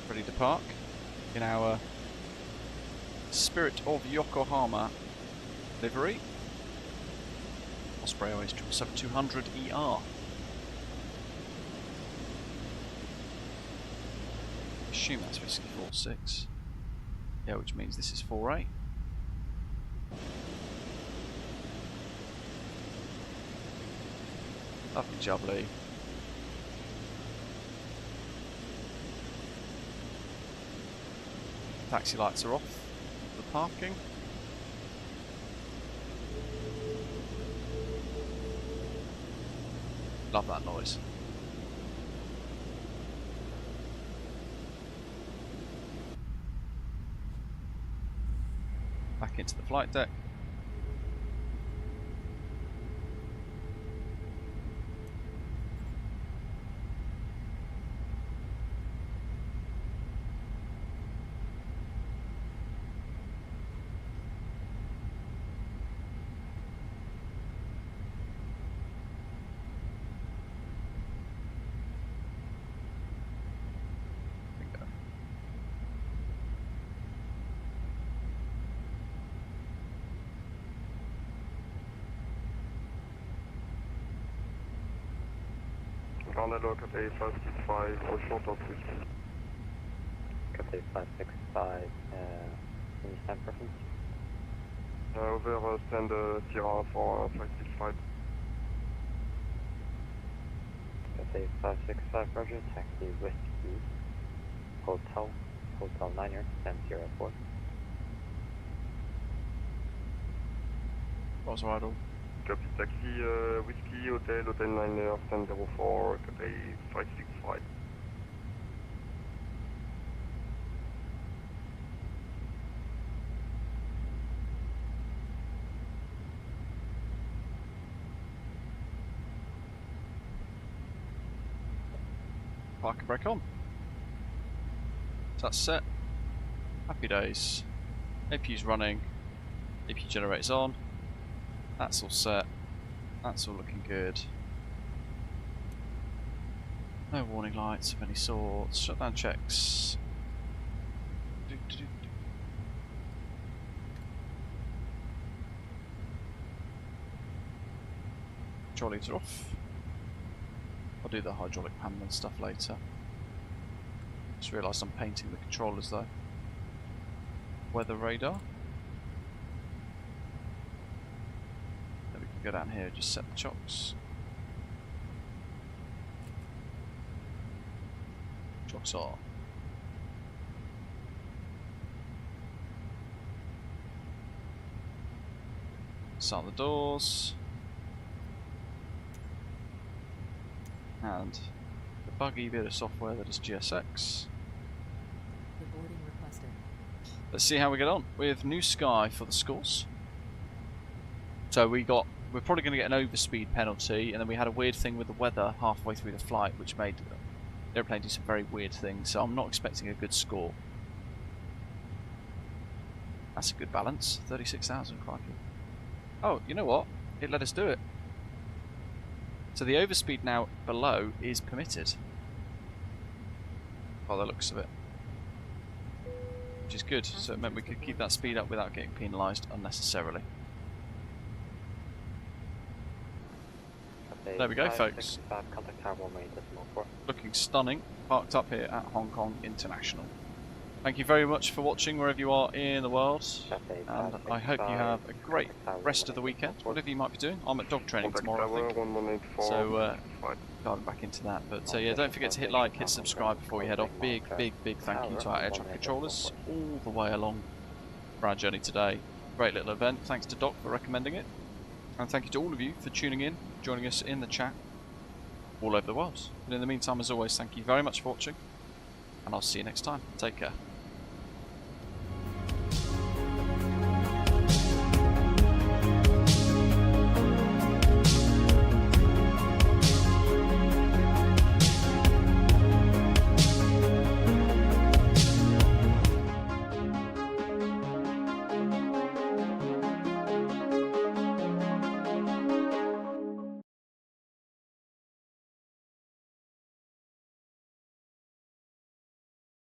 A: Ready to park in our Spirit of Yokohama livery. Osprey Airways 777-200ER. Assume that's basically 4.6. Yeah, which means this is 4.8. Lovely jubbly. Taxi lights are off for the parking. Love that noise. Back into the flight deck.
C: Hello, Cathay 565, or short of 50.
E: Cathay 565, can you stand preference?
C: Over stand Sierra for 565.
E: Cathay 565, roger, taxi Whiskey, Hotel Niner, stand 04.
A: What's idle?
C: Copy taxi, Whiskey, Hotel Niner, stand 04, Cathay 565.
A: Park and brake on. So that's set. Happy days. APU's running. APU generator's on. That's all set. That's all looking good. No warning lights of any sort. Shutdown checks. Trolleys are off. I'll do the hydraulic panel and stuff later. Just realised I'm painting the controllers though. Weather radar. Then we can go down here and just set the chocks. Chocks are. Start the doors. And the buggy bit of software that is GSX. Let's see how we get on with New Sky for the scores. So we're probably going to get an overspeed penalty, and then we had a weird thing with the weather halfway through the flight, which made the airplane do some very weird things. So I'm not expecting a good score. That's a good balance. 36,000, crikey. Oh, you know what? It let us do it. So the overspeed now below is permitted. By the looks of it. Which is good, so it meant we could keep that speed up without getting penalised unnecessarily. There we go, folks. Looking stunning, parked up here at Hong Kong International. Thank you very much for watching wherever you are in the world, and I hope you have a great rest of the weekend, whatever you might be doing. I'm at dog training tomorrow, I think, so diving back into that. But yeah, don't forget to hit like, hit subscribe before you head off. Big thank you to our air traffic controllers all the way along for our journey today. Great little event. Thanks to Doc for recommending it, and thank you to all of you for tuning in, joining us in the chat all over the world. But in the meantime, as always, thank you very much for watching, and I'll see you next time. Take care.